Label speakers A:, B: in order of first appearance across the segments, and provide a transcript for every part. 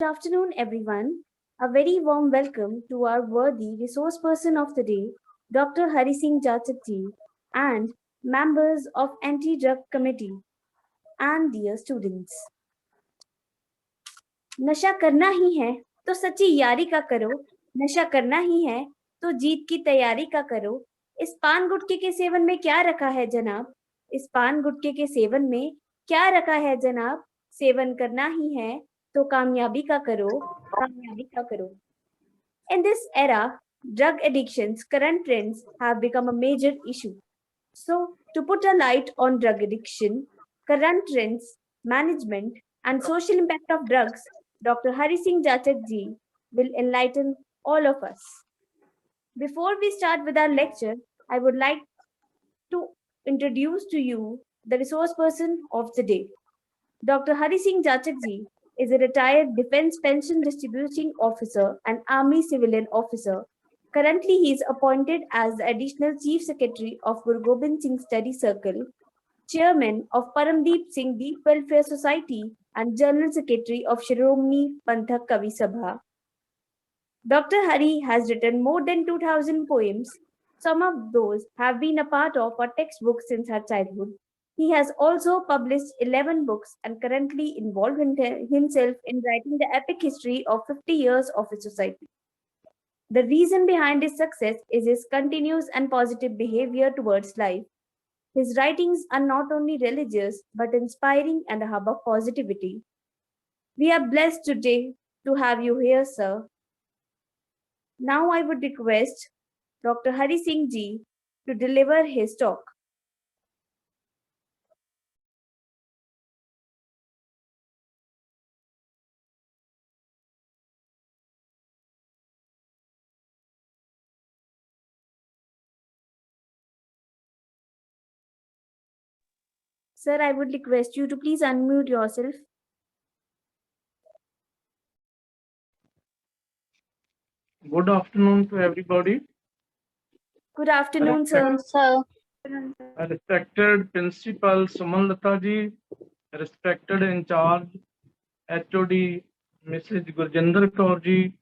A: Good afternoon, everyone. A very warm welcome to our worthy resource person of the day, Dr. Hari Singh Jachak and members of Anti-Drug Committee and dear students. नशा करना ही है तो सच्ची यारी का करो, नशा करना ही है तो जीत की तैयारी का करो। इस पान गुटके के सेवन में क्या रखा है जनाब? इस पान गुटके के सेवन में क्या रखा है जनाब? सेवन करना ही है तो कामयाबी का करो, कामयाबी का करो। In this era, drug addiction's current trends have become a major issue. So, to put a light on drug addiction, current trends, management, and social impact of drugs, Dr. Hari Singh Jachak ji will enlighten all of us. Before we start with our lecture, I would like to introduce to you the resource person of the day. Dr. Hari Singh Jachak ji is a retired Defense Pension Distributing Officer and Army Civilian Officer. Currently, he is appointed as the Additional Chief Secretary of Guru Gobind Singh Study Circle, Chairman of Paramdeep Singh Deep Welfare Society, and General Secretary of Shiromani Panthak Kavi Sabha. Dr. Hari has written more than 2,000 poems. Some of those have been a part of our textbooks since her childhood. He has also published 11 books and currently involved himself in writing the epic history of 50 years of his society. The reason behind his success is his continuous and positive behavior towards life. His writings are not only religious but inspiring and a hub of positivity. We are blessed today to have you here, sir. Now I would request Dr. Hari Singh ji to deliver his talk. Sir, I would request you to please unmute yourself.
B: Good afternoon to everybody.
A: Good afternoon, sir.
B: Respected Principal Suman Lata ji, respected in charge HOD Mrs. Gurjinder Kaur ji,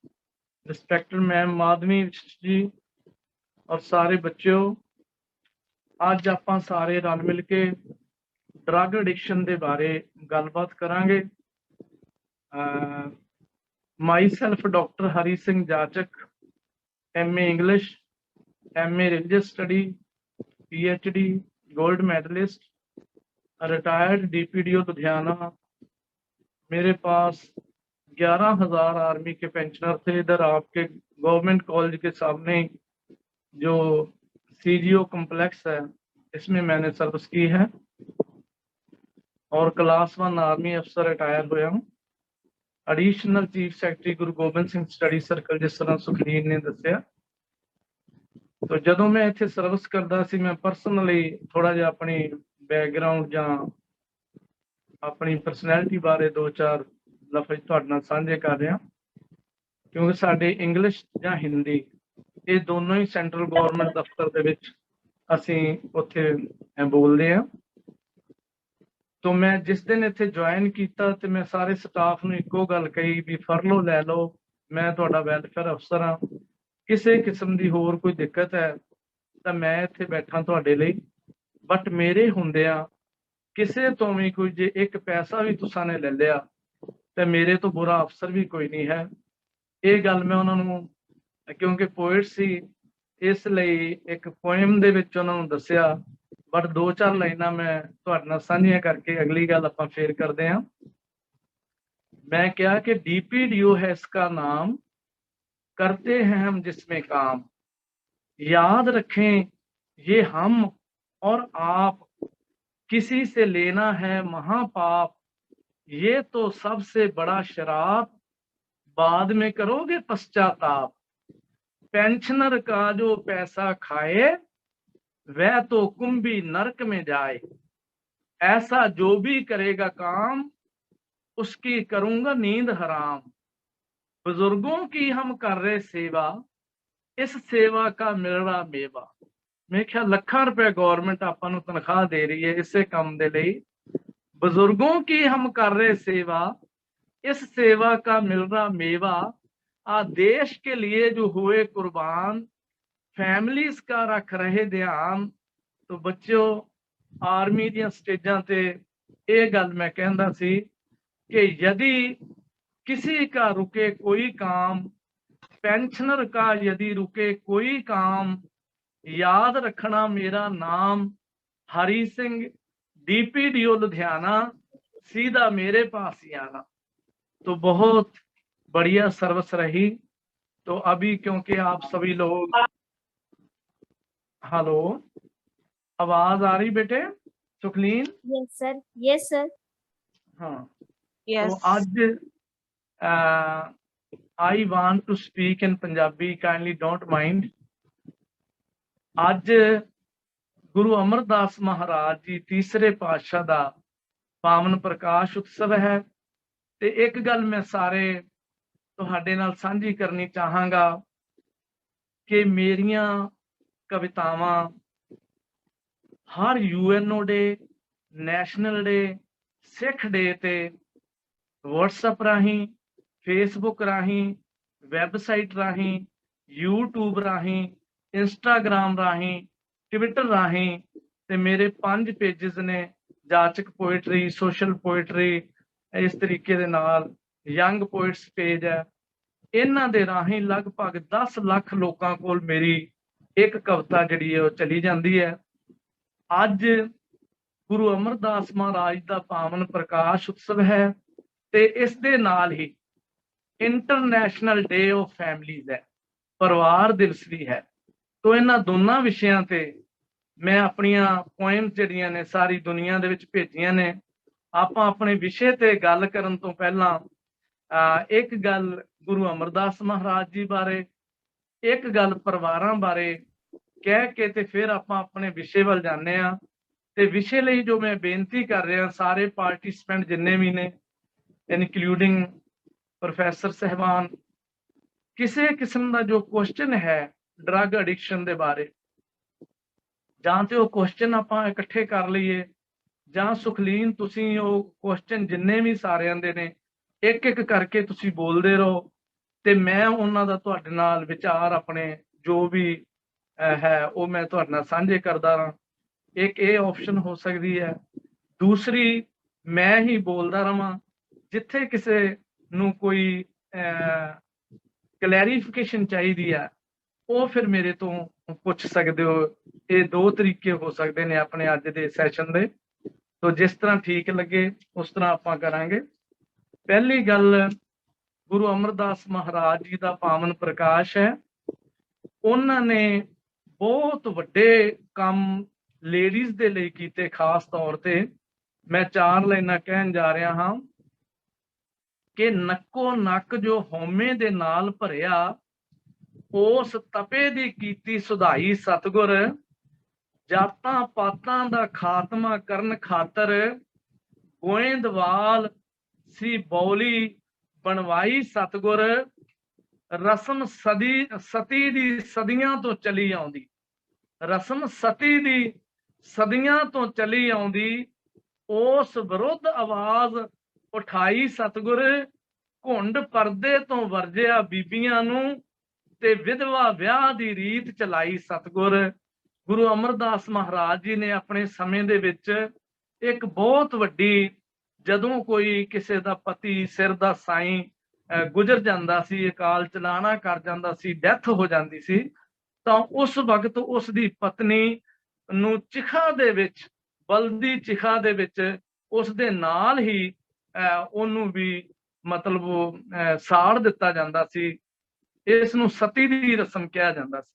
B: respected Ma'am Madhvi ji और सारे बच्चों, आज ਆਪਾਂ ਸਾਰੇ ਰਲ ਮਿਲ ਕੇ drug addiction ਦੇ ਬਾਰੇ ਗੱਲਬਾਤ ਕਰਾਂਗੇ। Myself Dr. Hari Singh Jachak, MA English, MA Religious Study, PhD, Gold Medalist, retired DPDO Ludhiana. मेरे पास 11,000 आर्मी के पेंशनर थे। इधर आपके गवर्नमेंट कॉलेज के सामने जो CGO कॉम्प्लेक्स है, इसमें मैंने सर्विस की है और क्लास 1 आर्मी अफसर रिटायर हुआ हूँ। Additional chief secretary Guru Gobind Singh study circle, जिस तरह सुखलीन ने दसिया। तो जदों मैं इत्थे सर्विस करदा सी, मैं परसनली थोड़ा जिहा अपनी बैकग्राउंड जां अपनी परसनैलिटी बारे 2-4 लफ्ज़ तुहाडे नाल साझे कर रहा, क्योंकि साडे इंग्लिश जां हिंदी ये दोनों ही सेंट्रल गवर्नमेंट दफ्तर दे विच असीं उत्थे बोलदे आ। तो मैं जिस दिन इत्थे ज्वाइन किया तो मैं सारे स्टाफ नूं इक्को गल कही भी फरलो लै लो, मैं तुहाडा वैलफेयर अफसर हाँ, किसी किस्म की होर कोई दिक्कत है तो मैं इत्थे बैठा तुहाडे लई। बट मेरे हुंदियां किसी तो भी कोई जे एक पैसा भी तुसां ने ले लिया तो मेरे तो बुरा अफसर भी कोई नहीं है। ये गल मैं उन्होंने, क्योंकि पोइट सी, इसलिए एक पोएम दे विच उन्हां नूं दस्सिया। बट 2-4 लाइनां मैं तुहाडे नाल साझियां करके अगली गल आपां फेर करदे हां। मैं कहा कि DPDO है इसका नाम, करते हैं हम जिसमें काम, याद रखें ये हम और आप, किसी से लेना है महापाप, ये तो सबसे बड़ा शराब, बाद में करोगे पश्चाताप। पेंशनर का जो पैसा खाए वह तो कुंभी नरक में जाए, ऐसा जो भी करेगा काम उसकी करूंगा नींद हराम। बुजुर्गों की हम कर रहे सेवा, इस सेवा का मिल रहा मेवा। मैं ख्याल लाखां रुपए गवर्नमेंट आपां नूं तनख्वाह दे रही है इसे काम दे लई। बुजुर्गों की हम कर रहे सेवा, इस सेवा का मिल रहा मेवा, देश के लिए जो हुए कुर्बान, फैमिलीज का रख रहे ध्यान। तो बच्चों, आर्मी दी स्टेजां ते ये गल मैं कहंदा सी कि यदि किसी का रुके कोई काम, पेंशनर का यदि रुके कोई काम, याद रखना मेरा नाम, हरी सिंह DPDO लुधियाना, सीधा मेरे पास ही आना। तो बहुत बढ़िया सर्विस रही। तो अभी क्योंकि आप सभी लोग, हेलो, आवाज आ रही बेटे Sukhleen?
A: Yes sir, yes sir.
B: हाँ,
C: Yes.
B: तो आज I want to speak in Punjabi, kindly don't mind। ਅੱਜ ਗੁਰੂ ਅਮਰਦਾਸ ਮਹਾਰਾਜ ਜੀ ਤੀਸਰੇ ਪਾਤਸ਼ਾਹ ਦਾ ਪਾਵਨ ਪ੍ਰਕਾਸ਼ ਉਤਸਵ ਹੈ। ਤੇ ਇੱਕ ਗੱਲ ਮੈਂ ਸਾਰੇ ਤੁਹਾਡੇ ਨਾਲ ਸਾਂਝੀ ਕਰਨੀ ਚਾਹਾਂਗਾ ਕਿ ਮੇਰੀਆਂ ਕਵਿਤਾਵਾਂ ਹਰ UNO ਡੇ, ਨੈਸ਼ਨਲ ਡੇ, ਸਿੱਖ ਡੇ ਤੇ WhatsApp ਰਾਹੀਂ, Facebook ਰਾਹੀਂ, ਵੈਬਸਾਈਟ ਰਾਹੀਂ, YouTube ਰਾਹੀਂ, Instagram ਰਾਹੀਂ, Twitter ਰਾਹੀਂ ਤੇ ਮੇਰੇ 5 ਪੇजेस ਨੇ, ਜਾਚਕ ਪੋਇਟਰੀ, ਸੋਸ਼ਲ ਪੋਇਟਰੀ, ਇਸ ਤਰੀਕੇ ਦੇ ਨਾਲ ਯੰਗ ਪੋਇਟਸ ਪੇਜ ਹੈ। ਇਹਨਾਂ ਦੇ ਰਾਹੀਂ ਲਗਭਗ 10 ਲੱਖ ਲੋਕਾਂ ਕੋਲ ਮੇਰੀ ਇੱਕ ਕਵਿਤਾ ਜਿਹੜੀ ਹੈ ਉਹ ਚਲੀ ਜਾਂਦੀ ਹੈ। ਅੱਜ ਗੁਰੂ ਅਮਰਦਾਸ ਮਹਾਰਾਜ ਦਾ ਪਾਵਨ ਪ੍ਰਕਾਸ਼ ਉਤਸਵ ਹੈ ਤੇ ਇਸ ਦੇ ਨਾਲ ਹੀ ਇੰਟਰਨੈਸ਼ਨਲ ਡੇ ਆਫ ਫੈਮਲੀਜ਼ ਹੈ, ਪਰਿਵਾਰ ਦਿਵਸ ਵੀ ਹੈ। ਤੋ ਇਹਨਾਂ ਦੋਨਾਂ ਵਿਸ਼ਿਆਂ ਤੇ ਮੈਂ ਆਪਣੀਆਂ ਪੋਇਮਸ ਜਿਹੜੀਆਂ ਨੇ ਸਾਰੀ ਦੁਨੀਆ ਦੇ ਵਿੱਚ ਭੇਜੀਆਂ ਨੇ। ਆਪਾਂ ਆਪਣੇ ਵਿਸ਼ੇ ਤੇ ਗੱਲ ਕਰਨ ਤੋਂ ਪਹਿਲਾਂ ਇੱਕ ਗੱਲ ਗੁਰੂ ਅਮਰਦਾਸ ਮਹਾਰਾਜ ਜੀ ਬਾਰੇ, ਇੱਕ ਗੱਲ ਪਰਿਵਾਰਾਂ ਬਾਰੇ ਕਹਿ ਕੇ ਤੇ ਫਿਰ ਆਪਾਂ ਆਪਣੇ ਵਿਸ਼ੇ ਵੱਲ ਜਾਂਦੇ ਹਾਂ। ਤੇ ਵਿਸ਼ੇ ਲਈ ਜੋ ਮੈਂ ਬੇਨਤੀ ਕਰ ਰਿਹਾ ਸਾਰੇ ਪਾਰਟਿਸਪੈਂਟ ਜਿੰਨੇ ਵੀ ਨੇ, ਇਨਕਲੂਡਿੰਗ ਪ੍ਰੋਫੈਸਰ ਸਹਿਬਾਨ, ਕਿਸੇ ਕਿਸਮ ਦਾ ਜੋ ਕੁਐਸਚਨ ਹੈ ਡਰੱਗ ਐਡਿਕਸ਼ਨ ਦੇ ਬਾਰੇ, ਜਾਂ ਤੇ ਉਹ ਕੁਐਸਚਨ ਆਪਾਂ ਇਕੱਠੇ ਕਰ ਲਈਏ, ਜਾਂ ਸੁਖਲੀਨ ਤੁਸੀਂ ਉਹ ਕੁਐਸਚਨ ਜਿੰਨੇ ਵੀ ਸਾਰਿਆਂ ਦੇ ਨੇ ਇੱਕ ਇੱਕ ਕਰਕੇ ਤੁਸੀਂ ਬੋਲਦੇ ਰਹੋ ਤੇ ਮੈਂ ਉਹਨਾਂ ਦਾ ਤੁਹਾਡੇ ਨਾਲ ਵਿਚਾਰ ਆਪਣੇ ਜੋ ਵੀ ਹੈ ਉਹ ਮੈਂ ਤੁਹਾਡੇ ਨਾਲ ਸਾਂਝੇ ਕਰਦਾ ਰਹਾਂ। ਇੱਕ ਇਹ ਆਪਸ਼ਨ ਹੋ ਸਕਦੀ ਹੈ। ਦੂਸਰੀ, ਮੈਂ ਹੀ ਬੋਲਦਾ ਰਹਾਂ। ਜਿੱਥੇ ਕਿਸੇ ਨੂੰ ਕੋਈ ਕਲੈਰੀਫਿਕੇਸ਼ਨ ਚਾਹੀਦੀ ਹੈ ਉਹ ਫਿਰ ਮੇਰੇ ਤੋਂ ਪੁੱਛ ਸਕਦੇ ਹੋ। ਇਹ ਦੋ ਤਰੀਕੇ ਹੋ ਸਕਦੇ ਨੇ ਆਪਣੇ ਅੱਜ ਦੇ ਸੈਸ਼ਨ ਦੇ। तो जिस तरह ठीक लगे उस तरह आप करांगे। पहली गल, गुरु अमरदास महाराज जी का पावन प्रकाश है। उन्होंने बहुत वड्डे काम लेडीज दे लिए कीते, खास तौर पे मैं 4 लाइनां कहन जा रहा हाँ कि नक्को नक जो होमे दे नाल भरिया, उस तपे दी कीती सुधाई सतगुर, जातां पातां दा खात्मा करन खातर, गोइंदवाल सी बौली बनवाई सतगुर, रस्म सती दी सदियां तो चली आउंदी, रस्म सती दी सदियां तो चली आउंदी, उस विरुद्ध आवाज उठाई सतगुर, घुंड परदे तो वरजिया बीबियां नूं ते विधवा विआह दी रीत चलाई सतगुर। गुरु अमरदास महाराज जी ने अपने समय दे विच एक बहुत वड्डी, जदों कोई किसी दा पति सिर दा साईं गुजर जांदा सी, अकाल चलाना कर जांदा सी, डेथ हो जांदी सी, तां उस वक्त उसदी पत्नी नूं चिखा दे विच, बलदी चिखा दे विच उस दे नाल ही ओनू भी मतलब साड़ दिता जांदा सी। इस नूं सती दी रस्म कहा जांदा सी।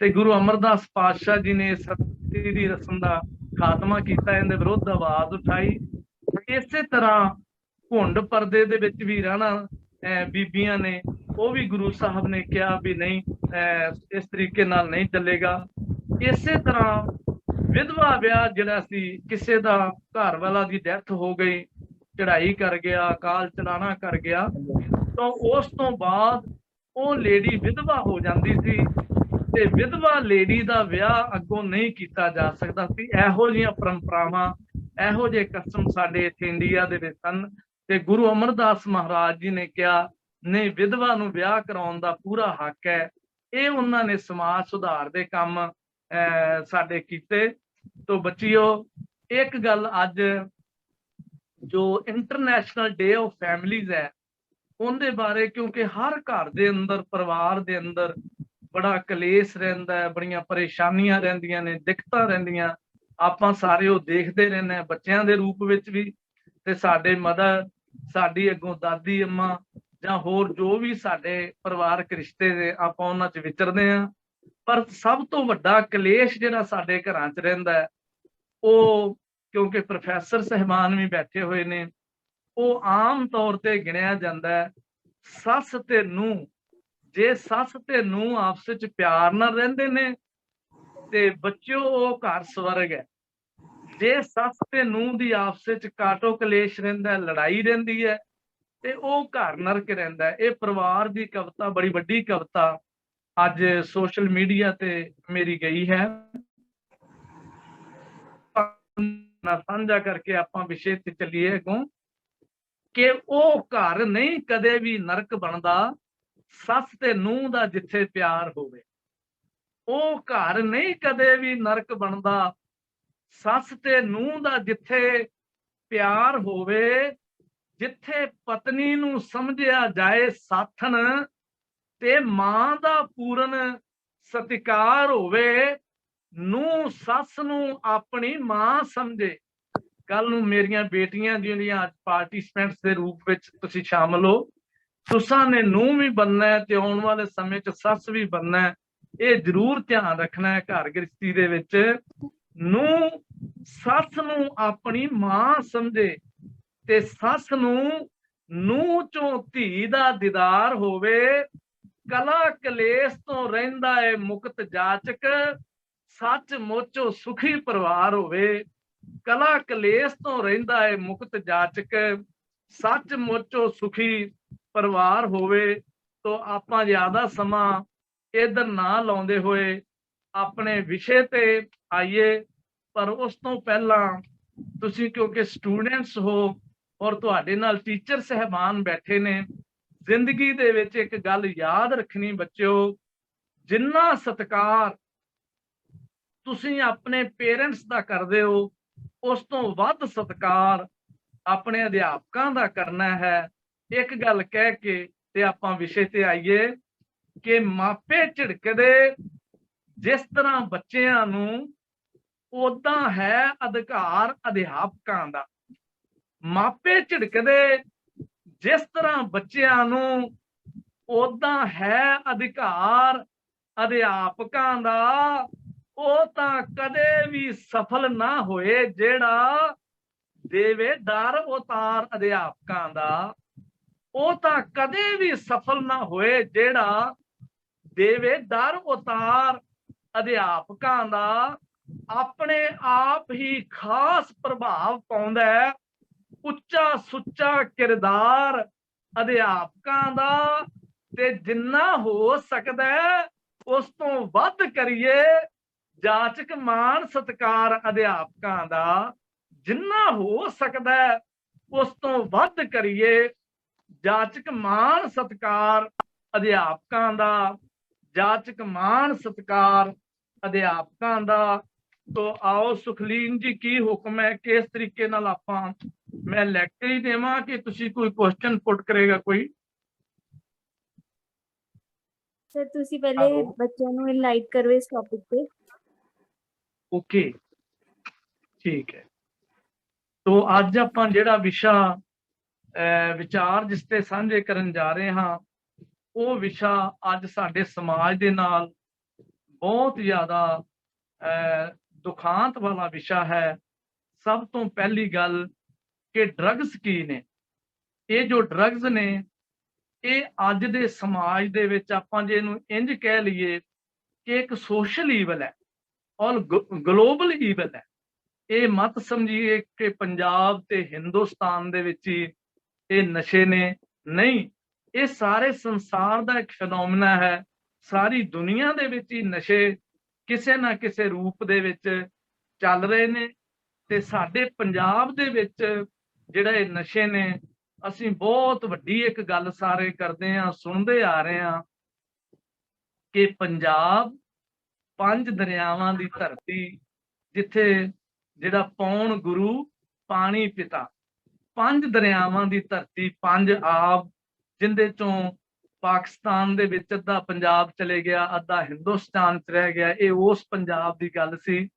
B: ते गुरु अमरदास पातशाह जी ने सती दी रस्म का खात्मा किया, इहदे विरुद्ध आवाज उठाई। इसे तरह घुंड परदे दे विच भी रहना बीबियां ने, वो भी गुरु साहब ने कहा भी नहीं, इस तरीके नाल नहीं चलेगा। इसे तरह विधवा विआह जिहड़ा सी, किसी दा घर वाला दी डेथ हो गई, चढ़ाई कर गया, अकाल चलाना कर गया, तो उस तो बाद वो लेडी विधवा हो जाती सी ते विधवा लेडी का विआह अगों नहीं किया जा सकता सी। इहो जिहियां परंपरावां, इहो जिहे कस्म साडे इत्थे इंडिया दे विच सन ਤੇ ਗੁਰੂ ਅਮਰਦਾਸ ਮਹਾਰਾਜ ਜੀ ਨੇ ਕਿਹਾ ਨਹੀਂ, ਵਿਧਵਾ ਨੂੰ ਵਿਆਹ ਕਰਾਉਣ ਦਾ ਪੂਰਾ ਹੱਕ ਹੈ। ਇਹ ਉਹਨਾਂ ਨੇ ਸਮਾਜ ਸੁਧਾਰ ਦੇ ਕੰਮ ਸਾਡੇ ਕੀਤੇ। ਤੋਂ ਬੱਚਿਓ, ਇੱਕ ਗੱਲ ਅੱਜ ਜੋ ਇੰਟਰਨੈਸ਼ਨਲ ਡੇ ਆਫ ਫੈਮਲੀਜ਼ ਹੈ ਉਹਦੇ ਬਾਰੇ, ਕਿਉਂਕਿ ਹਰ ਘਰ ਦੇ ਅੰਦਰ, ਪਰਿਵਾਰ ਦੇ ਅੰਦਰ ਬੜਾ ਕਲੇਸ਼ ਰਹਿੰਦਾ ਹੈ, ਬੜੀਆਂ ਪਰੇਸ਼ਾਨੀਆਂ ਰਹਿੰਦੀਆਂ ਨੇ, ਦਿੱਕਤਾਂ ਰਹਿੰਦੀਆਂ। ਆਪਾਂ ਸਾਰੇ ਉਹ ਦੇਖਦੇ ਰਹਿੰਦੇ ਹਾਂ, ਬੱਚਿਆਂ ਦੇ ਰੂਪ ਵਿੱਚ ਵੀ, ਤੇ ਸਾਡੇ ਮਦਰ, ਸਾਡੀ ਅੱਗੋਂ ਦਾਦੀ ਅੰਮਾ ਜਾਂ ਹੋਰ ਜੋ ਵੀ ਸਾਡੇ ਪਰਿਵਾਰਕ ਰਿਸ਼ਤੇ ਦੇ, ਆਪਾਂ ਉਹਨਾਂ 'ਚ ਵਿਚਰਦੇ ਹਾਂ। ਪਰ ਸਭ ਤੋਂ ਵੱਡਾ ਕਲੇਸ਼ ਜਿਹੜਾ ਸਾਡੇ ਘਰਾਂ 'ਚ ਰਹਿੰਦਾ ਹੈ, ਉਹ, ਕਿਉਂਕਿ ਪ੍ਰੋਫੈਸਰ ਸਹਿਬਾਨ ਵੀ ਬੈਠੇ ਹੋਏ ਨੇ, ਉਹ ਆਮ ਤੌਰ ਤੇ ਗਿਣਿਆ ਜਾਂਦਾ ਹੈ ਸੱਸ ਤੇ ਨੂੰਹ। ਜੇ ਸੱਸ ਤੇ ਨੂੰਹ ਆਪਸ ਵਿੱਚ ਪਿਆਰ ਨਾਲ ਰਹਿੰਦੇ ਨੇ ਤੇ ਬੱਚਿਓ ਉਹ ਘਰ ਸਵਰਗ ਹੈ। ਜੇ ਸੱਸ ਤੇ ਨੂੰਹ ਦੀ ਆਪਸ ਵਿੱਚ ਕਾਟੋ ਕਲੇਸ਼ ਰਹਿੰਦਾ, ਲੜਾਈ ਰਹਿੰਦੀ ਹੈ, ਤੇ ਉਹ ਘਰ ਨਰਕ ਰਹਿੰਦਾ ਹੈ। ਇਹ ਪਰਿਵਾਰ ਦੀ ਕਵਿਤਾ, ਬੜੀ ਵੱਡੀ ਕਵਿਤਾ ਅੱਜ ਸੋਸ਼ਲ ਮੀਡੀਆ ਤੇ ਮੇਰੀ ਗਈ ਹੈ। ਸਾਂਝਾ ਕਰਕੇ ਆਪਾਂ ਵਿਸ਼ੇ ਤੇ ਚੱਲੀਏ ਅੱਗੋਂ, ਕਿ ਉਹ ਘਰ ਨਹੀਂ ਕਦੇ ਵੀ ਨਰਕ ਬਣਦਾ, ਸੱਸ ਤੇ ਨੂੰਹ ਦਾ ਜਿੱਥੇ ਪਿਆਰ ਹੋਵੇ। ਉਹ ਘਰ ਨਹੀਂ ਕਦੇ ਵੀ ਨਰਕ ਬਣਦਾ, ਸੱਸ ਤੇ ਨੂੰਹ ਦਾ ਜਿੱਥੇ ਪਿਆਰ ਹੋਵੇ। ਜਿੱਥੇ ਪਤਨੀ ਨੂੰ ਸਮਝਿਆ ਜਾਏ ਸਾਥਣ, ਤੇ ਮਾਂ ਦਾ ਪੂਰਨ ਸਤਿਕਾਰ ਹੋਵੇ। ਨੂੰਹ ਸੱਸ ਨੂੰ ਆਪਣੀ ਮਾਂ ਸਮਝੇ। ਕੱਲ ਨੂੰ ਮੇਰੀਆਂ ਬੇਟੀਆਂ ਜਿਹੜੀਆਂ ਅੱਜ ਪਾਰਟਿਸਪੈਂਟਸ ਦੇ ਰੂਪ ਵਿੱਚ ਤੁਸੀਂ ਸ਼ਾਮਲ ਹੋ, ਤੁਸਾਂ ਨੇ ਨੂੰਹ ਵੀ ਬਣਨਾ ਹੈ ਤੇ ਆਉਣ ਵਾਲੇ ਸਮੇਂ 'ਚ ਸੱਸ ਵੀ ਬਣਨਾ ਹੈ। ਇਹ ਜ਼ਰੂਰ ਧਿਆਨ ਰੱਖਣਾ ਹੈ ਘਰ ਗ੍ਰਸਤੀ ਦੇ ਵਿੱਚ। ਨੂੰਹ ਸੱਸ ਨੂੰ ਆਪਣੀ ਮਾਂ ਸਮਝੇ, ਤੇ ਸੱਸ ਨੂੰ ਨੂੰਹ ਚੋਂ ਧੀ ਦਾ ਦੀਦਾਰ ਹੋਵੇ। ਕਲਾ ਕਲੇਸ਼ ਤੋਂ ਰਹਿੰਦਾ ਏ ਮੁਕਤ ਜਾਚਕ, ਸੱਚ ਮੁੱਚੋ ਸੁਖੀ ਪਰਿਵਾਰ ਹੋਵੇ। ਕਲਾ ਕਲੇਸ਼ ਤੋਂ ਰਹਿੰਦਾ ਏ ਮੁਕਤ ਜਾਚਕ, ਸੱਚ ਮੁੱਚੋ ਸੁਖੀ ਪਰਿਵਾਰ ਹੋਵੇ। ਤੋਂ ਆਪਾਂ ਜ਼ਿਆਦਾ ਸਮਾਂ ਇਧਰ ਨਾ ਲਾਉਂਦੇ ਹੋਏ ਆਪਣੇ ਵਿਸ਼ੇ ਤੇ ਆਈਏ। ਪਰ ਉਸ ਤੋਂ ਪਹਿਲਾਂ ਤੁਸੀਂ, ਕਿਉਂਕਿ ਸਟੂਡੈਂਟਸ ਹੋ ਔਰ ਤੁਹਾਡੇ ਨਾਲ ਟੀਚਰ ਸਹਿਬਾਨ ਬੈਠੇ ਨੇ, ਜ਼ਿੰਦਗੀ ਦੇ ਵਿੱਚ ਇੱਕ ਗੱਲ ਯਾਦ ਰੱਖਣੀ ਬੱਚਿਓ, ਜਿੰਨਾ ਸਤਿਕਾਰ ਤੁਸੀਂ ਆਪਣੇ ਪੇਰੈਂਟਸ ਦਾ ਕਰਦੇ ਹੋ, ਉਸ ਤੋਂ ਵੱਧ ਸਤਿਕਾਰ ਆਪਣੇ ਅਧਿਆਪਕਾਂ ਦਾ ਕਰਨਾ ਹੈ। ਇੱਕ ਗੱਲ ਕਹਿ ਕੇ ਤੇ ਆਪਾਂ ਵਿਸ਼ੇ ਤੇ ਆਈਏ ਕਿ ਮਾਪੇ ਝਿੜਕਦੇ ਜਿਸ ਤਰ੍ਹਾਂ ਬੱਚਿਆਂ ਨੂੰ, ਉਦਾਂ ਹੈ ਅਧਿਕਾਰ ਅਧਿਆਪਕਾਂ ਦਾ। ਮਾਪੇ ਝਿੜਕਦੇ ਜਿਸ ਤਰ੍ਹਾਂ ਬੱਚਿਆਂ ਨੂੰ, ਉਦਾਂ ਹੈ ਅਧਿਕਾਰ ਅਧਿਆਪਕਾਂ ਦਾ। ਉਹ ਤਾਂ ਕਦੇ ਵੀ ਸਫਲ ਨਾ ਹੋਏ ਜਿਹੜਾ ਦੇਵੇ ਡਰ ਉਤਾਰ ਅਧਿਆਪਕਾਂ ਦਾ। ਉਹ ਤਾਂ ਕਦੇ ਵੀ ਸਫਲ ਨਾ ਹੋਏ ਜਿਹੜਾ ਦੇਵੇ ਡਰ ਉਤਾਰ ਅਧਿਆਪਕਾਂ ਦਾ। ਆਪਣੇ ਆਪ ਹੀ ਖਾਸ ਪ੍ਰਭਾਵ ਪਾਉਂਦਾ ਹੈ ਉੱਚਾ ਸੁੱਚਾ ਕਿਰਦਾਰ ਅਧਿਆਪਕਾਂ ਦਾ। ਤੇ ਜਿੰਨਾ ਹੋ ਸਕਦਾ ਉਸ ਤੋਂ ਵੱਧ ਕਰੀਏ ਜਾਚਕ ਮਾਣ ਸਤਿਕਾਰ ਅਧਿਆਪਕਾਂ ਦਾ। ਜਿੰਨਾ ਹੋ ਸਕਦਾ ਉਸ ਤੋਂ ਵੱਧ ਕਰੀਏ ਜਾਚਕ ਮਾਣ ਸਤਿਕਾਰ ਅਧਿਆਪਕਾਂ ਦਾ। ਜਾਚਕ ਮਾਣ ਸਤਿਕਾਰ ਅਧਿਆਪਕਾਂ ਦਾ। ਤੋ ਆਓ ਸੁਖਲੀਨ ਜੀ, ਕੀ ਹੁਕਮ ਹੈ, ਕਿਸ ਤਰੀਕੇ ਨਾਲ ਆਪਾਂ, ਮੈਂ ਲੈਕਚਰ ਹੀ ਦੇਵਾਂ ਕਿ ਤੁਸੀਂ ਕੋਈ ਕੁਐਸਚਨ ਪੁੱਟ ਕਰੇਗਾ ਕੋਈ?
A: ਸਰ ਤੁਸੀਂ ਪਹਿਲੇ ਬੱਚਿਆਂ ਨੂੰ ਇਨਲਾਈਟ ਕਰੋ ਇਸ ਟੌਪਿਕ ਤੇ।
B: ਓਕੇ, ਠੀਕ ਹੈ। ਤੋ ਅੱਜ ਆਪਾਂ ਜਿਹੜਾ ਵਿਸ਼ਾ ਵਿਚਾਰ ਜਿਸ ਤੇ ਸਾਂਝੇ ਕਰਨ ਜਾ ਰਹੇ ਹਾਂ, ਉਹ ਵਿਸ਼ਾ ਅੱਜ ਸਾਡੇ ਸਮਾਜ ਦੇ ਨਾਲ ਬਹੁਤ ਜ਼ਿਆਦਾ ਦੁਖਾਂਤ ਵਾਲਾ ਵਿਸ਼ਾ ਹੈ। ਸਭ ਤੋਂ ਪਹਿਲੀ ਗੱਲ ਕਿ ਡਰੱਗਸ ਕੀ ਨੇ। ਇਹ ਜੋ ਡਰੱਗਸ ਨੇ, ਇਹ ਅੱਜ ਦੇ ਸਮਾਜ ਦੇ ਵਿੱਚ ਆਪਾਂ ਜੇ ਇਹਨੂੰ ਇੰਜ ਕਹਿ ਲਈਏ ਕਿ ਇੱਕ ਸੋਸ਼ਲ ਈਵਲ ਹੈ ਔਰ ਗਲੋਬਲ ਈਵਲ ਹੈ। ਇਹ ਮਤ ਸਮਝੀਏ ਕਿ ਪੰਜਾਬ ਤੇ ਹਿੰਦੁਸਤਾਨ ਦੇ ਵਿੱਚ ਹੀ ਇਹ ਨਸ਼ੇ ਨੇ, ਨਹੀਂ, ਇਹ ਸਾਰੇ ਸੰਸਾਰ ਦਾ ਇੱਕ ਫਿਨੋਮੀਨਾ ਹੈ। ਸਾਰੀ ਦੁਨੀਆ ਦੇ ਵਿੱਚ ਹੀ ਨਸ਼ੇ ਕਿਸੇ ਨਾ ਕਿਸੇ ਰੂਪ ਦੇ ਵਿੱਚ ਚੱਲ ਰਹੇ ਨੇ। ਤੇ ਸਾਡੇ ਪੰਜਾਬ ਦੇ ਵਿੱਚ ਜਿਹੜੇ ਨਸ਼ੇ ਨੇ, ਅਸੀਂ ਬਹੁਤ ਵੱਡੀ ਇੱਕ ਗੱਲ ਸਾਰੇ ਕਰਦੇ ਹਾਂ, ਸੁਣਦੇ ਆ ਰਹੇ ਹਾਂ ਕਿ ਪੰਜਾਬ 5 ਦਰਿਆਵਾਂ ਦੀ ਧਰਤੀ, ਜਿੱਥੇ ਜਿਹੜਾ ਪੌਣ ਗੁਰੂ ਪਾਣੀ ਪਿਤਾ, 5 ਦਰਿਆਵਾਂ ਦੀ ਧਰਤੀ, 5 ਆਬ, ਜਿੰਦੇ ਚੋਂ ਪਾਕਿਸਤਾਨ ਦੇ ਵਿੱਚ ਅੱਧਾ ਪੰਜਾਬ ਚਲੇ ਗਿਆ, ਅੱਧਾ ਹਿੰਦੁਸਤਾਨ ਚ ਰਹਿ ਗਿਆ। ਇਹ ਉਸ ਪੰਜਾਬ ਦੀ ਗੱਲ ਸੀ।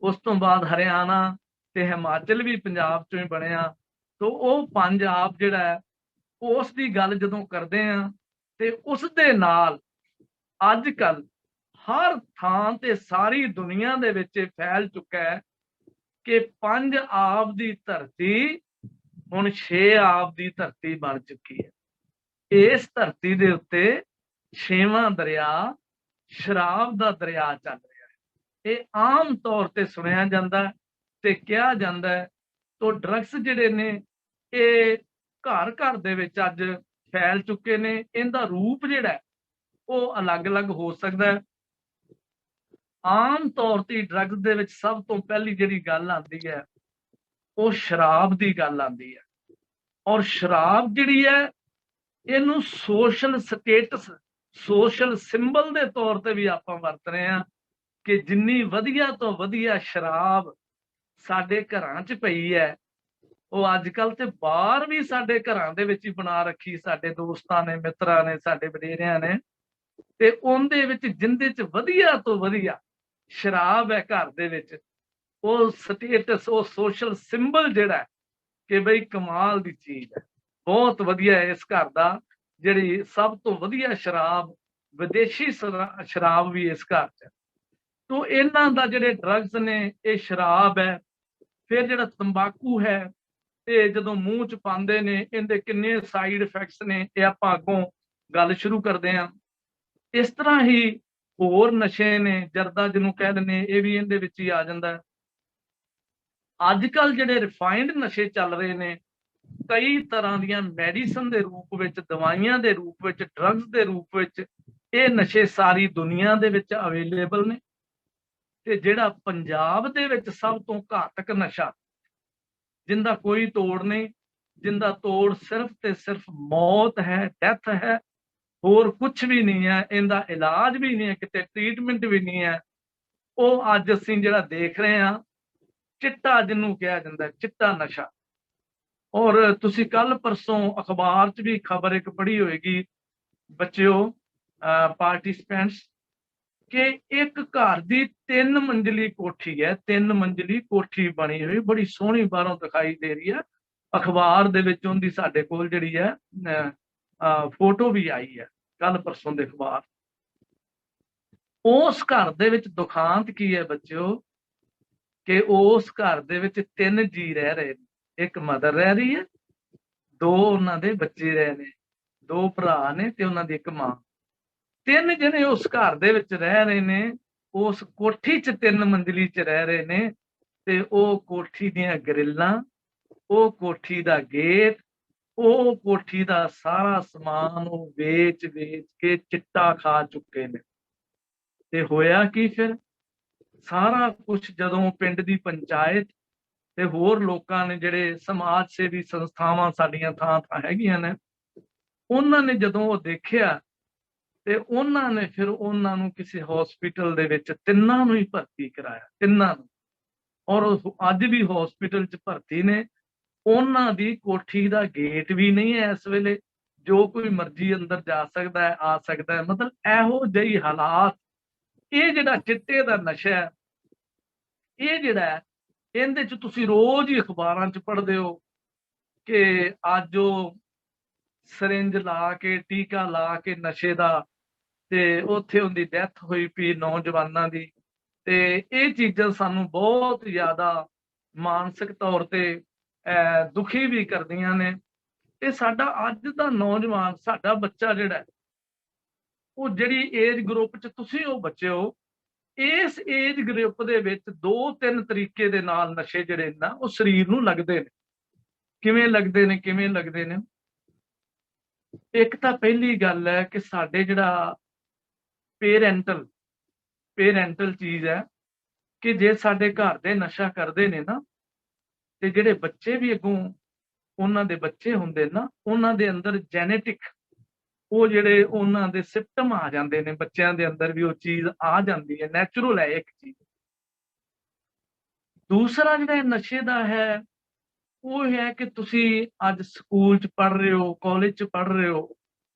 B: ਉਸ ਤੋਂ ਬਾਅਦ ਹਰਿਆਣਾ ਤੇ ਹਿਮਾਚਲ ਵੀ ਪੰਜਾਬ ਚੋਂ ਹੀ ਬਣਿਆ। तो ਉਹ 5 ਆਪ ਜਿਹੜਾ ਹੈ, ਉਸ ਦੀ ਗੱਲ ਜਦੋਂ ਕਰਦੇ ਆ ਤੇ ਉਸ ਦੇ ਨਾਲ ਅੱਜ ਕੱਲ ਹਰ ਥਾਂ ਤੇ ਸਾਰੀ ਦੁਨੀਆ ਦੇ ਵਿੱਚ ਫੈਲ ਚੁੱਕਾ ਹੈ ਕਿ 5 ਆਪ ਦੀ ਧਰਤੀ ਹੁਣ 6 ਆਪ ਦੀ ਧਰਤੀ ਬਣ ਚੁੱਕੀ ਹੈ। ਇਸ ਧਰਤੀ ਦੇ ਉੱਤੇ 6ਵਾਂ ਦਰਿਆ ਸ਼ਰਾਬ ਦਾ ਦਰਿਆ ਚੱਲ ਰਿਹਾ ਹੈ। ਇਹ ਆਮ ਤੌਰ ਤੇ ਸੁਣਿਆ ਜਾਂਦਾ ਤੇ ਕਿਹਾ ਜਾਂਦਾ ਹੈ। तो ड्रग्स ਜਿਹੜੇ ਨੇ ਇਹ ਘਰ ਘਰ ਦੇ ਵਿੱਚ ਅੱਜ ਫੈਲ ਚੁੱਕੇ ਨੇ। ਇਹਦਾ ਰੂਪ ਜਿਹੜਾ ਉਹ ਅਲੱਗ-ਅਲੱਗ ਹੋ ਸਕਦਾ ਹੈ। ਆਮ ਤੌਰ ਤੇ ਡਰੱਗਸ ਦੇ ਵਿੱਚ ਸਭ ਤੋਂ ਪਹਿਲੀ ਜਿਹੜੀ ਗੱਲ ਆਉਂਦੀ ਹੈ ਉਹ ਸ਼ਰਾਬ ਦੀ ਗੱਲ ਆਉਂਦੀ ਹੈ। ਔਰ ਸ਼ਰਾਬ ਜਿਹੜੀ ਹੈ ਇਹਨੂੰ ਸੋਸ਼ਲ ਸਟੇਟਸ, ਸੋਸ਼ਲ ਸਿੰਬਲ ਦੇ ਤੌਰ ਤੇ ਵੀ ਆਪਾਂ ਵਰਤ ਰਹੇ ਹਾਂ ਕਿ ਜਿੰਨੀ ਵਧੀਆ ਤੋਂ ਵਧੀਆ ਸ਼ਰਾਬ ਸਾਡੇ ਘਰਾਂ 'ਚ ਪਈ ਹੈ, ਉਹ ਅੱਜ ਕੱਲ ਤੇ ਬਾਹਰ ਵੀ ਸਾਡੇ ਘਰਾਂ ਦੇ ਵਿੱਚ ਹੀ ਬਣਾ ਰੱਖੀ। ਸਾਡੇ ਦੋਸਤਾਂ ਨੇ, ਮਿੱਤਰਾਂ ਨੇ, ਸਾਡੇ ਵਡੇਰਿਆਂ ਨੇ, ਤੇ ਉਹਦੇ ਵਿੱਚ ਜਿੰਦੇ 'ਚ ਵਧੀਆ ਤੋਂ ਵਧੀਆ ਸ਼ਰਾਬ ਹੈ ਘਰ ਦੇ ਵਿੱਚ, ਉਹ ਸਟੇਟਸ, ਉਹ ਸੋਸ਼ਲ ਸਿੰਬਲ ਜਿਹੜਾ ਕਿ ਬਈ ਕਮਾਲ ਦੀ ਚੀਜ਼ ਹੈ, ਬਹੁਤ ਵਧੀਆ ਹੈ ਇਸ ਘਰ ਦਾ। ਜਿਹੜੀ ਸਭ ਤੋਂ ਵਧੀਆ ਸ਼ਰਾਬ, ਵਿਦੇਸ਼ੀ ਸ਼ਰਾਬ ਵੀ ਇਸ ਘਰ 'ਚ। ਤੋ ਇਹਨਾਂ ਦਾ ਜਿਹੜੇ ਡਰੱਗਸ ਨੇ ਇਹ ਸ਼ਰਾਬ ਹੈ। ਫਿਰ ਜਿਹੜਾ ਤੰਬਾਕੂ ਹੈ, ਇਹ ਜਦੋਂ ਮੂੰਹ 'ਚ ਪਾਉਂਦੇ ਨੇ ਇਹਦੇ ਕਿੰਨੇ ਸਾਈਡ ਇਫੈਕਟਸ ਨੇ, ਇਹ ਆਪਾਂ ਅੱਗੋਂ ਗੱਲ ਸ਼ੁਰੂ ਕਰਦੇ ਹਾਂ। ਇਸ ਤਰ੍ਹਾਂ ਹੀ ਹੋਰ ਨਸ਼ੇ ਨੇ, ਜਰਦਾ ਜਿਹਨੂੰ ਕਹਿ ਦਿੰਦੇ, ਇਹ ਵੀ ਇਹਦੇ ਵਿੱਚ ਹੀ ਆ ਜਾਂਦਾ। ਅੱਜ ਕੱਲ ਜਿਹੜੇ ਰਿਫਾਈਨਡ ਨਸ਼ੇ ਚੱਲ ਰਹੇ ਨੇ, ਕਈ ਤਰ੍ਹਾਂ ਦੀਆਂ ਮੈਡੀਸਨ ਦੇ ਰੂਪ ਵਿੱਚ, ਦਵਾਈਆਂ ਦੇ ਰੂਪ ਵਿੱਚ, ਡਰੱਗਸ ਦੇ ਰੂਪ ਵਿੱਚ, ਇਹ ਨਸ਼ੇ ਸਾਰੀ ਦੁਨੀਆ ਦੇ ਵਿੱਚ ਅਵੇਲੇਬਲ ਨੇ। ਤੇ ਜਿਹੜਾ ਪੰਜਾਬ ਦੇ ਵਿੱਚ ਸਭ ਤੋਂ ਘਾਤਕ ਨਸ਼ਾ, ਜਿੰਦਾ ਕੋਈ ਤੋੜ ਨਹੀਂ, ਜਿੰਦਾ ਤੋੜ ਸਿਰਫ ਤੇ ਸਿਰਫ ਮੌਤ ਹੈ, ਡੈਥ ਹੈ, ਹੋਰ ਕੁਝ ਵੀ ਨਹੀਂ ਹੈ, ਇਹਦਾ ਇਲਾਜ ਵੀ ਨਹੀਂ ਹੈ, ਕਿਤੇ ਟ੍ਰੀਟਮੈਂਟ ਵੀ ਨਹੀਂ ਹੈ, ਉਹ ਅੱਜ ਅਸੀਂ ਜਿਹੜਾ ਦੇਖ ਰਹੇ ਹਾਂ, ਚਿੱਟਾ ਜਿਹਨੂੰ ਕਿਹਾ ਜਾਂਦਾ, ਚਿੱਟਾ ਨਸ਼ਾ। ਔਰ ਤੁਸੀਂ ਕੱਲ ਪਰਸੋਂ ਅਖਬਾਰ 'ਚ ਵੀ ਖਬਰ ਇੱਕ ਪੜ੍ਹੀ ਹੋਏਗੀ ਬੱਚਿਓ, ਪਾਰਟਿਸਪੈਂਟਸ, ਕਿ ਇੱਕ ਘਰ ਦੀ 3 ਮੰਜ਼ਲੀ ਕੋਠੀ ਹੈ, 3 ਮੰਜ਼ਲੀ ਕੋਠੀ ਬਣੀ ਹੋਈ, ਬੜੀ ਸੋਹਣੀ ਬਾਹਰੋਂ ਦਿਖਾਈ ਦੇ ਰਹੀ ਹੈ। ਅਖਬਾਰ ਦੇ ਵਿੱਚ ਉਹਦੀ ਸਾਡੇ ਕੋਲ ਜਿਹੜੀ ਹੈ ਫੋਟੋ ਵੀ ਆਈ ਹੈ ਕੱਲ ਪਰਸੋਂ ਦੇ ਅਖਬਾਰ। ਉਸ ਘਰ ਦੇ ਵਿੱਚ ਦੁਖਾਂਤ ਕੀ ਹੈ ਬੱਚਿਓ, ਕਿ ਉਸ ਘਰ ਦੇ ਵਿੱਚ 3 ਜੀ ਰਹਿ ਰਹੇ ਨੇ। ਇੱਕ ਮਦਰ ਰਹਿ ਰਹੀ ਹੈ, 2 ਉਹਨਾਂ ਦੇ ਬੱਚੇ ਰਹੇ ਨੇ, 2 ਭਰਾ ਨੇ ਤੇ ਉਹਨਾਂ ਦੀ ਇੱਕ ਮਾਂ। 3 ਜਣੇ ਉਸ ਘਰ ਦੇ ਵਿੱਚ ਰਹਿ ਰਹੇ ਨੇ, ਉਸ ਕੋਠੀ 'ਚ 3 ਮੰਜ਼ਲੀ 'ਚ ਰਹਿ ਰਹੇ ਨੇ। ਤੇ ਉਹ ਕੋਠੀ ਦੀਆਂ ਗਰਿੱਲਾਂ, ਉਹ ਕੋਠੀ ਦਾ ਗੇਟ, ਉਹ ਕੋਠੀ ਦਾ ਸਾਰਾ ਸਮਾਨ ਉਹ ਵੇਚ ਕੇ ਚਿੱਟਾ ਖਾ ਚੁੱਕੇ ਨੇ। ਤੇ ਹੋਇਆ ਕੀ ਫਿਰ, ਸਾਰਾ ਕੁਝ ਜਦੋਂ ਪਿੰਡ ਦੀ ਪੰਚਾਇਤ ਤੇ ਹੋਰ ਲੋਕਾਂ ਨੇ, ਜਿਹੜੇ ਸਮਾਜ ਸੇਵੀ ਸੰਸਥਾਵਾਂ ਸਾਡੀਆਂ ਥਾਂ ਹੈਗੀਆਂ ਨੇ, ਉਹਨਾਂ ਨੇ ਜਦੋਂ ਉਹ ਦੇਖਿਆ ਤੇ ਉਹਨਾਂ ਨੇ ਫਿਰ ਉਹਨਾਂ ਨੂੰ ਕਿਸੇ ਹਸਪੀਟਲ ਦੇ ਵਿੱਚ 3 ਨੂੰ ਹੀ ਭਰਤੀ ਕਰਾਇਆ, 3 ਨੂੰ। ਔਰ ਅੱਜ ਵੀ ਹਸਪੀਟਲ 'ਚ ਭਰਤੀ ਨੇ। ਉਹਨਾਂ ਦੀ ਕੋਠੀ ਦਾ ਗੇਟ ਵੀ ਨਹੀਂ ਹੈ ਇਸ ਵੇਲੇ, ਜੋ ਕੋਈ ਮਰਜ਼ੀ ਅੰਦਰ ਜਾ ਸਕਦਾ ਹੈ, ਆ ਸਕਦਾ ਹੈ। ਮਤਲਬ ਇਹੋ ਜਿਹੀ ਹਾਲਾਤ। ਇਹ ਜਿਹੜਾ ਚਿੱਟੇ ਦਾ ਨਸ਼ਾ ਹੈ, ਇਹ ਜਿਹੜਾ ਹੈ, ਇਹਦੇ 'ਚ ਤੁਸੀਂ ਰੋਜ਼ ਹੀ ਅਖਬਾਰਾਂ 'ਚ ਪੜ੍ਹਦੇ ਹੋ ਕਿ ਅੱਜ ਉਹ ਸਰਿੰਜ ਲਾ ਕੇ, ਟੀਕਾ ਲਾ ਕੇ ਨਸ਼ੇ ਦਾ, ਤੇ ਉੱਥੇ ਉਹਦੀ ਡੈਥ ਹੋਈ ਪਈ ਨੌਜਵਾਨਾਂ ਦੀ। ਤੇ ਇਹ ਚੀਜ਼ਾਂ ਸਾਨੂੰ ਬਹੁਤ ਜ਼ਿਆਦਾ ਮਾਨਸਿਕ ਤੌਰ ਤੇ ਦੁਖੀ ਵੀ ਕਰਦੀਆਂ ਨੇ। ਤੇ ਸਾਡਾ ਅੱਜ ਦਾ ਨੌਜਵਾਨ, ਸਾਡਾ ਬੱਚਾ ਜਿਹੜਾ, ਉਹ ਜਿਹੜੀ ਏਜ ਗਰੁੱਪ 'ਚ ਤੁਸੀਂ ਉਹ ਬੱਚੇ ਹੋ, ਇਸ ਏਜ ਗਰੁੱਪ ਦੇ ਵਿੱਚ 2-3 ਤਰੀਕੇ ਦੇ ਨਾਲ ਨਸ਼ੇ ਜਿਹੜੇ ਨਾ ਉਹ ਸਰੀਰ ਨੂੰ ਲੱਗਦੇ ਨੇ। ਕਿਵੇਂ ਲੱਗਦੇ ਨੇ, ਕਿਵੇਂ ਲੱਗਦੇ ਨੇ? ਇੱਕ ਤਾਂ ਪਹਿਲੀ ਗੱਲ ਹੈ ਕਿ ਸਾਡੇ ਜਿਹੜਾ ਪੇਰੈਂਟਲ ਚੀਜ਼ ਹੈ, ਕਿ ਜੇ ਸਾਡੇ ਘਰ ਦੇ ਨਸ਼ਾ ਕਰਦੇ ਨੇ ਨਾ, ਤੇ ਜਿਹੜੇ ਬੱਚੇ ਵੀ ਅੱਗੋਂ ਉਹਨਾਂ ਦੇ ਬੱਚੇ ਹੁੰਦੇ ਨਾ, ਉਹਨਾਂ ਦੇ ਅੰਦਰ ਜੈਨੇਟਿਕ ਉਹ ਜਿਹੜੇ ਉਹਨਾਂ ਦੇ ਸਿਪਟਮ ਆ ਜਾਂਦੇ ਨੇ, ਬੱਚਿਆਂ ਦੇ ਅੰਦਰ ਵੀ ਉਹ ਚੀਜ਼ ਆ ਜਾਂਦੀ ਹੈ, ਨੈਚੁਰਲ ਹੈ ਇੱਕ ਚੀਜ਼। ਦੂਸਰਾ ਜਿਹੜਾ ਨਸ਼ੇ ਦਾ ਹੈ ਉਹ ਹੈ ਕਿ ਤੁਸੀਂ ਅੱਜ ਸਕੂਲ 'ਚ ਪੜ੍ਹ ਰਹੇ ਹੋ, ਕਾਲਜ 'ਚ ਪੜ੍ਹ ਰਹੇ ਹੋ,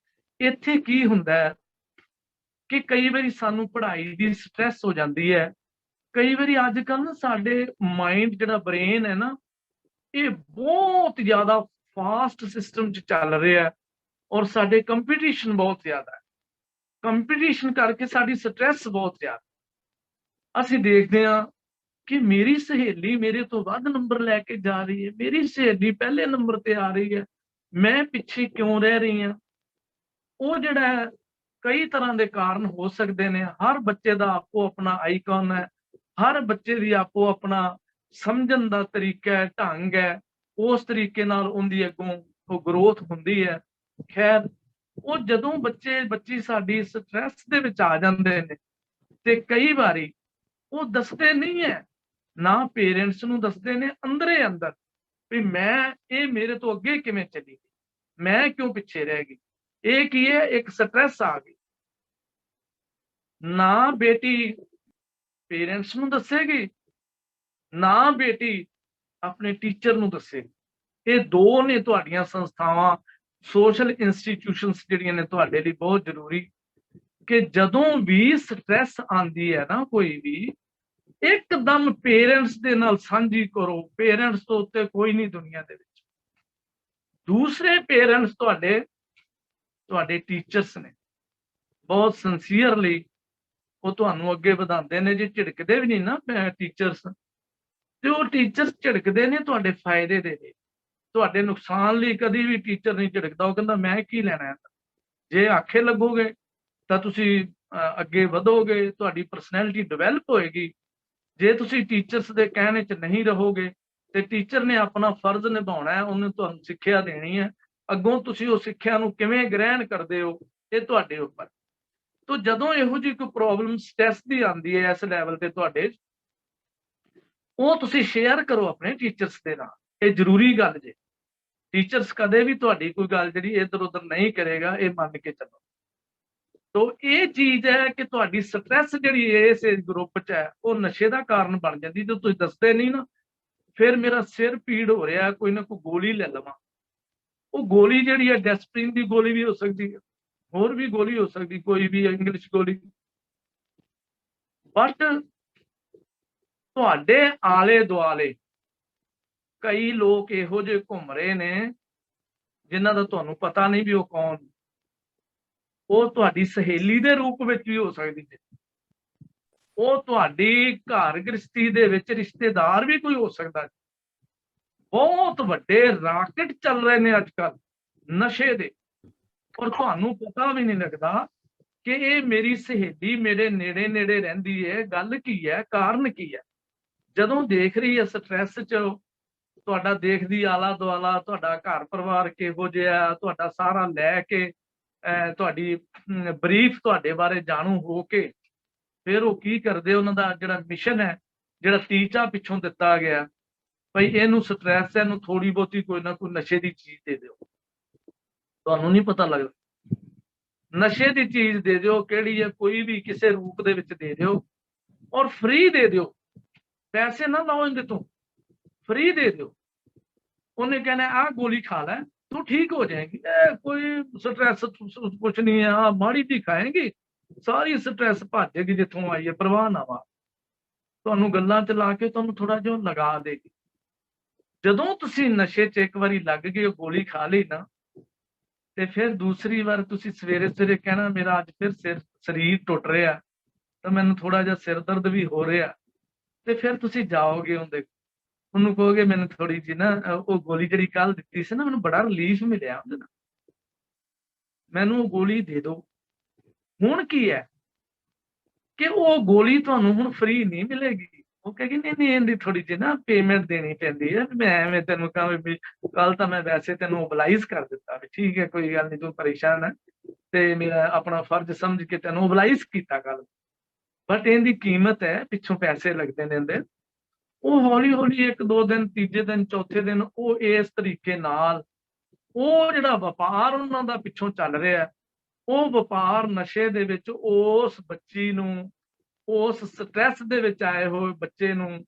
B: ਇੱਥੇ ਕੀ ਹੁੰਦਾ ਹੈ ਕਿ ਕਈ ਵਾਰੀ ਸਾਨੂੰ ਪੜ੍ਹਾਈ ਦੀ ਸਟ੍ਰੈਸ ਹੋ ਜਾਂਦੀ ਹੈ। ਕਈ ਵਾਰੀ ਅੱਜ ਕੱਲ੍ਹ ਨਾ ਸਾਡੇ ਮਾਈਂਡ ਜਿਹੜਾ ਬ੍ਰੇਨ ਹੈ ਨਾ, ਇਹ ਬਹੁਤ ਜ਼ਿਆਦਾ ਫਾਸਟ ਸਿਸਟਮ 'ਚ ਚੱਲ ਰਿਹਾ ਹੈ ਔਰ ਸਾਡੇ ਕੰਪੀਟੀਸ਼ਨ ਬਹੁਤ ਜ਼ਿਆਦਾ ਹੈ। ਕੰਪੀਟੀਸ਼ਨ ਕਰਕੇ ਸਾਡੀ ਸਟ੍ਰੈਸ ਬਹੁਤ ਜ਼ਿਆਦਾ। ਅਸੀਂ ਦੇਖਦੇ ਹਾਂ ਕਿ ਮੇਰੀ ਸਹੇਲੀ ਮੇਰੇ ਤੋਂ ਵੱਧ ਨੰਬਰ ਲੈ ਕੇ ਜਾ ਰਹੀ ਹੈ, ਮੇਰੀ ਸਹੇਲੀ ਪਹਿਲੇ ਨੰਬਰ ਤੇ ਆ ਰਹੀ ਹੈ, ਮੈਂ ਪਿੱਛੇ ਕਿਉਂ ਰਹਿ ਰਹੀ ਹਾਂ। ਉਹ ਜਿਹੜਾ ਹੈ ਕਈ ਤਰ੍ਹਾਂ ਦੇ ਕਾਰਨ ਹੋ ਸਕਦੇ ਨੇ। ਹਰ ਬੱਚੇ ਦਾ ਆਪੋ ਆਪਣਾ ਆਈਕਨ ਹੈ, ਹਰ ਬੱਚੇ ਦੀ ਆਪੋ ਆਪਣਾ ਸਮਝਣ ਦਾ ਤਰੀਕਾ ਹੈ, ਢੰਗ ਹੈ, ਉਸ ਤਰੀਕੇ ਨਾਲ ਉਹਦੀ ਅੱਗੋਂ ਉਹ ਗਰੋਥ ਹੁੰਦੀ ਹੈ। ਖੈਰ, ਉਹ ਜਦੋਂ ਬੱਚੀ ਸਾਡੀ ਸਟ੍ਰੈਸ ਦੇ ਵਿੱਚ ਆ ਜਾਂਦੇ ਨੇ ਤੇ ਕਈ ਵਾਰੀ ਉਹ ਦੱਸਦੇ ਨਹੀਂ ਹੈ, ਨਾ ਪੇਰੈਂਟਸ ਨੂੰ ਦੱਸਦੇ ਨੇ ਅੰਦਰੇ ਅੰਦਰ ਵੀ ਮੈਂ ਇਹ ਮੇਰੇ ਤੋਂ ਅੱਗੇ ਕਿਵੇਂ ਚੱਲੀ, ਮੈਂ ਕਿਉਂ ਪਿੱਛੇ ਰਹਿ ਗਈ। ਇਹ ਕੀ ਹੈ, ਇੱਕ ਸਟ੍ਰੈਸ ਆ ਗਈ। ਨਾ ਬੇਟੀ ਪੇਰੈਂਟਸ ਨੂੰ ਦੱਸੇਗੀ, ਨਾ ਬੇਟੀ ਆਪਣੇ ਟੀਚਰ ਨੂੰ ਦੱਸੇਗੀ। ਇਹ ਦੋ ਨੇ ਤੁਹਾਡੀਆਂ ਸੰਸਥਾਵਾਂ, ਸੋਸ਼ਲ ਇੰਸਟੀਟਿਊਸ਼ਨਸ ਜਿਹੜੀਆਂ ਨੇ ਤੁਹਾਡੇ ਲਈ ਬਹੁਤ ਜ਼ਰੂਰੀ। ਕਿ ਜਦੋਂ ਵੀ ਸਟ੍ਰੈਸ ਆਉਂਦੀ ਹੈ ਨਾ ਕੋਈ ਵੀ, ਇੱਕਦਮ ਪੇਰੈਂਟਸ ਦੇ ਨਾਲ ਸਾਂਝੀ ਕਰੋ। ਪੇਰੈਂਟਸ ਤੋਂ ਉੱਤੇ ਕੋਈ ਨਹੀਂ ਦੁਨੀਆ ਦੇ ਵਿੱਚ। ਦੂਸਰੇ ਪੇਰੈਂਟਸ ਤੁਹਾਡੇ ਟੀਚਰਸ ਨੇ, ਬਹੁਤ ਸਿੰਸੀਅਰਲੀ ਉਹ ਤੁਹਾਨੂੰ ਅੱਗੇ ਵਧਾਉਂਦੇ ਨੇ। ਜੇ ਝਿੜਕਦੇ ਵੀ ਨਹੀਂ ਨਾ ਟੀਚਰਸ, ਤੇ ਉਹ ਟੀਚਰਸ ਝਿੜਕਦੇ ਨੇ ਤੁਹਾਡੇ ਫਾਇਦੇ ਦੇ ਲਈ, ਤੁਹਾਡੇ ਨੁਕਸਾਨ ਲਈ ਕਦੀ ਵੀ ਟੀਚਰ ਨਹੀਂ ਝਿੜਕਦਾ। ਉਹ ਕਹਿੰਦਾ ਮੈਂ ਕੀ ਲੈਣਾ ਹੈ। ਜੇ ਆਖੇ ਲੱਗੋਗੇ ਤਾਂ ਤੁਸੀਂ ਅੱਗੇ ਵਧੋਗੇ, ਤੁਹਾਡੀ ਪਰਸਨੈਲਿਟੀ ਡਿਵੈਲਪ ਹੋਏਗੀ। ਜੇ ਤੁਸੀਂ ਟੀਚਰਸ ਦੇ ਕਹਿਣੇ 'ਚ ਨਹੀਂ ਰਹੋਗੇ ਤੇ ਟੀਚਰ ਨੇ ਆਪਣਾ ਫਰਜ਼ ਨਿਭਾਉਣਾ ਹੈ, ਉਹਨੇ ਤੁਹਾਨੂੰ ਸਿੱਖਿਆ ਦੇਣੀ ਹੈ। ਅੱਗੋਂ ਤੁਸੀਂ ਉਹ ਸਿੱਖਿਆ ਨੂੰ ਕਿਵੇਂ ਗ੍ਰਹਿਣ ਕਰਦੇ ਹੋ, ਇਹ ਤੁਹਾਡੇ ਉੱਪਰ। ਤੋ ਜਦੋਂ ਇਹੋ ਜਿਹੀ ਕੋਈ ਪ੍ਰੋਬਲਮ ਸਟ੍ਰੈਸ ਦੀ ਆਉਂਦੀ ਹੈ ਇਸ ਲੈਵਲ ਤੇ ਤੁਹਾਡੇ, ਉਹ ਤੁਸੀਂ ਸ਼ੇਅਰ ਕਰੋ ਆਪਣੇ ਟੀਚਰਸ ਦੇ ਨਾਲ। ਇਹ ਜ਼ਰੂਰੀ ਗੱਲ ਜੇ। ਟੀਚਰਸ ਕਦੇ ਵੀ ਤੁਹਾਡੀ ਕੋਈ ਗੱਲ ਜਿਹੜੀ ਇੱਧਰ ਉੱਧਰ ਨਹੀਂ ਕਰੇਗਾ, ਇਹ ਮੰਨ ਕੇ ਚੱਲੋ। ਤੋ ਇਹ ਚੀਜ਼ ਹੈ ਕਿ ਤੁਹਾਡੀ ਸਟ੍ਰੈਸ ਜਿਹੜੀ ਇਸ ਗਰੁੱਪ 'ਚ ਹੈ, ਉਹ ਨਸ਼ੇ ਦਾ ਕਾਰਨ ਬਣ ਜਾਂਦੀ। ਜਦੋਂ ਤੁਸੀਂ ਦੱਸਦੇ ਨਹੀਂ ਨਾ, ਫਿਰ ਮੇਰਾ ਸਿਰ ਪੀੜ ਹੋ ਰਿਹਾ, ਕੋਈ ਨਾ ਕੋਈ ਗੋਲੀ ਲੈ ਲਵਾਂ। ਉਹ ਗੋਲੀ ਜਿਹੜੀ ਹੈ ਡੈਸਪਰੀਨ ਦੀ ਗੋਲੀ ਵੀ ਹੋ ਸਕਦੀ ਹੈ, ਹੋਰ ਵੀ ਗੋਲੀ ਹੋ ਸਕਦੀ, ਕੋਈ ਵੀ ਇੰਗਲਿਸ਼ ਗੋਲੀ। ਬਟ ਤੁਹਾਡੇ ਆਲੇ ਦੁਆਲੇ ਕਈ ਲੋਕ ਇਹੋ ਜਿਹੇ ਘੁੰਮ ਰਹੇ ਨੇ ਜਿਨ੍ਹਾਂ ਦਾ ਤੁਹਾਨੂੰ ਪਤਾ ਨਹੀਂ ਵੀ ਉਹ ਕੌਣ। ਉਹ ਤੁਹਾਡੀ ਸਹੇਲੀ ਦੇ ਰੂਪ ਵਿੱਚ ਵੀ ਹੋ ਸਕਦੀ ਹੈ, ਉਹ ਤੁਹਾਡੀ ਘਰ ਗ੍ਰਸਤੀ ਦੇ ਵਿੱਚ ਰਿਸ਼ਤੇਦਾਰ ਵੀ ਕੋਈ ਹੋ ਸਕਦਾ। ਬਹੁਤ ਵੱਡੇ ਰਾਕਟ ਚੱਲ ਰਹੇ ਨੇ ਅੱਜ ਕੱਲ ਨਸ਼ੇ ਦੇ, ਔਰ ਤੁਹਾਨੂੰ ਪਤਾ ਵੀ ਨਹੀਂ ਲੱਗਦਾ ਕਿ ਇਹ ਮੇਰੀ ਸਹੇਲੀ ਮੇਰੇ ਨੇੜੇ ਨੇੜੇ ਰਹਿੰਦੀ ਹੈ। ਗੱਲ ਕੀ ਹੈ, ਕਾਰਨ ਕੀ ਹੈ। ਜਦੋਂ ਦੇਖ ਰਹੀ ਹੈ ਸਟ੍ਰੈਸ 'ਚ, ਤੁਹਾਡਾ ਦੇਖਦੀ ਆਲਾ ਦੁਆਲਾ, ਤੁਹਾਡਾ ਘਰ ਪਰਿਵਾਰ ਕਿਹੋ ਜਿਹਾ, ਤੁਹਾਡਾ ਸਾਰਾ ਲੈ ਕੇ ਤੁਹਾਡੀ ਬਰੀਫ ਤੁਹਾਡੇ ਬਾਰੇ ਜਾਣੂ ਹੋ ਕੇ, ਫਿਰ ਉਹ ਕੀ ਕਰਦੇ, ਉਹਨਾਂ ਦਾ ਜਿਹੜਾ ਮਿਸ਼ਨ ਹੈ, ਜਿਹੜਾ ਟੀਚਾ ਪਿੱਛੋਂ ਦਿੱਤਾ ਗਿਆ, ਭਈ ਇਹਨੂੰ ਸਟ੍ਰੈਸ ਹੈ, ਇਹਨੂੰ ਥੋੜੀ ਬਹੁਤੀ ਕੋਈ ਨਾ ਕੋਈ ਨਸ਼ੇ ਦੀ ਚੀਜ਼ ਦੇ ਦਿਓ। ਤੁਹਾਨੂੰ ਨਹੀਂ ਪਤਾ ਲੱਗਦਾ, ਨਸ਼ੇ ਦੀ ਚੀਜ਼ ਦੇ ਦਿਓ, ਕਿਹੜੀ ਹੈ, ਕੋਈ ਵੀ ਕਿਸੇ ਰੂਪ ਦੇ ਵਿੱਚ ਦੇ ਦਿਓ, ਔਰ ਫ੍ਰੀ ਦੇ ਦਿਓ। ਪੈਸੇ ਨਾ ਲਾਓ ਇਹਦੇ ਤੋਂ, ਫ੍ਰੀ ਦੇ ਦਿਓ। ਉਹਨੇ ਕਹਿਣਾ ਆਹ ਗੋਲੀ ਖਾ ਲੈ, ਤੂੰ ਠੀਕ ਹੋ ਜਾਏਗੀ। ਕੋਈ ਸਟ੍ਰੈਸ ਕੁਛ ਨਹੀਂ ਹੈ, ਆਹ ਮਾੜੀ ਜੀ ਖਾਏਗੀ, ਸਾਰੀ ਸਟ੍ਰੈਸ ਭੱਜੇਗੀ ਜਿੱਥੋਂ ਆਈ ਹੈ, ਪਰਵਾਹ ਨਾ ਵਾ। ਤੁਹਾਨੂੰ ਗੱਲਾਂ 'ਚ ਲਾ ਕੇ ਤੁਹਾਨੂੰ ਥੋੜਾ ਜਿਹਾ ਲਗਾ ਦੇਗੀ। ਜਦੋਂ ਤੁਸੀਂ ਨਸ਼ੇ 'ਚ ਇੱਕ ਵਾਰੀ ਲੱਗ ਗਏ, ਉਹ ਗੋਲੀ ਖਾ ਲਈ ਨਾ, ਤੇ ਫਿਰ ਦੂਸਰੀ ਵਾਰ ਤੁਸੀਂ ਸਵੇਰੇ ਸਵੇਰੇ ਕਹਿਣਾ ਮੇਰਾ ਅੱਜ ਫਿਰ ਸਰੀਰ ਟੁੱਟ ਰਿਹਾ, ਤਾਂ ਮੈਨੂੰ ਥੋੜਾ ਜਿਹਾ ਸਿਰ ਦਰਦ ਵੀ ਹੋ ਰਿਹਾ, ਤੇ ਫਿਰ ਤੁਸੀਂ ਜਾਓਗੇ ਉਹਨੂੰ ਕਹੋਗੇ ਮੈਨੂੰ ਥੋੜੀ ਜਿਹੀ ਨਾ ਉਹ ਗੋਲੀ ਜਿਹੜੀ ਕੱਲ ਦਿੱਤੀ ਸੀ ਨਾ, ਮੈਨੂੰ ਬੜਾ ਰਿਲੀਫ ਮਿਲਿਆ ਉਹਦੇ ਨਾਲ, ਮੈਨੂੰ ਉਹ ਗੋਲੀ ਦੇ ਦਿਓ। ਹੁਣ ਕੀ ਹੈ ਕਿ ਉਹ ਗੋਲੀ ਤੁਹਾਨੂੰ ਹੁਣ ਫ੍ਰੀ ਨਹੀਂ ਮਿਲੇਗੀ। ਉਹ ਕਹੇਗੀ ਨਹੀਂ ਨਹੀਂ, ਇਹਦੀ ਥੋੜੀ ਜਿਹੀ ਨਾ ਪੇਮੈਂਟ ਦੇਣੀ ਪੈਂਦੀ ਹੈ। ਮੈਂ ਐਵੇਂ ਤੈਨੂੰ ਕਹਾਂ ਵੀ ਕੱਲ ਤਾਂ ਮੈਂ ਵੈਸੇ ਤੈਨੂੰ ਓਬਲਾਈਜ਼ ਕਰ ਦਿੱਤਾ ਵੀ ਠੀਕ ਹੈ, ਕੋਈ ਗੱਲ ਨਹੀਂ, ਤੂੰ ਪਰੇਸ਼ਾਨ ਹੈ, ਤੇ ਮੇਰਾ ਆਪਣਾ ਫਰਜ਼ ਸਮਝ ਕੇ ਤੈਨੂੰ ਓਬਲਾਈਜ਼ ਕੀਤਾ ਕੱਲ, ਬਟ ਇਹਦੀ ਕੀਮਤ ਹੈ, ਪਿੱਛੋਂ ਪੈਸੇ ਲੱਗਦੇ ਨੇ ਇਹਦੇ। ਉਹ ਹੌਲੀ ਹੌਲੀ ਇੱਕ ਦੋ ਦਿਨ, ਤੀਜੇ ਦਿਨ, ਚੌਥੇ ਦਿਨ ਉਹ ਇਸ ਤਰੀਕੇ ਨਾਲ ਉਹ ਜਿਹੜਾ ਵਪਾਰ ਉਹਨਾਂ ਦਾ ਪਿੱਛੋਂ ਚੱਲ ਰਿਹਾ, ਉਹ ਵਪਾਰ ਨਸ਼ੇ ਦੇ ਵਿੱਚ ਉਸ ਬੱਚੀ ਨੂੰ, ਉਸ ਸਟ੍ਰੈਸ ਦੇ ਵਿੱਚ ਆਏ ਹੋਏ ਬੱਚੇ ਨੂੰ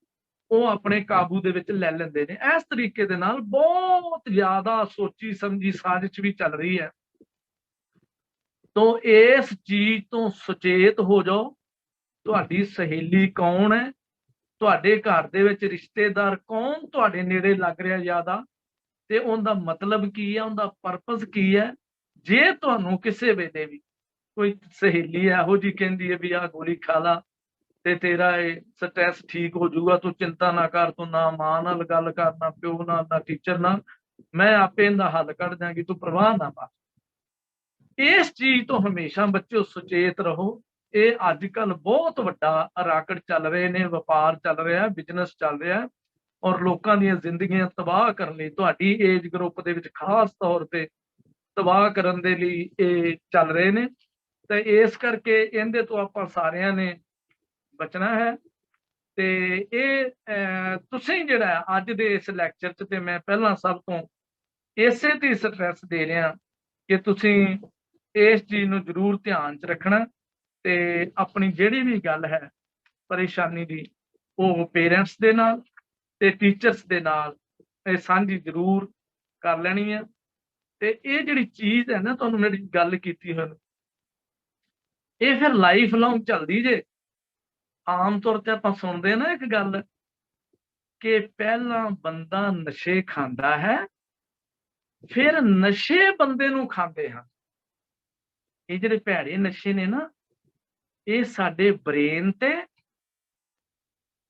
B: ਉਹ ਆਪਣੇ ਕਾਬੂ ਦੇ ਵਿੱਚ ਲੈ ਲੈਂਦੇ ਨੇ। ਇਸ ਤਰੀਕੇ ਦੇ ਨਾਲ ਬਹੁਤ ਜ਼ਿਆਦਾ ਸੋਚੀ ਸਮਝੀ ਸਾਜ਼ਿਸ਼ ਵੀ ਚੱਲ ਰਹੀ ਹੈ। ਤੋਂ ਇਸ ਚੀਜ਼ ਤੋਂ ਸੁਚੇਤ ਹੋ ਜਾਓ। ਤੁਹਾਡੀ ਸਹੇਲੀ ਕੌਣ ਹੈ, ਤੁਹਾਡੇ ਘਰ ਦੇ ਵਿੱਚ ਰਿਸ਼ਤੇਦਾਰ ਕੌਣ ਤੁਹਾਡੇ ਨੇੜੇ ਲੱਗ ਰਿਹਾ ਜ਼ਿਆਦਾ, ਤੇ ਉਹਦਾ ਮਤਲਬ ਕੀ ਹੈ, ਉਹਦਾ ਪਰਪਸ ਕੀ ਹੈ। ਜੇ ਤੁਹਾਨੂੰ ਕਿਸੇ ਵੇਲੇ ਵੀ ਕੋਈ ਸਹੇਲੀ ਇਹੋ ਜਿਹੀ ਕਹਿੰਦੀ ਹੈ ਵੀ ਆਹ ਗੋਲੀ ਖਾ ਲਾ ਤੇ ਤੇਰਾ ਇਹ ਸਟ੍ਰੈਸ ਠੀਕ ਹੋ ਜਾਊਗਾ, ਤੂੰ ਚਿੰਤਾ ਨਾ ਕਰ, ਤੂੰ ਨਾ ਮਾਂ ਨਾਲ ਗੱਲ ਕਰ, ਨਾ ਪਿਓ ਨਾਲ, ਨਾ ਟੀਚਰ ਨਾਲ, ਮੈਂ ਆਪੇ ਇਹਦਾ ਹੱਲ ਕੱਢ ਦਿਆਂਗੀ, ਤੂੰ ਪਰਵਾਹ ਨਾ ਪਾ। ਇਸ ਚੀਜ਼ ਤੋਂ ਹਮੇਸ਼ਾ ਬੱਚਿਓ ਸੁਚੇਤ ਰਹੋ। ਇਹ ਅੱਜ ਕੱਲ ਬਹੁਤ ਵੱਡਾ ਰਾਕਟ ਚੱਲ ਰਹੇ ਨੇ, ਵਪਾਰ ਚੱਲ ਰਿਹਾ, ਬਿਜ਼ਨਸ ਚੱਲ ਰਿਹਾ, ਔਰ ਲੋਕਾਂ ਦੀਆਂ ਜ਼ਿੰਦਗੀਆਂ ਤਬਾਹ ਕਰਨ ਲਈ, ਤੁਹਾਡੀ ਏਜ ਗਰੁੱਪ ਦੇ ਵਿੱਚ ਖਾਸ ਤੌਰ ਤੇ ਤਬਾਹ ਕਰਨ ਦੇ ਲਈ ਇਹ ਚੱਲ ਰਹੇ ਨੇ। ਤੇ ਇਸ ਕਰਕੇ ਇਹਦੇ ਤੋਂ ਆਪਾਂ ਸਾਰਿਆਂ ਨੇ ਬਚਣਾ ਹੈ। ਤੇ ਇਹ ਤੁਸੀਂ ਜਿਹੜਾ ਅੱਜ ਦੇ ਇਸ ਲੈਕਚਰ 'ਚ, ਤੇ ਮੈਂ ਪਹਿਲਾਂ ਸਭ ਤੋਂ ਇਸੇ ਤੇ ਸਟ੍ਰੈਸ ਦੇ ਰਿਹਾ ਕਿ ਤੁਸੀਂ ਇਸ ਚੀਜ਼ ਨੂੰ ਜ਼ਰੂਰ ਧਿਆਨ 'ਚ ਰੱਖਣਾ, ਤੇ ਆਪਣੀ ਜਿਹੜੀ ਵੀ ਗੱਲ ਹੈ ਪਰੇਸ਼ਾਨੀ ਦੀ, ਉਹ ਪੇਰੈਂਟਸ ਦੇ ਨਾਲ ਤੇ ਟੀਚਰਸ ਦੇ ਨਾਲ ਇਹ ਸਾਂਝੀ ਜ਼ਰੂਰ ਕਰ ਲੈਣੀ ਹੈ। ਤੇ ਇਹ ਜਿਹੜੀ ਚੀਜ਼ ਹੈ ਨਾ, ਤੁਹਾਨੂੰ ਮੇਰੀ ਗੱਲ ਕੀਤੀ ਹੁਣ, ਇਹ ਫਿਰ ਲਾਈਫ ਲੌਂਗ ਚੱਲਦੀ ਜੇ। ਆਮ ਤੌਰ ਤੇ ਆਪਾਂ ਸੁਣਦੇ ਨਾ ਇੱਕ ਗੱਲ ਕਿ ਪਹਿਲਾਂ ਬੰਦਾ ਨਸ਼ੇ ਖਾਂਦਾ ਹੈ, ਫਿਰ ਨਸ਼ੇ ਬੰਦੇ ਨੂੰ ਖਾਂਦੇ ਹਨ। ਇਹ ਜਿਹੜੇ ਭੈੜੇ ਨਸ਼ੇ ਨੇ ਨਾ, ਇਹ ਸਾਡੇ ਬ੍ਰੇਨ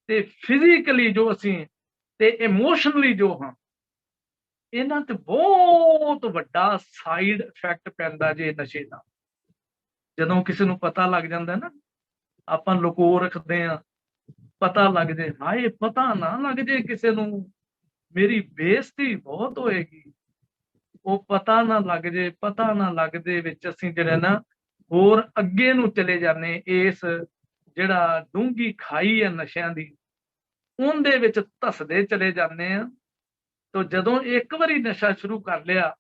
B: ਤੇ ਫਿਜ਼ੀਕਲੀ ਜੋ ਅਸੀਂ ਤੇ ਇਮੋਸ਼ਨਲੀ ਜੋ ਹਾਂ, ਇਹਨਾਂ ਤੇ ਬਹੁਤ ਵੱਡਾ ਸਾਈਡ ਇਫੈਕਟ ਪੈਂਦਾ ਜੇ ਨਸ਼ੇ ਦਾ। ਜਦੋਂ ਕਿਸੇ ਨੂੰ ਪਤਾ ਲੱਗ ਜਾਂਦਾ ਨਾ, ਆਪਾਂ ਲੁਕੋ ਰੱਖਦੇ ਆ, ਪਤਾ ਲੱਗ ਜੇ, ਹਾਏ ਪਤਾ ਨਾ ਲੱਗ ਜੇ ਕਿਸੇ ਨੂੰ, ਮੇਰੀ ਬੇਇੱਜ਼ਤੀ ਬਹੁਤ ਹੋਏਗੀ। ਉਹ ਪਤਾ ਨਾ ਲੱਗ ਜੇ, ਪਤਾ ਨਾ ਲੱਗਦੇ ਵਿੱਚ ਅਸੀਂ ਜਿਹੜਾ ਨਾ ਹੋਰ ਅੱਗੇ ਨੂੰ ਚਲੇ ਜਾਂਦੇ, ਇਸ ਜਿਹੜਾ ਡੂੰਘੀ ਖਾਈ ਹੈ ਨਸ਼ਿਆਂ ਦੀ, ਉਹਦੇ ਵਿੱਚ ਧੱਸਦੇ ਚਲੇ ਜਾਂਦੇ ਆ। ਤਾਂ ਜਦੋਂ ਇੱਕ ਵਾਰੀ ਨਸ਼ਾ ਸ਼ੁਰੂ ਕਰ ਲਿਆ,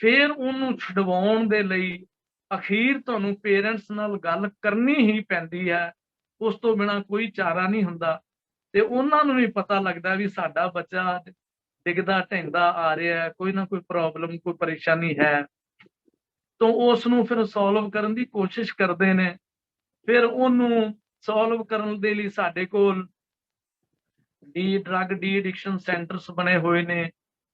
B: ਫਿਰ ਉਹਨੂੰ ਛੁਡਵਾਉਣ ਦੇ ਲਈ ਅਖੀਰ ਤੁਹਾਨੂੰ ਪੇਰੈਂਟਸ ਨਾਲ ਗੱਲ ਕਰਨੀ ਹੀ ਪੈਂਦੀ ਹੈ। ਉਸ ਤੋਂ ਬਿਨਾਂ ਕੋਈ ਚਾਰਾ ਨਹੀਂ ਹੁੰਦਾ। ਤੇ ਉਹਨਾਂ ਨੂੰ ਵੀ ਪਤਾ ਲੱਗਦਾ ਵੀ ਸਾਡਾ ਬੱਚਾ ਡਿੱਗਦਾ ਢਹਿੰਦਾ ਆ ਰਿਹਾ, ਕੋਈ ਨਾ ਕੋਈ ਪ੍ਰੋਬਲਮ, ਕੋਈ ਪਰੇਸ਼ਾਨੀ ਹੈ। ਤਾਂ ਉਸ ਨੂੰ ਫਿਰ ਸੋਲਵ ਕਰਨ ਦੀ ਕੋਸ਼ਿਸ਼ ਕਰਦੇ ਨੇ। ਫਿਰ ਉਹਨੂੰ ਸੋਲਵ ਕਰਨ ਦੇ ਲਈ ਸਾਡੇ ਕੋਲ ਡਰੱਗ ਡੀ ਐਡਿਕਸ਼ਨ ਸੈਂਟਰਸ ਬਣੇ ਹੋਏ ਨੇ,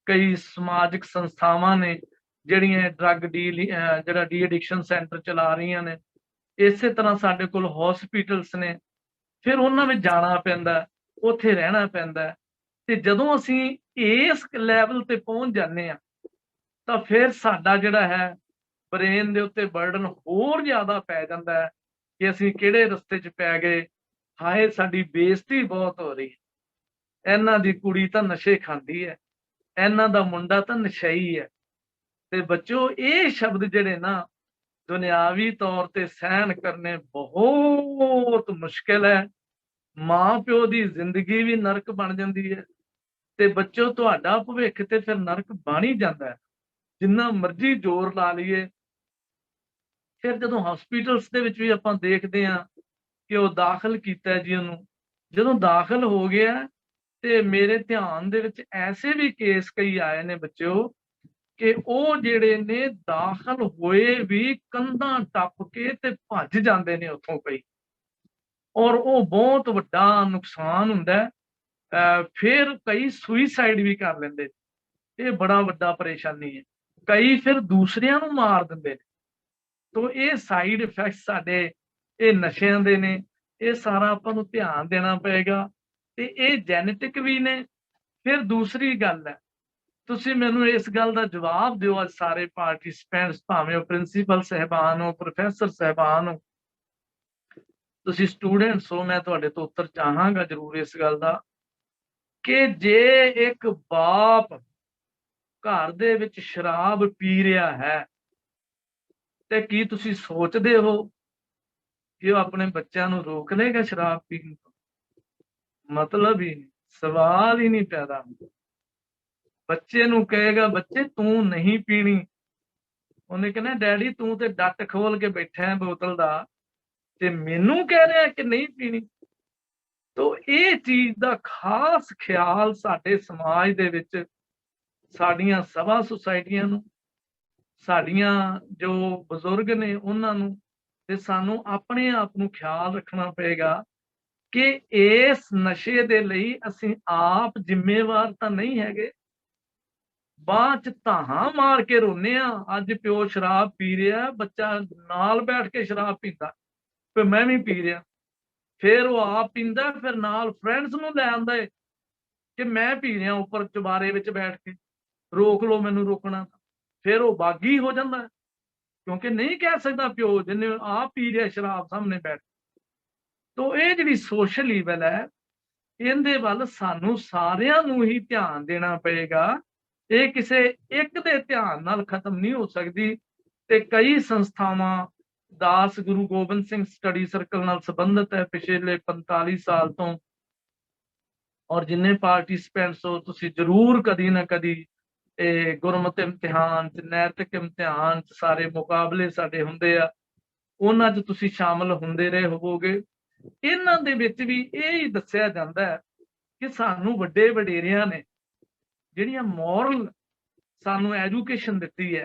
B: ਕਈ ਸਮਾਜਿਕ ਸੰਸਥਾਵਾਂ ਨੇ ਜਿਹੜੀਆਂ ਜਿਹੜਾ ਡੀ ਐਡਿਕਸ਼ਨ ਸੈਂਟਰ ਚਲਾ ਰਹੀਆਂ ਨੇ। ਇਸੇ ਤਰ੍ਹਾਂ ਸਾਡੇ ਕੋਲ ਹਸਪੀਟਲਸ ਨੇ, ਫਿਰ ਉਹਨਾਂ ਵਿੱਚ ਜਾਣਾ ਪੈਂਦਾ, ਉੱਥੇ ਰਹਿਣਾ ਪੈਂਦਾ। ਤੇ ਜਦੋਂ ਅਸੀਂ ਇਸ ਲੈਵਲ ਤੇ ਪਹੁੰਚ ਜਾਂਦੇ ਆ, ਤਾਂ ਫਿਰ ਸਾਡਾ ਜਿਹੜਾ ਹੈ ਬ੍ਰੇਨ ਦੇ ਉੱਤੇ ਬਰਡਨ ਹੋਰ ਜ਼ਿਆਦਾ ਪੈ ਜਾਂਦਾ ਹੈ ਕਿ ਅਸੀਂ ਕਿਹੜੇ ਰਸਤੇ 'ਚ ਪੈ ਗਏ, ਹਾਏ ਸਾਡੀ ਬੇਇੱਜ਼ਤੀ ਬਹੁਤ ਹੋ ਰਹੀ, ਇਹਨਾਂ ਦੀ ਕੁੜੀ ਤਾਂ ਨਸ਼ੇ ਖਾਂਦੀ ਹੈ, ਇਹਨਾਂ ਦਾ ਮੁੰਡਾ ਤਾਂ ਨਸ਼ਈ ਹੈ। ਤੇ ਬੱਚਿਓ, ਇਹ ਸ਼ਬਦ ਜਿਹੜੇ ਨਾ ਦੁਨਿਆਵੀ ਤੌਰ ਤੇ ਸਹਿਣ ਕਰਨੇ ਬਹੁਤ ਮੁਸ਼ਕਿਲ ਹੈ। ਮਾਂ ਪਿਓ ਦੀ ਜ਼ਿੰਦਗੀ ਵੀ ਨਰਕ ਬਣ ਜਾਂਦੀ ਹੈ। ਤੇ ਬੱਚਿਓ, ਤੁਹਾਡਾ ਭਵਿੱਖ ਤੇ ਫਿਰ ਨਰਕ ਬਣ ਹੀ ਜਾਂਦਾ ਹੈ, ਜਿੰਨਾ ਮਰਜ਼ੀ ਜ਼ੋਰ ਲਾ ਲਈਏ। ਫਿਰ ਜਦੋਂ ਹਸਪੀਟਲਸ ਦੇ ਵਿੱਚ ਵੀ ਆਪਾਂ ਦੇਖਦੇ ਹਾਂ ਕਿ ਉਹ ਦਾਖਲ ਕੀਤਾ ਜੀ ਉਹਨੂੰ, ਜਦੋਂ ਦਾਖਲ ਹੋ ਗਿਆ, ਤੇ ਮੇਰੇ ਧਿਆਨ ਦੇ ਵਿੱਚ ਐਸੇ ਵੀ ਕੇਸ ਕਈ ਆਏ ਨੇ ਬੱਚਿਓ ਕਿ ਉਹ ਜਿਹੜੇ ਨੇ ਦਾਖਲ ਹੋਏ ਵੀ ਕੰਧਾਂ ਟੱਪ ਕੇ ਤੇ ਭੱਜ ਜਾਂਦੇ ਨੇ ਉੱਥੋਂ ਕਈ, ਔਰ ਉਹ ਬਹੁਤ ਵੱਡਾ ਨੁਕਸਾਨ ਹੁੰਦਾ। ਫਿਰ ਕਈ ਸੁਈਸਾਈਡ ਵੀ ਕਰ ਲੈਂਦੇ, ਇਹ ਬੜਾ ਵੱਡਾ ਪਰੇਸ਼ਾਨੀ ਹੈ। ਕਈ ਫਿਰ ਦੂਸਰਿਆਂ ਨੂੰ ਮਾਰ ਦਿੰਦੇ ਨੇ। ਤੋ ਇਹ ਸਾਈਡ ਇਫੈਕਟ ਸਾਡੇ ਇਹ ਨਸ਼ਿਆਂ ਦੇ ਨੇ, ਇਹ ਸਾਰਾ ਆਪਾਂ ਨੂੰ ਧਿਆਨ ਦੇਣਾ ਪਏਗਾ। ਤੇ ਇਹ ਜੈਨੇਟਿਕ ਵੀ ਨੇ। ਫਿਰ ਦੂਸਰੀ ਗੱਲ ਹੈ, ਤੁਸੀਂ ਮੈਨੂੰ ਇਸ ਗੱਲ ਦਾ ਜਵਾਬ ਦਿਓ ਅੱਜ ਸਾਰੇ ਪਾਰਟਿਸਪੈਂਟਸ, ਭਾਵੇਂ ਉਹ ਪ੍ਰਿੰਸੀਪਲ ਸਾਹਿਬਾਨ ਹੋ, ਪ੍ਰੋਫੈਸਰ ਸਾਹਿਬਾਨ ਹੋ, ਤੁਸੀਂ ਸਟੂਡੈਂਟਸ ਹੋ, ਮੈਂ ਤੁਹਾਡੇ ਤੋਂ ਉੱਤਰ ਚਾਹਾਂਗਾ ਜ਼ਰੂਰ ਇਸ ਗੱਲ ਦਾ ਕਿ ਜੇ ਇੱਕ ਬਾਪ ਘਰ ਦੇ ਵਿੱਚ ਸ਼ਰਾਬ ਪੀ ਰਿਹਾ ਹੈ, ਤੇ ਕੀ ਤੁਸੀਂ ਸੋਚਦੇ ਹੋ ਕਿ ਉਹ ਆਪਣੇ ਬੱਚਿਆਂ ਨੂੰ ਰੋਕ ਲਏਗਾ ਸ਼ਰਾਬ ਪੀਣ ਤੋਂ? ਮਤਲਬ ਹੀ ਨਹੀਂ। सवाल ही नहीं पैदा होंदा। बच्चे नूं कहेगा बच्चे तू नहीं पीनी, उन्हें कहना डैडी तू ते डट खोल के बैठा है बोतल दा ते मैनू कह रहा है कि नहीं पीनी। तो ये चीज का खास ख्याल साडे समाज दे विच साडियां सभा सुसाइटियां नूं, साडियां जो बजुर्ग ने उन्हां नूं ते सानू अपने आप नूं ख्याल रखना पेगा कि इस नशे दे लई असीं आप जिम्मेवार तां नहीं हैगे। बाਅਦ ਚ ਧਾਹਾਂ मार के रोने अज प्यो शराब पी रहा, बच्चा नाल बैठ के शराब पींदा फिर मैं भी पी रहा, फिर वो आप पींदा फिर नाल फ्रेंड्स नूं लै आंदा है कि मैं पी रहा उपर चबारे विच बैठ के, रोक लो मैनू रोकना, फिर वो बागी हो जाता है क्योंकि नहीं कह सकता प्यो जिन्हें आप पी रहा शराब सामने बैठ। तो ये जिहड़ी सोशल ईवल है इहदे वल सानू सारिਆਂ ਨੂੰ ही ध्यान देना पएगा। ये किसी एक दे ध्यान नाल खत्म नहीं हो सकती। ते कई संस्थावां दास गुरु गोबिंद सिंह स्टडी सर्कल नाल संबंधित है पिछले 45 साल तो, और जिन्ने पार्टिसिपेंट्स हो तुसी जरूर कदी ना कदी गुरमत इम्तिहान च नैतिक इम्तिहान च सारे मुकाबले साडे हुंदे आ उन्हां च तुसी शामिल हुंदे रहे होवोगे। इन्हां दे विच भी यही दस्सिया जांदा है कि सानू वड्डे वडेरियां ने जिहड़ियां मॉरल सानू एजुकेशन दित्ती है,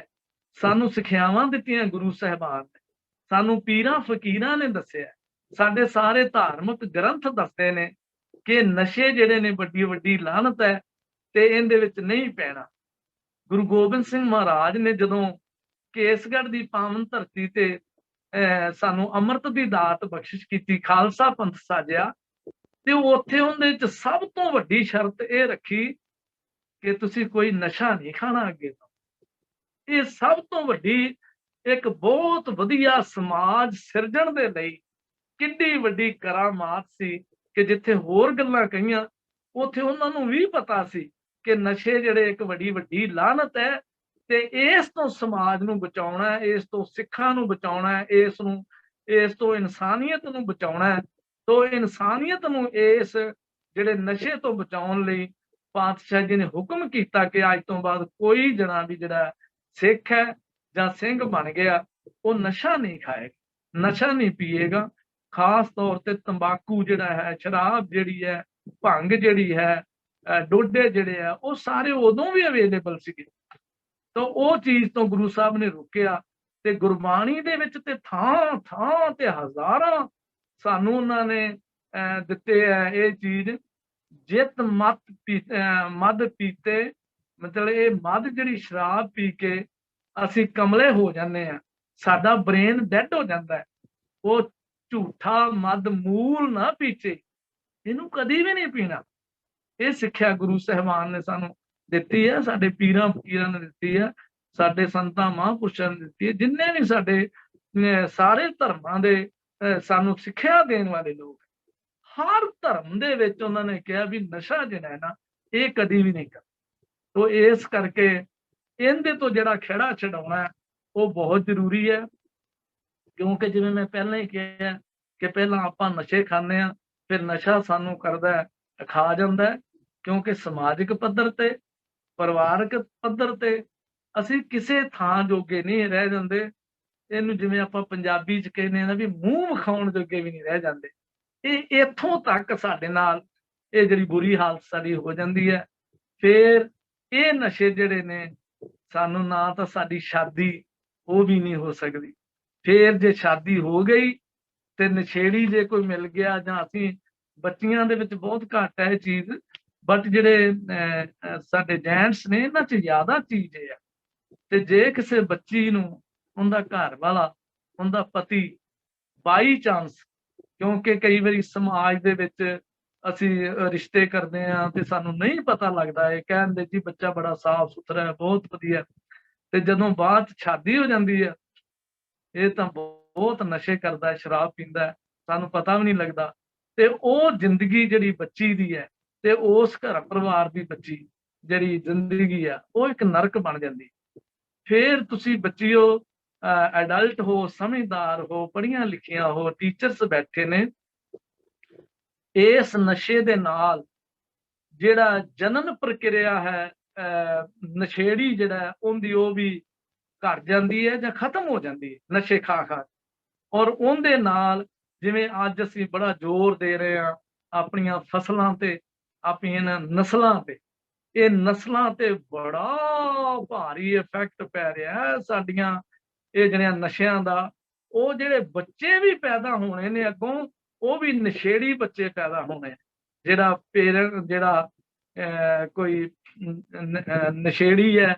B: सानू सिक्ख्यावां दित्तियां गुरु साहिबान ने, सानू पीरां फकीरां ने दस्सिया, साडे सारे धार्मिक ग्रंथ दसदे ने कि नशे जिहड़े ने वड्डी वड्डी लानत है ते इहदे विच नहीं पैना। गुरु गोबिंद सिंह महाराज ने जदों केसगढ़ दी पावन धरती ते सानू अमृत दी दात बख्शिश कीती, खालसा पंथ साजिया ते उत्थे उहदे च सब तो वड्डी शर्त ये रखी कि तुसी कोई नशा नहीं खाना अगे तो। ये सब तो वड्डी एक बहुत वधिया समाज सिरजण दे लई किड्डी वड्डी करामात सी कि जिथे होर गल्लां कहियां उत्थे उन्हां नूं भी पता सी कि नशे जिहड़े एक वड्डी वड्डी लानत है ते इस तो समाज नूं बचाउणा है, इस तो सिखां नूं बचाउणा है, इस तो इंसानियत नूं बचाउणा है। तो इंसानियत नूं इस जिहड़े नशे तो बचाउण लई पातशाह जी ने हुक्म कीता कि अज तो बाद कोई जना भी जिहड़ा सिख है जां सिंह बन गया वो नशा नहीं खाएगा, नशा नहीं पिएगा। खास तौर ते तंबाकू जिहड़ा है, शराब जिहड़ी है, भंग जिहड़ी है, डोडे जिहड़े है वो सारे उदों भी अवेलेबल सीगे। तो वो चीज तो गुरु साहब ने रोकिया ते गुरबाणी दे विच ते थां थां ते हज़ारां सानू उन्हां ने दिते है ये चीज। जित मद पीते मतलब ये मद जिहड़ी शराब पी के असीं कमले हो जाने आ, साडा ब्रेन डैड हो जाता है। वो झूठा मद मूल ना पीचे, इनू कदी भी नहीं पीना। ये सिक्ख्या गुरु साहिबान ने सानू दित्ती है, साडे पीरां फकीरां ने दित्ती है, साडे संतां महापुरुषां ने दित्ती है, जिन्ने भी साडे सारे धर्मां दे सानू सिक्ख्या देण वाले लोग हर धर्म दे विच उन्हां ने कहा भी नशा जिहड़ा है ना ये कदी भी नहीं कर। तो इस करके इहदे तो जिहड़ा खिहड़ा छडाउणा है वो बहुत जरूरी है। क्योंकि जिवें मैं पहले ही कहा कि पहला आपां नशे खाने आ फिर नशा सानू करदा है खा जांदा है। क्योंकि समाजिक पद्धर ते परिवारक पद्धर ते असीं किसी थां जोगे नहीं रह जांदे। इहनूं जिवें आपां पंजाबी च कहने आ ना भी मूंह विखाउण जोगे भी नहीं रह जांदे। ये इत्थों तक साडे नाल ये जिहड़ी बुरी हालत साडी हो जांदी है। फिर ये नशे जिहड़े ने सानू ना तां साडी शादी वो भी नहीं हो सकदी। फिर जे शादी हो गई ते नशेड़ी जे कोई मिल गया जां असीं बच्चियां दे विच बहुत घट है चीज, बट जिहड़े साडे जेंट्स ने इन्हां च ज्यादा चीज है। ते जे किसी बच्ची नूं उहदा घर वाला उहदा पति बाई चांस, क्योंकि कई बारी समाज दे विच असीं रिश्ते करदे आ ते सानू नहीं पता लगदा है, कहंदे जी बच्चा बड़ा साफ सुथरा है बहुत वधिया, ते जदों बाਅद च शादी हो जांदी है ये तां बहुत नशे करदा है, शराब पींदा है, सानू पता भी नहीं लगदा। ते वो जिंदगी जिहड़ी बच्ची दी है ते उस घर परिवार दी बच्ची जिहड़ी जिंदगी है वो एक नरक बन जांदी। फिर तुसी बच्चियो एडल्ट हो, समझदार हो, पढ़ियां लिखियां हो, टीचर्स बैठे ने, इस नशे दे नाल ਜਿਹੜਾ ਜਨਨ ਪ੍ਰਕਿਰਿਆ ਹੈ ਨਸ਼ੇੜੀ ਜਿਹੜਾ ਉਹਦੀ ਉਹ ਵੀ ਘਟ ਜਾਂਦੀ ਹੈ ਜਾਂ ਖਤਮ ਹੋ ਜਾਂਦੀ ਹੈ ਨਸ਼ੇ ਖਾ ਖਾ। ਔਰ ਉਹਦੇ ਨਾਲ ਜਿਵੇਂ ਅੱਜ ਅਸੀਂ ਬੜਾ ਜ਼ੋਰ ਦੇ ਰਹੇ ਹਾਂ ਆਪਣੀਆਂ ਫਸਲਾਂ ਤੇ, ਆਪਣੀਆਂ ਨਸਲਾਂ ਤੇ, ਇਹ ਨਸਲਾਂ ਤੇ ਬੜਾ ਭਾਰੀ ਇਫੈਕਟ ਪੈ ਰਿਹਾ ਹੈ ਸਾਡੀਆਂ ਇਹ ਜਿਹੜੀਆਂ ਨਸ਼ਿਆਂ ਦਾ। ਉਹ ਜਿਹੜੇ ਬੱਚੇ ਵੀ ਪੈਦਾ ਹੋਣੇ ਨੇ ਅੱਗੋਂ, ਉਹ ਵੀ ਨਸ਼ੇੜੀ ਬੱਚੇ ਪੈਦਾ ਹੋਣੇ। ਜਿਹੜਾ ਪੇਰੈਂਟ ਜਿਹੜਾ ਕੋਈ ਨਸ਼ੇੜੀ ਹੈ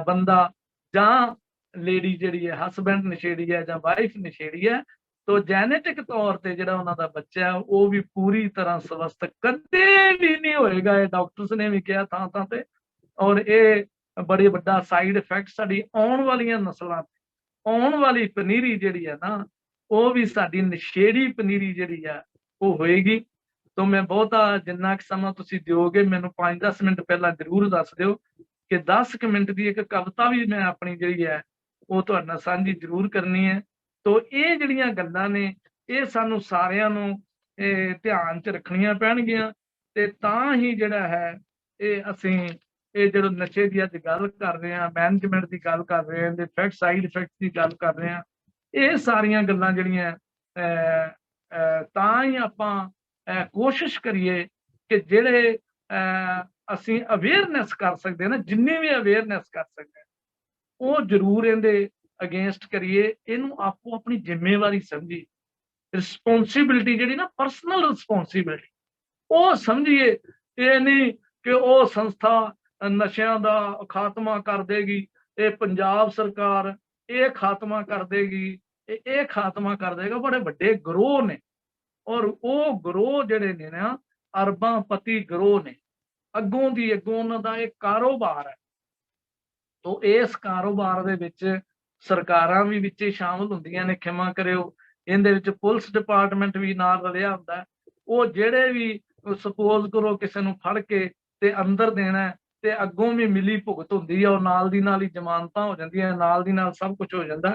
B: ਬੰਦਾ ਜਾਂ ਲੇਡੀ ਜਿਹੜੀ ਹੈ ਹਸਬੈਂਡ ਨਸ਼ੇੜੀ ਹੈ ਜਾਂ ਵਾਈਫ ਨਸ਼ੇੜੀ ਹੈ, तो ਜੈਨੇਟਿਕ ਤੌਰ ਤੇ ਜਿਹੜਾ ਉਹਨਾਂ ਦਾ ਬੱਚਾ ਉਹ ਵੀ ਪੂਰੀ ਤਰ੍ਹਾਂ ਸਵਸਥ ਕਦੇ ਵੀ ਨਹੀਂ ਹੋਏਗਾ। ਇਹ ਡਾਕਟਰਸ ਨੇ ਵੀ ਕਿਹਾ ਥਾਂ ਤੇ। ਔਰ ਇਹ ਬੜੀ ਵੱਡਾ ਸਾਈਡ ਇਫੈਕਟ ਸਾਡੀ ਆਉਣ ਵਾਲੀਆਂ ਨਸਲਾਂ ਤੇ, ਆਉਣ ਵਾਲੀ ਪਨੀਰੀ ਜਿਹੜੀ ਹੈ ਨਾ ਉਹ ਵੀ ਸਾਡੀ ਨਸ਼ੇੜੀ ਪਨੀਰੀ ਜਿਹੜੀ ਹੈ ਉਹ ਹੋਏਗੀ। तो मैं बहुता जिन्ना समा तुसी दिओगे मैनू 5-10 मिनट पहला जरूर दस दिओ कि 10 मिनट की एक कविता भी मैं अपनी जिहड़ी है वो तुहाडे नाल सांझी जरूर करनी है। तो ये जिहड़ियां गल्लां ने ये सानू सारियां नू ध्यान च रखनियां पैणगियां ते तां ही जिहड़ा है ये असीं ये जो नशे की अज गल कर रहे हैं, मैनेजमेंट की गल कर रहे हैं, इफेक्ट साइड इफेक्ट की गल कर रहे हैं, ये सारियां गल्लां जिहड़ियां तां ही आपां कोशिश करिए कि जेड़े असी अवेयरनैस कर सकते हैं ना, जिन्नी भी अवेयरनैस कर सकते हैं वो जरूर इहदे अगेंस्ट करिए। इनू आपो अपनी जिम्मेवारी समझिए, रिस्पोंसिबिलिटी जिहड़ी ना परसनल रिस्पोंसिबिलिटी वो समझिए। ये नहीं कि वो संस्था नशियां दा खात्मा कर देगी, ये पंजाब सरकार ये खात्मा कर देगी, ये खात्मा कर देगा। बड़े बड़े ग्रोह ने और वो ग्रोह जिहड़े ने ना अरबांपति ग्रोह ने, अगों दी अगों उन्हां दा एक कारोबार है। तो इस कारोबार दे विच सरकारां भी विच शामिल हुंदियां ने, खिमा करियो इहदे विच पुलिस डिपार्टमेंट भी नाल रलिया हुंदा है। वो जिहड़े भी सपोज करो किसी नूं फड़ के ते अंदर देना है ते अगों भी मिली भुगत हुंदी है और नाल दी नाल ही जमानतां हो जांदियां, नाल दी नाल सब कुछ हो जांदा।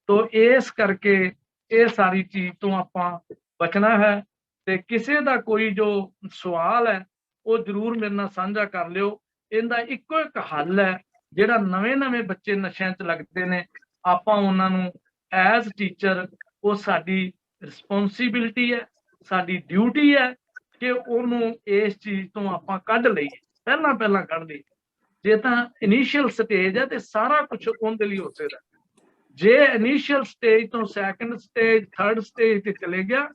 B: तो इस करके ये सारी चीज तो आपां बचना है। ते किसी का कोई जो सवाल है वो जरूर मेरे नाल साझा कर लियो। इहदा इक्को एक हल है, जिहड़ा नवे बच्चे नशियां च लगदे ने आपां उन्हां नूं एज टीचर वो साडी रिस्पोंसिबिलिटी है, साडी ड्यूटी है कि उहनूं इस चीज तो आपां कढ लईए, पहला कढ लईए। जे तां इनिशियल स्टेज है तो सारा कुछ उहदे लई हो सकदा। जे इनिशियल स्टेज तो सैकेंड स्टेज थर्ड स्टेज ते चले गया,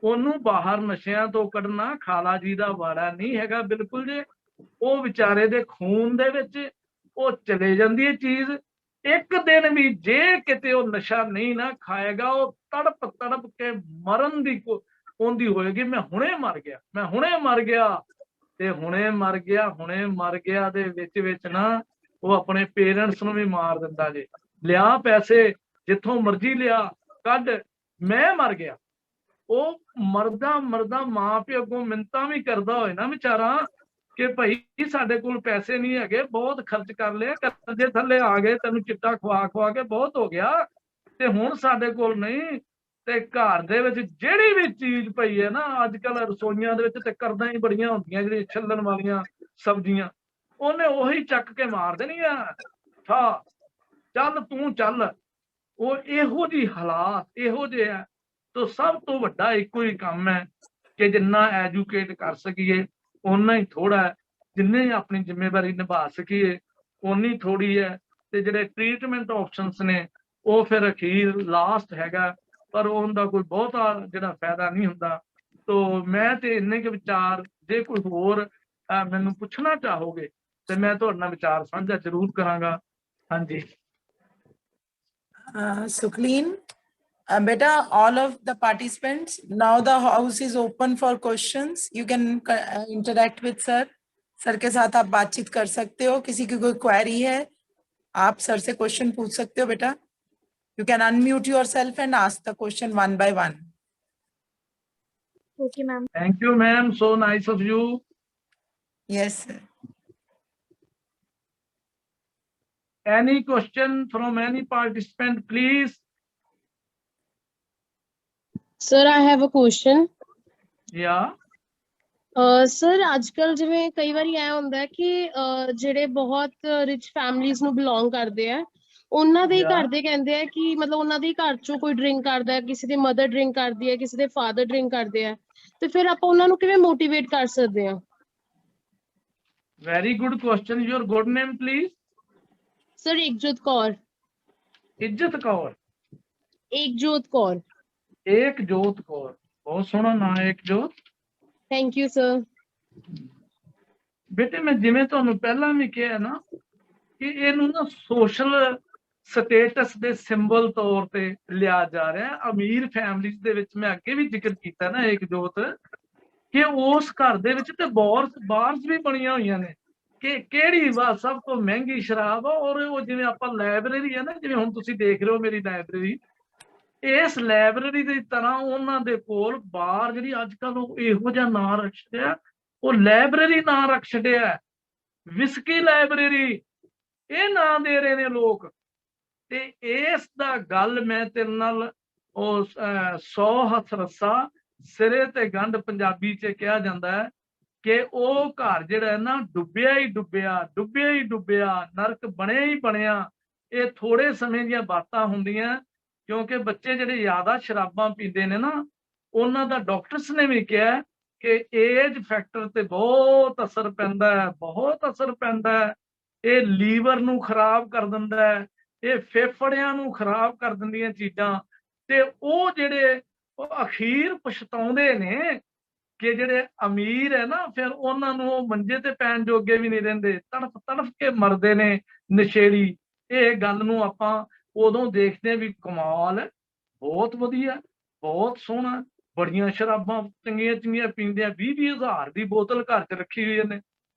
B: ਉਹਨੂੰ ਬਾਹਰ ਨਸ਼ਿਆਂ ਤੋਂ ਕੱਢਣਾ ਖਾਲਾ ਜੀ ਦਾ ਵਾੜਾ ਨਹੀਂ ਹੈਗਾ ਬਿਲਕੁਲ। ਜੇ ਉਹ ਵਿਚਾਰੇ ਦੇ ਖੂਨ ਦੇ ਵਿੱਚ ਉਹ ਚਲੇ ਜਾਂਦੀ ਹੈ ਚੀਜ਼, ਇੱਕ ਦਿਨ ਵੀ ਜੇ ਕਿਤੇ ਉਹ ਨਸ਼ਾ ਨਹੀਂ ਨਾ ਖਾਏਗਾ ਉਹ ਤੜਪ ਤੜਪ ਕੇ ਮਰਨ ਦੀ ਉਹਦੀ ਹੋਏਗੀ। ਮੈਂ ਹੁਣੇ ਮਰ ਗਿਆ, ਮੈਂ ਹੁਣੇ ਮਰ ਗਿਆ, ਤੇ ਹੁਣੇ ਮਰ ਗਿਆ, ਹੁਣੇ ਮਰ ਗਿਆ ਦੇ ਵਿੱਚ ਨਾ ਉਹ ਆਪਣੇ ਪੇਰੈਂਟਸ ਨੂੰ ਵੀ ਮਾਰ ਦਿੰਦਾ। ਜੇ ਲਿਆ ਪੈਸੇ ਜਿੱਥੋਂ ਮਰਜ਼ੀ ਲਿਆ ਕੱਢ, ਮੈਂ ਮਰ ਗਿਆ। ਉਹ ਮਰਦਾ ਮਾਂ ਪਿਓ ਅੱਗੋਂ ਮਿੰਨਤਾਂ ਵੀ ਕਰਦਾ ਹੋਏ ਨਾ ਵਿਚਾਰਾ ਕਿ ਭਾਈ ਸਾਡੇ ਕੋਲ ਪੈਸੇ ਨਹੀਂ ਹੈਗੇ, ਬਹੁਤ ਖਰਚ ਕਰ ਲਿਆ, ਕਰਜ਼ੇ ਥੱਲੇ ਆ ਗਏ, ਤੈਨੂੰ ਚਿੱਟਾ ਖਵਾ ਕੇ ਬਹੁਤ ਹੋ ਗਿਆ ਤੇ ਹੁਣ ਸਾਡੇ ਕੋਲ ਨਹੀਂ। ਤੇ ਘਰ ਦੇ ਵਿੱਚ ਜਿਹੜੀ ਵੀ ਚੀਜ਼ ਪਈ ਹੈ ਨਾ ਅੱਜ ਕੱਲ ਰਸੋਈਆਂ ਦੇ ਵਿੱਚ ਤੇ ਕਰਦਾਂ ਹੀ ਬੜੀਆਂ ਹੁੰਦੀਆਂ ਜਿਹੜੀਆਂ ਛੱਲਣ ਵਾਲੀਆਂ ਸਬਜ਼ੀਆਂ, ਉਹਨੇ ਉਹੀ ਚੱਕ ਕੇ ਮਾਰ ਦੇਣੀਆਂ। ਚੱਲ ਤੂੰ ਚੱਲ। ਉਹ ਇਹੋ ਜਿਹੀ ਹਾਲਾਤ ਇਹੋ ਜਿਹੇ ਆ। तो सब तो वड्डा इको ही काम है कि जिन्ना एजुकेट कर सकीए उन्ना ही थोड़ा है, जिन्ने अपनी जिम्मेवारी निभा सकीए उन्नी थोड़ी है। ते जिहड़े ट्रीटमेंट ऑप्शनस ने वो फिर अखीर लास्ट हैगा, पर उनका कोई बहुता जिहड़ा फायदा नहीं हुंदा। तो मैं ते इन्ने के विचार, जे कोई होर मैनूं पुछना चाहोगे तो मैं तुहाडे नाल विचार साझा जरूर करांगा। हाँ जी
C: Sukhleen, beta, all of the participants, now the house is open for questions. You can interact with sir. Sir के साथ आप बातचीत कर सकते हो। किसी की कोई क्वेरी है आप सर से क्वेश्चन पूछ सकते हो बेटा। You can unmute yourself and ask the question one by one.
A: Okay, ma'am.
B: Thank you, ma'am. So nice of you.
C: Yes, sir.
B: Any question from any participant, please?
D: Sir, I have a question.
B: Yeah.
D: Sir ਅੱਜ ਕੱਲ ਜਿਵੇਂ ਕਈ ਵਾਰੀ ਐ ਹੁੰਦਾ ਹੈ ਕਿ ਜਿਹੜੇ ਬਹੁਤ ਰਿਚ ਫੈਮਲੀਜ਼ ਨੂੰ ਬਿਲੋਂਗ ਕਰਦੇ ਆ, ਉਹਨਾਂ ਦੇ ਹੀ
B: Yeah.
D: ਘਰ ਦੇ ਕਹਿੰਦੇ ਆ ਕਿ ਮਤਲਬ ਉਹਨਾਂ ਦੇ ਹੀ ਘਰ ਚੋਂ ਕੋਈ ਡਰਿੰਕ ਕਰਦਾ ਹੈ, ਕਿਸੇ ਦੀ ਮਦਰ ਡਰਿੰਕ ਕਰਦੀ ਹੈ, ਕਿਸੇ ਦੇ ਫਾਦਰ ਡਰਿੰਕ ਕਰਦੇ ਆ, ਤੇ ਫਿਰ ਆਪਾਂ ਉਹਨਾਂ ਨੂੰ ਕਿਵੇਂ ਮੋਟੀਵੇਟ ਕਰ ਸਕਦੇ ਹਾਂ?
B: Very good question. Your good name, please?
D: Sir Ekjot Kaur.
B: Izzat Kaur.
D: ਏਕਜੋਤ Kaur.
B: ਏਕਜੋਤ Kaur, ਬਹੁਤ ਸੋਹਣਾ ਨਾਂ ਹੈ ਏਕਜੋਤ।
D: Thank you sir.
B: ਬੇਟੇ ਮੈਂ ਜਿਵੇਂ ਤੁਹਾਨੂੰ ਪਹਿਲਾਂ ਵੀ ਕਿਹਾ ਨਾ ਕਿ ਇਹਨੂੰ ਨਾ ਸੋਸ਼ਲ ਸਟੇਟਸ ਦੇ ਸਿੰਬਲ ਤੌਰ ਤੇ ਲਿਆ ਜਾ ਰਿਹਾ। ਅਮੀਰ ਫੈਮਲੀਜ਼ ਦੇ ਵਿੱਚ ਮੈਂ ਅੱਗੇ ਵੀ ਜ਼ਿਕਰ ਕੀਤਾ ਨਾ ਏਕਜੋਤ, ਕਿ ਉਸ ਘਰ ਦੇ ਵਿੱਚ ਤੇ ਬਾਰਸ ਵੀ ਬਣੀਆਂ ਹੋਈਆਂ ਨੇ ਕਿ ਕਿਹੜੀ ਵਾ ਸਭ ਤੋਂ ਮਹਿੰਗੀ ਸ਼ਰਾਬ ਆ, ਔਰ ਉਹ ਜਿਵੇਂ ਆਪਾਂ ਲਾਇਬ੍ਰੇਰੀ ਹੈ ਨਾ, ਜਿਵੇਂ ਹੁਣ ਤੁਸੀਂ ਦੇਖ ਰਹੇ ਹੋ ਮੇਰੀ ਲਾਇਬ੍ਰੇਰੀ, ਇਸ ਲਾਇਬ੍ਰੇਰੀ ਦੀ ਤਰ੍ਹਾਂ ਉਹਨਾਂ ਦੇ ਕੋਲ ਬਾਰ ਜਿਹੜੀ ਅੱਜ ਕੱਲ ਉਹ ਇਹੋ ਜਿਹਾ ਨਾਂ ਰੱਖ ਛੱਡਿਆ, ਉਹ ਲਾਇਬ੍ਰੇਰੀ ਨਾਂ ਰੱਖ ਛੱਡਿਆ, ਵਿਸਕੀ ਲਾਇਬ੍ਰੇਰੀ, ਇਹ ਨਾਂ ਦੇ ਰਹੇ ਨੇ ਲੋਕ। ਤੇ ਇਸ ਦਾ ਗੱਲ ਮੈਂ ਤੇਰੇ ਨਾਲ ਉਹ 100 ਹੱਥ ਰੱਸਾ ਸਿਰੇ ਤੇ ਗੰਢ ਪੰਜਾਬੀ ਚ ਕਿਹਾ ਜਾਂਦਾ ਹੈ ਕਿ ਉਹ ਘਰ ਜਿਹੜਾ ਨਾ ਡੁੱਬਿਆ ਹੀ ਡੁੱਬਿਆ, ਡੁੱਬਿਆ ਹੀ ਡੁੱਬਿਆ, ਨਰਕ ਬਣਿਆ ਹੀ ਬਣਿਆ। ਇਹ ਥੋੜੇ ਸਮੇਂ ਦੀਆਂ ਬਾਤਾਂ ਹੁੰਦੀਆਂ, ਕਿਉਂਕਿ ਬੱਚੇ ਜਿਹੜੇ ਜ਼ਿਆਦਾ ਸ਼ਰਾਬਾਂ ਪੀਂਦੇ ਨੇ ਨਾ, ਉਹਨਾਂ ਦਾ ਡਾਕਟਰਸ ਨੇ ਵੀ ਕਿਹਾ ਕਿ ਏਜ ਫੈਕਟਰ ਤੇ ਬਹੁਤ ਅਸਰ ਪੈਂਦਾ ਹੈ, ਬਹੁਤ ਅਸਰ ਪੈਂਦਾ ਹੈ। ਇਹ ਲੀਵਰ ਨੂੰ ਖਰਾਬ ਕਰ ਦਿੰਦਾ ਹੈ, ਇਹ ਫੇਫੜਿਆਂ ਨੂੰ ਖਰਾਬ ਕਰ ਦਿੰਦੀਆਂ ਚੀਜ਼ਾਂ। ਤੇ ਉਹ ਜਿਹੜੇ ਅਖੀਰ ਪਛਤਾਉਂਦੇ ਨੇ ਕਿ ਜਿਹੜੇ ਅਮੀਰ ਹੈ ਨਾ, ਫਿਰ ਉਹਨਾਂ ਨੂੰ ਉਹ ਮੰਜੇ ਤੇ ਪੈਣ ਜੋਗੇ ਵੀ ਨਹੀਂ ਰਹਿੰਦੇ, ਤੜਫ ਤੜਫ ਕੇ ਮਰਦੇ ਨੇ ਨਸ਼ੇੜੀ। ਇਹ ਗੱਲ ਨੂੰ ਆਪਾਂ ਉਦੋਂ ਦੇਖਦੇ ਵੀ ਕਮਾਲ ਹੈ, ਬਹੁਤ ਵਧੀਆ, ਬਹੁਤ ਸੋਹਣਾ, ਬੜੀਆਂ ਸ਼ਰਾਬਾਂ ਚੰਗੀਆਂ ਚੰਗੀਆਂ ਪੀਂਦੇ ਆ, 20-20 ਹਜ਼ਾਰ ਦੀ ਬੋਤਲ ਘਰ 'ਚ ਰੱਖੀ ਹੋਈ ਨੇ।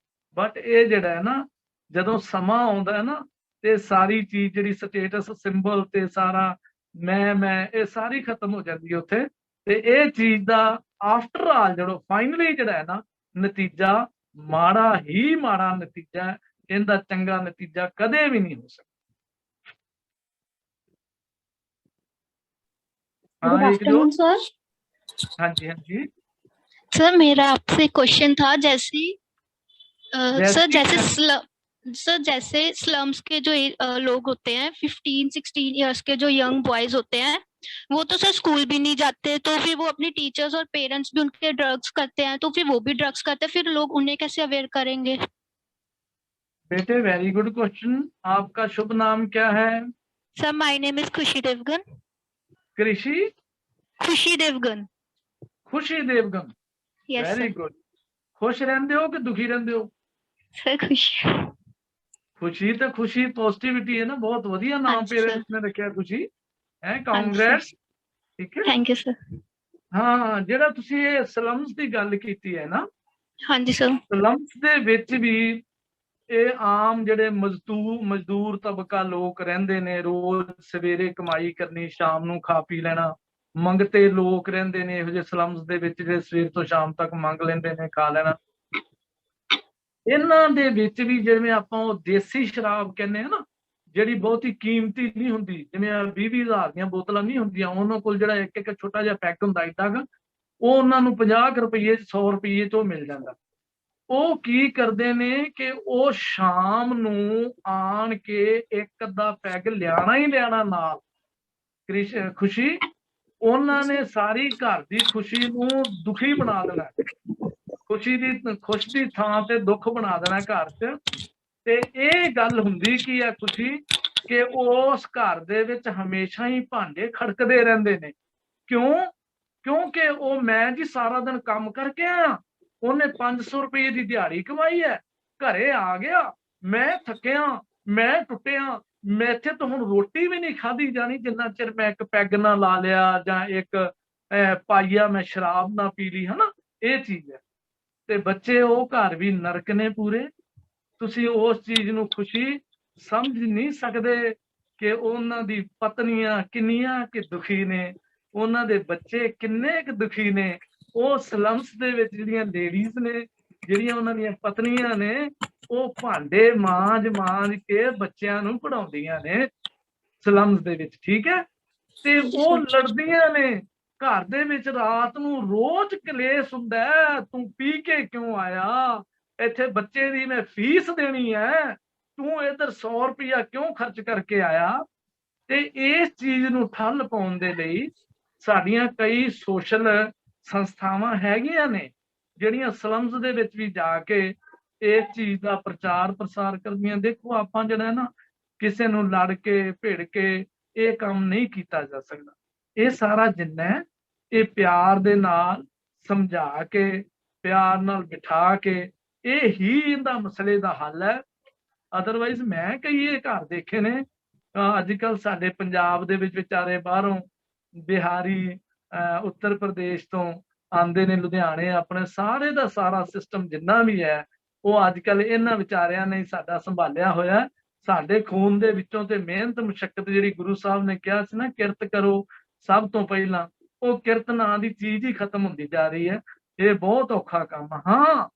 B: ਬਟ ਇਹ ਜਿਹੜਾ ਹੈ ਨਾ, ਜਦੋਂ ਸਮਾਂ ਆਉਂਦਾ ਹੈ ਨਾ, ਤੇ ਸਾਰੀ ਚੀਜ਼ ਜਿਹੜੀ ਸਟੇਟਸ ਸਿੰਬਲ ਤੇ ਸਾਰਾ ਮੈਂ ਇਹ ਸਾਰੀ ਖਤਮ ਹੋ ਜਾਂਦੀ ਹੈ ਉੱਥੇ। ਤੇ ਇਹ ਚੀਜ਼ ਦਾ ਆਫਟਰ ਆਲ ਜਿਹੜਾ ਫਾਈਨਲੀ ਜਿਹੜਾ ਹੈ ਨਾ ਨਤੀਜਾ ਮਾੜਾ ਹੀ ਮਾੜਾ ਨਤੀਜਾ ਹੈ, ਇਹਦਾ ਚੰਗਾ ਨਤੀਜਾ ਕਦੇ ਵੀ ਨਹੀਂ ਹੋ ਸਕਦਾ।
E: गुड
B: हाँ
E: आफ्टरनून सर।
B: हाँ जी, हाँ जी
E: सर मेरा आपसे क्वेश्चन था, जैसे
B: जैसे
E: जैसे स्लम्स के जो लोग होते हैं 15-16 इयर्स के जो यंग बॉयज होते हैं, वो तो सर स्कूल भी नहीं जाते, तो फिर वो अपनी टीचर्स और पेरेंट्स भी उनके ड्रग्स करते हैं, तो फिर वो भी ड्रग्स करते हैं, फिर लोग उन्हें कैसे अवेयर करेंगे?
B: बेटे वेरी गुड क्वेश्चन। आपका शुभ नाम क्या है?
E: सर माय नेम इज खुशी देवगन।
B: कृषि
E: Khushi Devgan.
B: Khushi Devgan,
E: yes
B: very
E: sir.
B: Good. खुश रहंदे हो कि दुखी रहंदे हो?
E: सर खुशी।
B: खुशी तो खुशी पॉजिटिविटी है ना, बहुत वधिया नाम
E: अच्छा
B: पेरेंट्स
E: सर।
B: ने रखा खुशी है।
E: अच्छा
B: कांग्रेस, ठीक है।
E: Thank you sir.
B: हाँ, ਜਿਹੜਾ ਤੁਸੀਂ ਇਹ ਸਲਮਸ ਦੀ ਗੱਲ ਕੀਤੀ ਹੈ ਨਾ,
E: हाँ जी सर।
B: ਸਲਮਸ ਦੇ ਵਿੱਚ ਵੀ ਇਹ ਆਮ ਜਿਹੜੇ ਮਜ਼ਦੂਰ ਤਬਕਾ ਲੋਕ ਰਹਿੰਦੇ ਨੇ, ਰੋਜ਼ ਸਵੇਰੇ ਕਮਾਈ ਕਰਨੀ, ਸ਼ਾਮ ਨੂੰ ਖਾ ਪੀ ਲੈਣਾ। ਮੰਗਤੇ ਲੋਕ ਰਹਿੰਦੇ ਨੇ ਇਹੋ ਜਿਹੇ ਸਲਮਸ ਦੇ ਵਿੱਚ, ਜਿਹੜੇ ਸਵੇਰ ਤੋਂ ਸ਼ਾਮ ਤੱਕ ਮੰਗ ਲੈਂਦੇ ਨੇ, ਖਾ ਲੈਣਾ। ਇਹਨਾਂ ਦੇ ਵਿੱਚ ਵੀ ਜਿਵੇਂ ਆਪਾਂ ਉਹ ਦੇਸੀ ਸ਼ਰਾਬ ਕਹਿੰਦੇ ਆ ਨਾ, ਜਿਹੜੀ ਬਹੁਤੀ ਕੀਮਤੀ ਨਹੀਂ ਹੁੰਦੀ, ਜਿਵੇਂ 20-20 ਹਜ਼ਾਰ ਦੀਆਂ ਬੋਤਲਾਂ ਨਹੀਂ ਹੁੰਦੀਆਂ, ਉਹਨਾਂ ਕੋਲ ਜਿਹੜਾ ਇੱਕ ਇੱਕ ਛੋਟਾ ਜਿਹਾ ਪੈਕ ਹੁੰਦਾ ਏਦਾਂ ਗਾ, ਉਹ ਉਹਨਾਂ ਨੂੰ 50 ਰੁਪਏ 100 ਰੁਪਏ 'ਚ ਉਹ ਮਿਲ ਜਾਂਦਾ। ਉਹ ਕੀ ਕਰਦੇ ਨੇ ਕਿ ਉਹ ਸ਼ਾਮ ਨੂੰ ਆਣ ਕੇ ਇੱਕ ਅੱਧਾ ਪੈਗ ਲਿਆਣਾ ਹੀ ਲਿਆਣਾ ਨਾਲ। ਖੁਸ਼ੀ, ਉਹਨਾਂ ਨੇ ਸਾਰੀ ਘਰ ਦੀ ਖੁਸ਼ੀ ਨੂੰ ਦੁਖੀ ਬਣਾ ਦੇਣਾ, ਖੁਸ਼ ਦੀ ਥਾਂ ਤੇ ਦੁੱਖ ਬਣਾ ਦੇਣਾ ਘਰ 'ਚ। ਤੇ ਇਹ ਗੱਲ ਹੁੰਦੀ ਕੀ ਹੈ ਖੁਸ਼ੀ, ਕਿ ਉਸ ਘਰ ਦੇ ਵਿੱਚ ਹਮੇਸ਼ਾ ਹੀ ਭਾਂਡੇ ਖੜਕਦੇ ਰਹਿੰਦੇ ਨੇ। ਕਿਉਂ? ਕਿਉਂਕਿ ਉਹ ਮੈਂ ਜੀ ਸਾਰਾ ਦਿਨ ਕੰਮ ਕਰਕੇ ਆਇਆ, ਉਹਨੇ 500 ਰੁਪਏ ਦੀ ਦਿਹਾੜੀ ਕਮਾਈ ਹੈ, ਘਰੇ ਆ ਗਿਆ, ਮੈਂ ਥੱਕਿਆ, ਮੈਂ ਟੁੱਟਿਆ, ਮੈਥੇ ਤੋਂ ਹੁਣ ਰੋਟੀ ਵੀ ਨਹੀਂ ਖਾਧੀ ਜਾਣੀ ਜਿੰਨਾ ਚਿਰ ਮੈਂ ਇੱਕ ਪੈਗ ਨਾ ਲਾ ਲਿਆ ਜਾਂ ਇੱਕ ਪਾਈਆ ਮੈਂ ਸ਼ਰਾਬ ਨਾ ਪੀ ਲਈ, ਹਨਾ। ਇਹ ਚੀਜ਼ ਹੈ। ਤੇ ਬੱਚੇ ਉਹ ਘਰ ਵੀ ਨਰਕ ਨੇ ਪੂਰੇ। ਤੁਸੀਂ ਉਸ ਚੀਜ਼ ਨੂੰ ਖੁਸ਼ੀ ਸਮਝ ਨਹੀਂ ਸਕਦੇ ਕਿ ਉਹਨਾਂ ਦੀ ਪਤਨੀਆਂ ਕਿੰਨੀਆਂ ਕਿ ਦੁਖੀ ਨੇ, ਉਹਨਾਂ ਦੇ ਬੱਚੇ ਕਿੰਨੇ ਕੁ ਦੁਖੀ ਨੇ। ਉਹ ਸਲਮਸ ਦੇ ਵਿੱਚ ਜਿਹੜੀਆਂ ਲੇਡੀਜ਼ ਨੇ, ਜਿਹੜੀਆਂ ਉਹਨਾਂ ਦੀਆਂ ਪਤਨੀਆਂ ਨੇ, ਉਹ ਭਾਂਡੇ ਮਾਂਜ ਕੇ ਬੱਚਿਆਂ ਨੂੰ ਪੜਾਉਂਦੀਆਂ ਨੇ ਸਲਮਸ ਦੇ ਵਿੱਚ, ਠੀਕ ਹੈ। ਤੇ ਉਹ ਲੜਦੀਆਂ ਨੇ ਘਰ ਦੇ ਵਿੱਚ ਰਾਤ ਨੂੰ ਰੋਜ਼ ਕਲੇਸ਼ ਹੁੰਦਾ ਹੈ, ਤੂੰ ਪੀ ਕੇ ਕਿਉਂ ਆਇਆ, ਇੱਥੇ ਬੱਚੇ ਦੀ ਮੈਂ ਫੀਸ ਦੇਣੀ ਹੈ, ਤੂੰ ਇੱਧਰ 100 ਰੁਪਇਆ ਕਿਉਂ ਖਰਚ ਕਰਕੇ ਆਇਆ। ਤੇ ਇਸ ਚੀਜ਼ ਨੂੰ ਠੱਲ ਪਾਉਣ ਦੇ ਲਈ ਸਾਡੀਆਂ ਕਈ ਸੋਸ਼ਲ ਸੰਸਥਾਵਾਂ ਹੈਗੀਆਂ ਨੇ ਜਿਹੜੀਆਂ ਸਲਮਸ ਦੇ ਵਿੱਚ ਵੀ ਜਾ ਕੇ ਇਸ ਚੀਜ਼ ਦਾ ਪ੍ਰਚਾਰ ਪ੍ਰਸਾਰ ਕਰਦੀਆਂ। ਦੇਖੋ ਆਪਾਂ ਜਿਹੜਾ ਨਾ ਕਿਸੇ ਨੂੰ ਲੜ ਕੇ ਭਿੜ ਕੇ ਇਹ ਕੰਮ ਨਹੀਂ ਕੀਤਾ ਜਾ ਸਕਦਾ। ਇਹ ਸਾਰਾ ਜਿੰਨਾ ਹੈ ਇਹ ਪਿਆਰ ਦੇ ਨਾਲ ਸਮਝਾ ਕੇ, ਪਿਆਰ ਨਾਲ ਬਿਠਾ ਕੇ, ਇਹ ਹੀ ਇਹਦਾ ਮਸਲੇ ਦਾ ਹੱਲ ਹੈ। ਅਦਰਵਾਈਜ਼ ਮੈਂ ਕਈ ਇਹ ਘਰ ਦੇਖੇ ਨੇ ਅੱਜ ਕੱਲ੍ਹ ਸਾਡੇ ਪੰਜਾਬ ਦੇ ਵਿੱਚ ਵਿਚਾਰੇ ਬਾਹਰੋਂ ਬਿਹਾਰੀ ਉੱਤਰ ਪ੍ਰਦੇਸ਼ ਤੋਂ ਆਉਂਦੇ ਨੇ, ਲੁਧਿਆਣੇ, ਆਪਣੇ ਸਾਰੇ ਦਾ ਸਾਰਾ ਸਿਸਟਮ ਜਿੰਨਾ ਵੀ ਹੈ ਉਹ ਅੱਜ ਕੱਲ੍ਹ ਇਹਨਾਂ ਵਿਚਾਰਿਆਂ ਨੇ ਸਾਡਾ ਸੰਭਾਲਿਆ ਹੋਇਆ। ਸਾਡੇ ਖੂਨ ਦੇ ਵਿੱਚੋਂ ਤੇ ਮਿਹਨਤ ਮੁਸ਼ੱਕਤ ਜਿਹੜੀ ਗੁਰੂ ਸਾਹਿਬ ਨੇ ਕਿਹਾ ਸੀ ਨਾ, ਕਿਰਤ ਕਰੋ ਸਭ ਤੋਂ ਪਹਿਲਾਂ, ਉਹ ਕਿਰਤ ਨਾਂ ਦੀ ਚੀਜ਼ ਹੀ ਖਤਮ ਹੁੰਦੀ ਜਾ ਰਹੀ ਹੈ। ਇਹ ਬਹੁਤ ਔਖਾ ਕੰਮ। ਹਾਂ,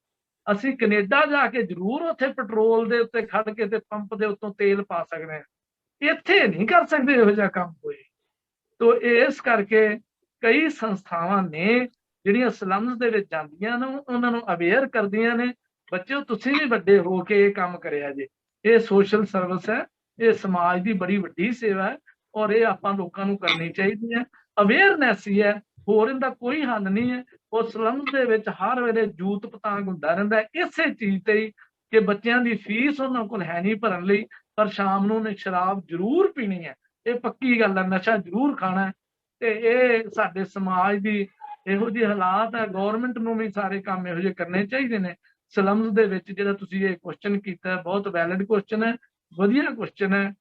B: ਅਸੀਂ ਕੈਨੇਡਾ ਜਾ ਕੇ ਜ਼ਰੂਰ ਉੱਥੇ ਪੈਟਰੋਲ ਦੇ ਉੱਤੇ ਖੜ ਕੇ ਤੇ ਪੰਪ ਦੇ ਉੱਤੋਂ ਤੇਲ ਪਾ ਸਕਦੇ ਹਾਂ, ਇੱਥੇ ਨਹੀਂ ਕਰ ਸਕਦੇ ਇਹੋ ਜਿਹਾ ਕੰਮ ਕੋਈ। ਤੋ ਇਸ ਕਰਕੇ ਕਈ ਸੰਸਥਾਵਾਂ ਨੇ ਜਿਹੜੀਆਂ ਸਲਮਸ ਦੇ ਵਿੱਚ ਜਾਂਦੀਆਂ ਨੇ, ਉਹਨਾਂ ਨੂੰ ਅਵੇਅਰ ਕਰਦੀਆਂ ਨੇ, ਬੱਚਿਓ ਤੁਸੀਂ ਵੀ ਵੱਡੇ ਹੋ ਕੇ ਇਹ ਕੰਮ ਕਰਿਆ ਜੇ। ਇਹ ਸੋਸ਼ਲ ਸਰਵਿਸ ਹੈ, ਇਹ ਸਮਾਜ ਦੀ ਬੜੀ ਵੱਡੀ ਸੇਵਾ ਹੈ ਔਰ ਇਹ ਆਪਾਂ ਲੋਕਾਂ ਨੂੰ ਕਰਨੀ ਚਾਹੀਦੀ ਹੈ। ਅਵੇਅਰਨੈਸ ਹੀ ਹੈ, ਹੋਰ ਇਹਦਾ ਕੋਈ ਹੱਲ ਨਹੀਂ ਹੈ। ਉਹ ਸਲਮਸ ਦੇ ਵਿੱਚ ਹਰ ਵੇਲੇ ਜੂਤ ਪਤਾੰਗ ਹੁੰਦਾ ਰਹਿੰਦਾ ਇਸੇ ਚੀਜ਼ ਤੇ ਹੀ ਕਿ ਬੱਚਿਆਂ ਦੀ ਫੀਸ ਉਹਨਾਂ ਕੋਲ ਹੈ ਨਹੀਂ ਭਰਨ ਲਈ, ਪਰ ਸ਼ਾਮ ਨੂੰ ਉਹਨੇ ਸ਼ਰਾਬ ਜ਼ਰੂਰ ਪੀਣੀ ਹੈ। ਇਹ ਪੱਕੀ ਗੱਲ ਹੈ, ਨਸ਼ਾ ਜ਼ਰੂਰ ਖਾਣਾ ਹੈ। ਤੇ ਇਹ ਸਾਡੇ ਸਮਾਜ ਦੀ ਇਹੋ ਜਿਹੇ ਹਾਲਾਤ ਹੈ। ਗੌਰਮੈਂਟ ਨੂੰ ਵੀ ਸਾਰੇ ਕੰਮ ਇਹੋ ਜਿਹੇ ਕਰਨੇ ਚਾਹੀਦੇ ਨੇ। ਸਲਮਸ ਦੇ ਵਿੱਚ ਜਿਹੜਾ ਤੁਸੀਂ ਇਹ ਕੁਐਸਚਨ ਕੀਤਾ ਬਹੁਤ ਵੈਲਿਡ ਕੁਐਸਚਨ ਹੈ, ਵਧੀਆ ਕੁਐਸਚਨ ਹੈ।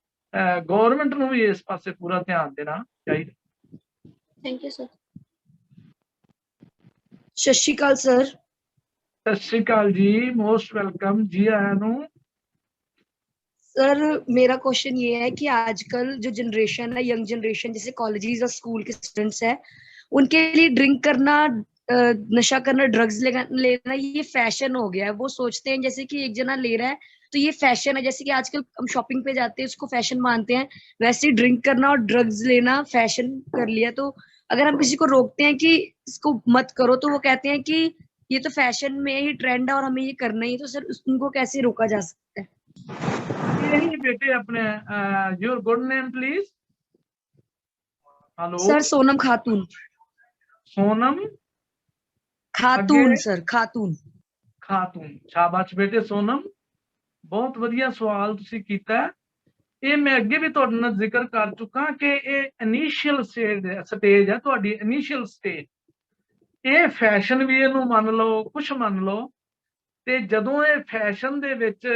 B: ਗੌਰਮੈਂਟ ਨੂੰ ਵੀ ਇਸ ਪਾਸੇ ਪੂਰਾ ਧਿਆਨ ਦੇਣਾ ਚਾਹੀਦਾ।
E: Thank you sir.
F: ਸਤਿ ਸ਼੍ਰੀ ਅਕਾਲ ਸਰ।
B: ਸਤਿ ਸ਼੍ਰੀ ਅਕਾਲ ਜੀ, मोस्ट वेलकम जी आया ਨੂੰ।
F: सर मेरा क्वेश्चन ये है कि आजकल जो जनरेशन है, यंग जनरेशन, जैसे कॉलेजेस और स्कूल के स्टूडेंट्स है, उनके लिए ड्रिंक करना, नशा करना, ड्रग्स लेना ये फैशन हो गया है। वो सोचते हैं जैसे कि एक जना ले रहा है तो ये फैशन है, जैसे कि आजकल हम शॉपिंग पे जाते हैं उसको फैशन मानते हैं, वैसे ही ड्रिंक करना और ड्रग्स लेना फैशन कर लिया। तो अगर हम किसी को रोकते हैं कि इसको मत करो तो वो कहते हैं कि ये तो फैशन में ही ट्रेंड है और हमें ये करना ही। तो सर उनको कैसे रोका जा सकता है?
B: यही बेटे अपने your good name please. Hello
F: sir Sonam Khatoon.
B: Sonam
F: Khatoon sir, खातून।
B: खातून, शाबाश बेटे सोनम, बहुत वधिया सवाल तुसी कीता है। ਇਹ ਮੈਂ ਅੱਗੇ ਵੀ ਤੁਹਾਡੇ ਨਾਲ ਜ਼ਿਕਰ ਕਰ ਚੁੱਕਾ ਕਿ ਇਹ ਇਨੀਸ਼ੀਅਲ ਸਟੇਜ ਹੈ, ਤੁਹਾਡੀ ਇਨੀਸ਼ੀਅਲ ਸਟੇਜ। ਇਹ ਫੈਸ਼ਨ ਵੀ ਇਹਨੂੰ ਮੰਨ ਲਓ, ਕੁਛ ਮੰਨ ਲਓ, ਤੇ ਜਦੋਂ ਇਹ ਫੈਸ਼ਨ ਦੇ ਵਿੱਚ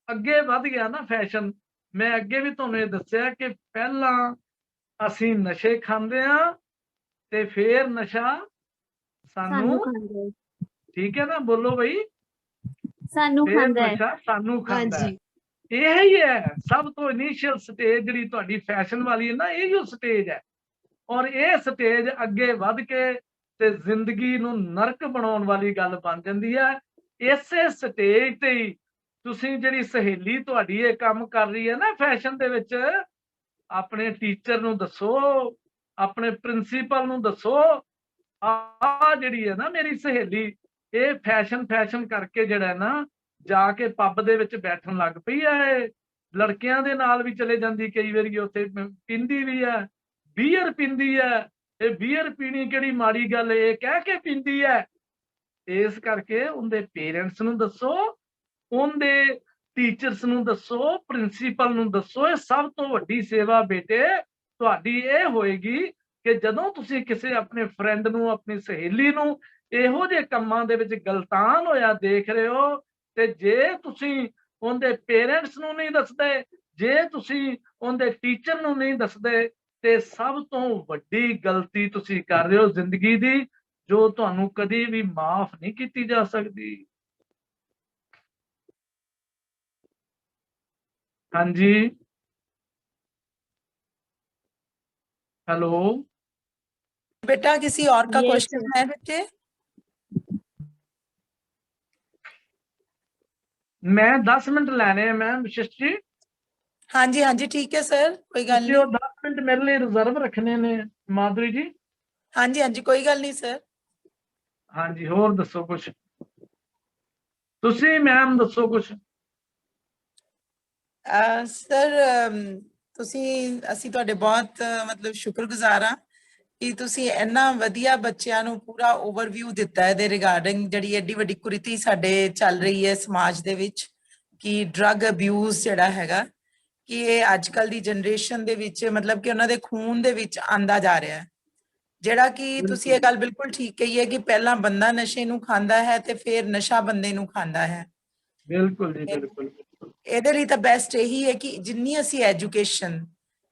B: ਅੱਗੇ ਵੱਧ ਗਿਆ ਨਾ ਫੈਸ਼ਨ, ਮੈਂ ਅੱਗੇ ਵੀ ਤੁਹਾਨੂੰ ਇਹ ਦੱਸਿਆ ਕਿ ਪਹਿਲਾਂ ਅਸੀਂ ਨਸ਼ੇ ਖਾਂਦੇ ਆ ਤੇ ਫੇਰ ਨਸ਼ਾ ਸਾਨੂੰ, ਠੀਕ ਹੈ ਨਾ, ਬੋਲੋ ਬਈ,
A: ਸਾਨੂੰ ਖਾਂਦਾ ਹੈ,
B: ਨਸ਼ਾ ਸਾਨੂੰ ਖਾਂਦਾ ਹੈ।
F: ਹਾਂਜੀ।
B: ਇਹ ਹੀ ਹੈ ਸਭ ਤੋਂ ਇਨੀਸ਼ੀਅਲ ਸਟੇਜ ਜਿਹੜੀ ਤੁਹਾਡੀ ਫੈਸ਼ਨ ਵਾਲੀ ਹੈ ਨਾ, ਇਹੋ ਸਟੇਜ ਹੈ। ਔਰ ਇਹ ਸਟੇਜ ਅੱਗੇ ਵੱਧ ਕੇ ਤੇ ਜ਼ਿੰਦਗੀ ਨੂੰ ਨਰਕ ਬਣਾਉਣ ਵਾਲੀ ਗੱਲ ਬਣ ਜਾਂਦੀ ਹੈ। ਇਸੇ ਸਟੇਜ ਤੇ ਹੀ ਤੁਸੀਂ ਜਿਹੜੀ ਸਹੇਲੀ ਤੁਹਾਡੀ ਇਹ ਕੰਮ ਕਰ ਰਹੀ ਹੈ ਨਾ ਫੈਸ਼ਨ ਦੇ ਵਿੱਚ, ਆਪਣੇ ਟੀਚਰ ਨੂੰ ਦੱਸੋ, ਆਪਣੇ ਪ੍ਰਿੰਸੀਪਲ ਨੂੰ ਦੱਸੋ, ਆ ਜਿਹੜੀ ਹੈ ਨਾ ਮੇਰੀ ਸਹੇਲੀ ਇਹ ਫੈਸ਼ਨ ਕਰਕੇ ਜਿਹੜਾ ਨਾ ਜਾ ਕੇ ਪੱਬ ਦੇ ਵਿੱਚ ਬੈਠਣ ਲੱਗ ਪਈ ਹੈ, ਲੜਕਿਆਂ ਦੇ ਨਾਲ ਵੀ ਚਲੇ ਜਾਂਦੀ, ਕਈ ਵਾਰੀ ਉੱਥੇ ਪੀਂਦੀ ਵੀ ਹੈ, ਬੀਅਰ ਪੀਂਦੀ ਹੈ। ਇਹ ਬੀਅਰ ਪੀਣੀ ਕਿਹੜੀ ਮਾੜੀ ਗੱਲ, ਇਹ ਕਹਿ ਕੇ ਪੀਂਦੀ ਹੈ। ਇਸ ਕਰਕੇ ਉਹਦੇ ਪੇਰੈਂਟਸ ਨੂੰ ਦੱਸੋ, ਉਹਦੇ ਟੀਚਰਸ ਨੂੰ ਦੱਸੋ, ਪ੍ਰਿੰਸੀਪਲ ਨੂੰ ਦੱਸੋ। ਇਹ ਸਭ ਤੋਂ ਵੱਡੀ ਸੇਵਾ ਬੇਟੇ ਤੁਹਾਡੀ ਇਹ ਹੋਏਗੀ ਕਿ ਜਦੋਂ ਤੁਸੀਂ ਕਿਸੇ ਆਪਣੇ ਫਰੈਂਡ ਨੂੰ, ਆਪਣੀ ਸਹੇਲੀ ਨੂੰ ਇਹੋ ਜਿਹੇ ਕੰਮਾਂ ਦੇ ਵਿੱਚ ਗਲਤਾਨ ਹੋਇਆ ਦੇਖ ਰਹੇ ਹੋ, ਤੇ ਜੇ ਤੁਸੀਂ ਉਹਦੇ ਪੇਰੈਂਟਸ ਨੂੰ ਨਹੀਂ ਦੱਸਦੇ, ਜੇ ਤੁਸੀਂ ਉਹਦੇ ਟੀਚਰ ਨੂੰ ਨਹੀਂ ਦੱਸਦੇ, ਤੇ ਸਭ ਤੋਂ ਵੱਡੀ ਗਲਤੀ ਤੁਸੀਂ ਕਰ ਰਹੇ ਹੋ ਜ਼ਿੰਦਗੀ ਦੀ, ਜੋ ਤੁਹਾਨੂੰ ਕਦੀ ਵੀ ਮਾਫ ਨਹੀਂ ਕੀਤੀ ਜਾ ਸਕਦੀ। ਹਾਂਜੀ, हेलो
C: बेटा किसी और का
A: Yes,
C: क्वेश्चन है बेटे?
B: मैं 10 मिनट ਲੈਣੇ ਆ मैम विशिष्ट जी।
C: हाँ जी ठीक है सर, कोई गल
B: ਤੁਸੀਂ
C: नहीं।
B: ਉਹ 10 ਮਿੰਟ ਮੇਰੇ ਲਈ ਰਿਜ਼ਰਵ ਰੱਖਣੇ ਨੇ ਮਾਧੁਰੀ ਜੀ।
C: ਹਾਂਜੀ ਹਾਂਜੀ ਕੋਈ ਗੱਲ ਨਹੀਂ ਸਰ।
B: ਹਾਂਜੀ ਹੋਰ ਦੱਸੋ ਕੁਛ, ਤੁਸੀਂ ਮੈਮ ਦੱਸੋ ਕੁਛ।
C: ਸਰ ਅਸੀਂ ਤੁਹਾਡੇ ਬਹੁਤ ਮਤਲਬ ਸ਼ੁਕਰਗੁਜ਼ਾਰ ਹਾਂ ਕਿ ਤੁਸੀਂ ਇੰਨਾ ਵਧੀਆ ਬੱਚਿਆਂ ਨੂੰ ਪੂਰਾ ਓਵਰਵਿਊ ਦਿੱਤਾ ਇਹਦੇ ਰਿਗਾਰਡਿੰਗ ਜਿਹੜੀ ਐਡੀ ਵੱਡੀ ਕੁਰੀਤੀ ਸਾਡੇ ਚੱਲ ਰਹੀ ਹੈ ਸਮਾਜ ਦੇ ਵਿੱਚ, ਕਿ ਡਰੱਗ ਅਬਿਊਜ਼ ਜਿਹੜਾ ਹੈਗਾ ਕਿ ਇਹ ਅੱਜ ਕੱਲ ਦੀ ਜਨਰੇਸ਼ਨ ਦੇ ਵਿੱਚ ਮਤਲਬ ਕਿ ਉਹਨਾਂ ਦੇ ਖੂਨ ਦੇ ਵਿੱਚ ਆਂਦਾ ਜਾ ਰਿਹਾ ਹੈ। ਜਿਹੜਾ ਕਿ ਤੁਸੀਂ ਇਹ ਗੱਲ ਬਿਲਕੁਲ ਠੀਕ ਕਹੀ ਹੈ ਕਿ ਪਹਿਲਾਂ ਬੰਦਾ ਨਸ਼ੇ ਨੂੰ ਖਾਂਦਾ ਹੈ ਤੇ ਫਿਰ ਨਸ਼ਾ ਬੰਦੇ ਨੂੰ ਖਾਂਦਾ ਹੈ।
B: ਬਿਲਕੁਲ ਜੀ ਬਿਲਕੁਲ।
C: ਇਹਦੇ ਲਈ ਤਾਂ ਬੈਸਟ ਇਹੀ ਹੈ ਕਿ ਜਿੰਨੀ ਅਸੀਂ ਐਜੂਕੇਸ਼ਨ,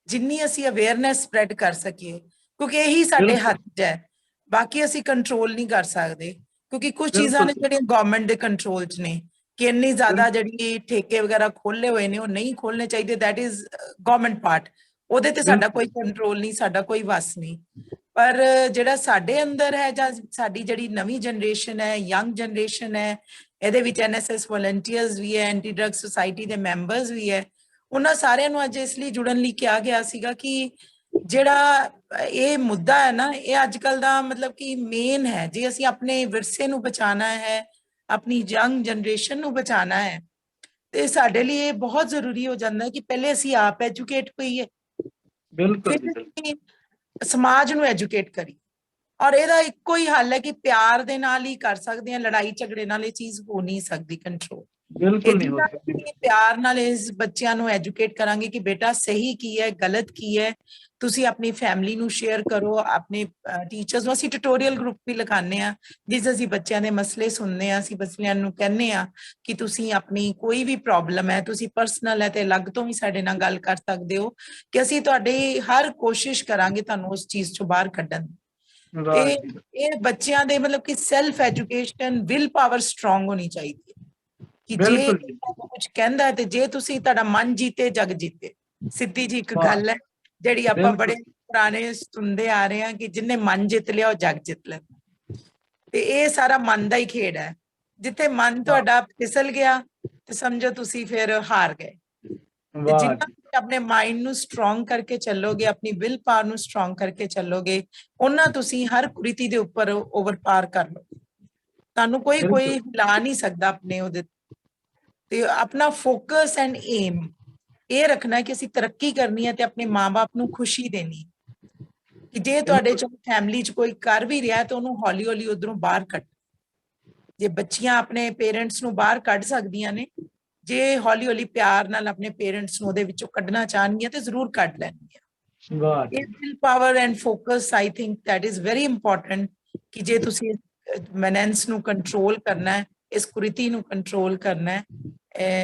C: ਜਿੰਨੀ ਅਸੀਂ ਅਵੇਅਰਨੈਸ ਸਪਰੈਡ ਕਰ ਸਕੀਏ, ਕਿਉਂਕਿ ਇਹੀ ਸਾਡੇ
B: ਬਿਲਕੁਲ।
C: ਹੱਥ 'ਚ ਹੈ, ਬਾਕੀ ਅਸੀਂ ਕੰਟਰੋਲ ਨਹੀਂ ਕਰ ਸਕਦੇ ਕਿਉਂਕਿ ਕੁਝ ਚੀਜ਼ਾਂ ਨੇ
B: ਬਿਲਕੁਲ
C: ਜਿਹੜੀਆਂ ਗਵਰਨਮੈਂਟ ਦੇ ਕੰਟਰੋਲ 'ਚ ਨੇ, ਕਿ ਇੰਨੀ ਜ਼ਿਆਦਾ
B: ਬਿਲਕੁਲ
C: ਜਿਹੜੀ ਠੇਕੇ ਵਗੈਰਾ ਖੋਲੇ ਹੋਏ ਨੇ ਉਹ ਨਹੀਂ ਖੋਲਣੇ ਚਾਹੀਦੇ, ਦੈਟ ਇਜ਼ ਗਵਰਨਮੈਂਟ ਪਾਰਟ, ਉਹਦੇ ਤੇ ਸਾਡਾ ਕੋਈ ਕੰਟਰੋਲ ਨਹੀਂ, ਸਾਡਾ ਕੋਈ ਵਸ ਨਹੀਂ। ਪਰ ਜਿਹੜਾ ਸਾਡੇ ਅੰਦਰ ਹੈ ਜਾਂ ਸਾਡੀ ਜਿਹੜੀ ਨਵੀਂ ਜਨਰੇਸ਼ਨ ਹੈ, ਯੰਗ ਜਨਰੇਸ਼ਨ ਹੈ, ਇਹਦੇ ਵਿੱਚ ਐਨਐਸਐਸ ਵਲੰਟੀਅਰਸ ਵੀ ਹੈ, ਐਂਟੀ ਡਰੱਗ ਸੁਸਾਇਟੀ ਦੇ ਮੈਂਬਰਸ ਵੀ ਹੈ, ਉਹਨਾਂ ਸਾਰਿਆਂ ਨੂੰ ਅੱਜ ਇਸ ਲਈ ਜੁੜਨ ਲਈ ਕਿਹਾ ਗਿਆ ਸੀਗਾ ਕਿ ਜਿਹੜਾ ਇਹ ਮੁੱਦਾ ਹੈ ਨਾ, ਇਹ ਅੱਜ ਕੱਲ ਦਾ ਮਤਲਬ ਕਿ ਮੇਨ ਹੈ। ਜੇ ਅਸੀਂ ਆਪਣੇ ਵਿਰਸੇ ਨੂੰ ਬਚਾਉਣਾ ਹੈ, ਆਪਣੀ ਯੰਗ ਜਨਰੇਸ਼ਨ ਨੂੰ ਬਚਾਉਣਾ ਹੈ, ਤੇ ਸਾਡੇ ਲਈ ਇਹ ਬਹੁਤ ਜ਼ਰੂਰੀ ਹੋ ਜਾਂਦਾ ਹੈ ਕਿ ਪਹਿਲੇ ਅਸੀਂ ਆਪ ਐਜੂਕੇਟ ਹੋਈਏ,
B: ਬਿਲਕੁਲ ਜੀ
C: ਫਿਰ
B: ਬਿਲਕੁਲ।
C: ਅਸੀਂ ਸਮਾਜ ਨੂੰ ਐਜੂਕੇਟ ਕਰੀਏ। ਔਰ ਇਹਦਾ ਇੱਕੋ ਹੀ ਹੱਲ ਹੈ ਕਿ ਪਿਆਰ ਦੇ ਨਾਲ ਹੀ ਕਰ ਸਕਦੇ ਹਾਂ, ਲੜਾਈ ਝਗੜੇ ਨਾਲ ਇਹ ਚੀਜ਼ ਹੋ ਨਹੀਂ ਸਕਦੀ ਕੰਟਰੋਲ।
B: ਬਿਲਕੁਲ ਨਹੀਂ ਹੋ
C: ਜਿੰਨਾ
B: ਸਕਦੀ।
C: ਅਸੀਂ ਪਿਆਰ ਨਾਲ ਇਸ ਬੱਚਿਆਂ ਨੂੰ ਐਜੂਕੇਟ ਕਰਾਂਗੇ ਕਿ ਬੇਟਾ ਸਹੀ ਕੀ ਹੈ, ਗਲਤ ਕੀ ਹੈ, ਤੁਸੀਂ ਆਪਣੀ ਫੈਮਿਲੀ ਨੂੰ ਸ਼ੇਅਰ ਕਰੋ, ਆਪਣੇ ਟੀਚਰਸ ਨੂੰ। ਅਸੀਂ ਟਿਊਟੋਰੀਅਲ ਗਰੁੱਪ ਵੀ ਲਗਾਉਂਦੇ ਹਾਂ ਜਿਸ ਅਸੀਂ ਬੱਚਿਆਂ ਦੇ ਮਸਲੇ ਸੁਣਦੇ ਹਾਂ, ਅਸੀਂ ਬੱਚਿਆਂ ਨੂੰ ਕਹਿੰਦੇ ਹਾਂ ਕਿ ਤੁਸੀਂ ਆਪਣੀ ਕੋਈ ਵੀ ਪ੍ਰੋਬਲਮ ਹੈ, ਤੁਸੀਂ ਪਰਸਨਲ ਹੈ ਤੇ ਅਲੱਗ ਤੋਂ ਵੀ ਸਾਡੇ ਨਾਲ ਗੱਲ ਕਰ ਸਕਦੇ ਹੋ, ਕਿ ਅਸੀਂ ਤੁਹਾਡੀ ਹਰ ਕੋਸ਼ਿਸ਼ ਕਰਾਂਗੇ ਤੁਹਾਨੂੰ ਉਸ ਚੀਜ਼ ਚੋਂ ਬਾਹਰ ਕੱਢਣ ਦੀ।
B: ਵਾਹ
C: ਇਹ
B: ਜੀ।
C: ਇਹ ਬੱਚਿਆਂ ਦੇ ਮਤਲਬ ਕਿ self education, will power strong ਹੋਣੀ ਚਾਹੀਦੀ ਹੈ ਕਿ ਜੇ
B: ਬਿਲਕੁਲ ਜੀ।
C: ਕੁਝ ਕਹਿੰਦਾ ਤੇ ਜੇ ਤੁਸੀਂ, ਤੁਹਾਡਾ ਮਨ ਜੀਤੇ ਜਗ ਜੀਤੇ, ਸਿੱਧੀ ਜੀ ਇੱਕ
B: ਵਾਹ,
C: ਗੱਲ ਹੈ ਜਿਹੜੀ ਆਪਾਂ
B: ਬਿਲਕੁਲ
C: ਬੜੇ ਪੁਰਾਣੇ ਸੁਣਦੇ ਆ ਰਹੇ ਹਾਂ ਕਿ ਜਿਹਨੇ ਮਨ ਜਿੱਤ ਲਿਆ ਉਹ ਜਗ ਜਿੱਤ ਲੈ। ਤੇ ਇਹ ਸਾਰਾ ਮਨ ਦਾ ਹੀ ਖੇਡ ਹੈ। ਜਿੱਥੇ ਮਨ
B: ਵਾਹ,
C: ਤੁਹਾਡਾ ਫਿਸਲ ਗਿਆ ਤੇ ਸਮਝੋ ਤੁਸੀਂ ਫਿਰ ਹਾਰ ਗਏ। ਤੇ
B: ਵਾਹ
C: ਜਿੰਨਾ
B: ਜੀ।
C: ਤੁਸੀਂ ਆਪਣੇ ਮਾਈਂਡ ਨੂੰ ਸਟਰੋਂਗ ਕਰਕੇ ਚੱਲੋਗੇ, ਆਪਣੀ ਵਿਲ ਪਾਵਰ ਨੂੰ ਸਟਰੋਂਗ ਕਰਕੇ ਚੱਲੋਗੇ, ਉਹਨਾਂ ਤੁਸੀਂ ਹਰ ਕੁਰੀਤੀ ਦੇ ਉੱਪਰ ਓਵਰ ਪਾਰ ਕਰ ਲਓਗੇ। ਤੁਹਾਨੂੰ ਕੋਈ
B: ਬਿਲਕੁਲ
C: ਹਿਲਾ ਨਹੀਂ ਸਕਦਾ ਆਪਣੇ ਉਹਦੇ ਤੇ। ਆਪਣਾ ਫੋਕਸ ਐਂਡ ਏਮ ਇਹ ਰੱਖਣਾ ਕਿ ਅਸੀਂ ਤਰੱਕੀ ਕਰਨੀ ਹੈ ਤੇ ਆਪਣੇ ਮਾਂ-ਬਾਪ ਨੂੰ ਖੁਸ਼ੀ ਦੇਣੀ, ਕਿ ਜੇ ਤੁਹਾਡੇ
B: ਬਿਲਕੁਲ
C: ਚ ਫੈਮਿਲੀ ਚ ਕੋਈ ਕਰ ਵੀ ਰਿਹਾ ਤਾਂ ਉਹਨੂੰ ਹੌਲੀ-ਹੌਲੀ ਉਧਰੋਂ ਬਾਹਰ ਕੱਢ। ਜੇ ਬੱਚੀਆਂ ਆਪਣੇ ਪੇਰੈਂਟਸ ਨੂੰ ਬਾਹਰ ਕੱਢ ਸਕਦੀਆਂ ਨੇ, ਜੇ ਹੌਲੀ-ਹੌਲੀ ਪਿਆਰ ਨਾਲ ਆਪਣੇ ਪੇਰੈਂਟਸ ਨੂੰ ਉਹਦੇ ਵਿੱਚੋਂ ਕੱਢਣਾ ਚਾਹਣਗੀਆਂ ਤੇ ਜ਼ਰੂਰ ਕੱਢ ਲੈਣਗੀਆਂ।
B: ਵਾਹ
C: ਇਹ
B: ਜੀ।
C: Will power and focus, I think that is very important, ਕਿ ਜੇ ਤੁਸੀਂ ਮੈਨੈਂਸ ਨੂੰ ਕੰਟਰੋਲ ਕਰਨਾ ਹੈ, ਇਸ ਕੁਰੀਤੀ ਨੂੰ ਕੰਟਰੋਲ ਕਰਨਾ ਹੈ,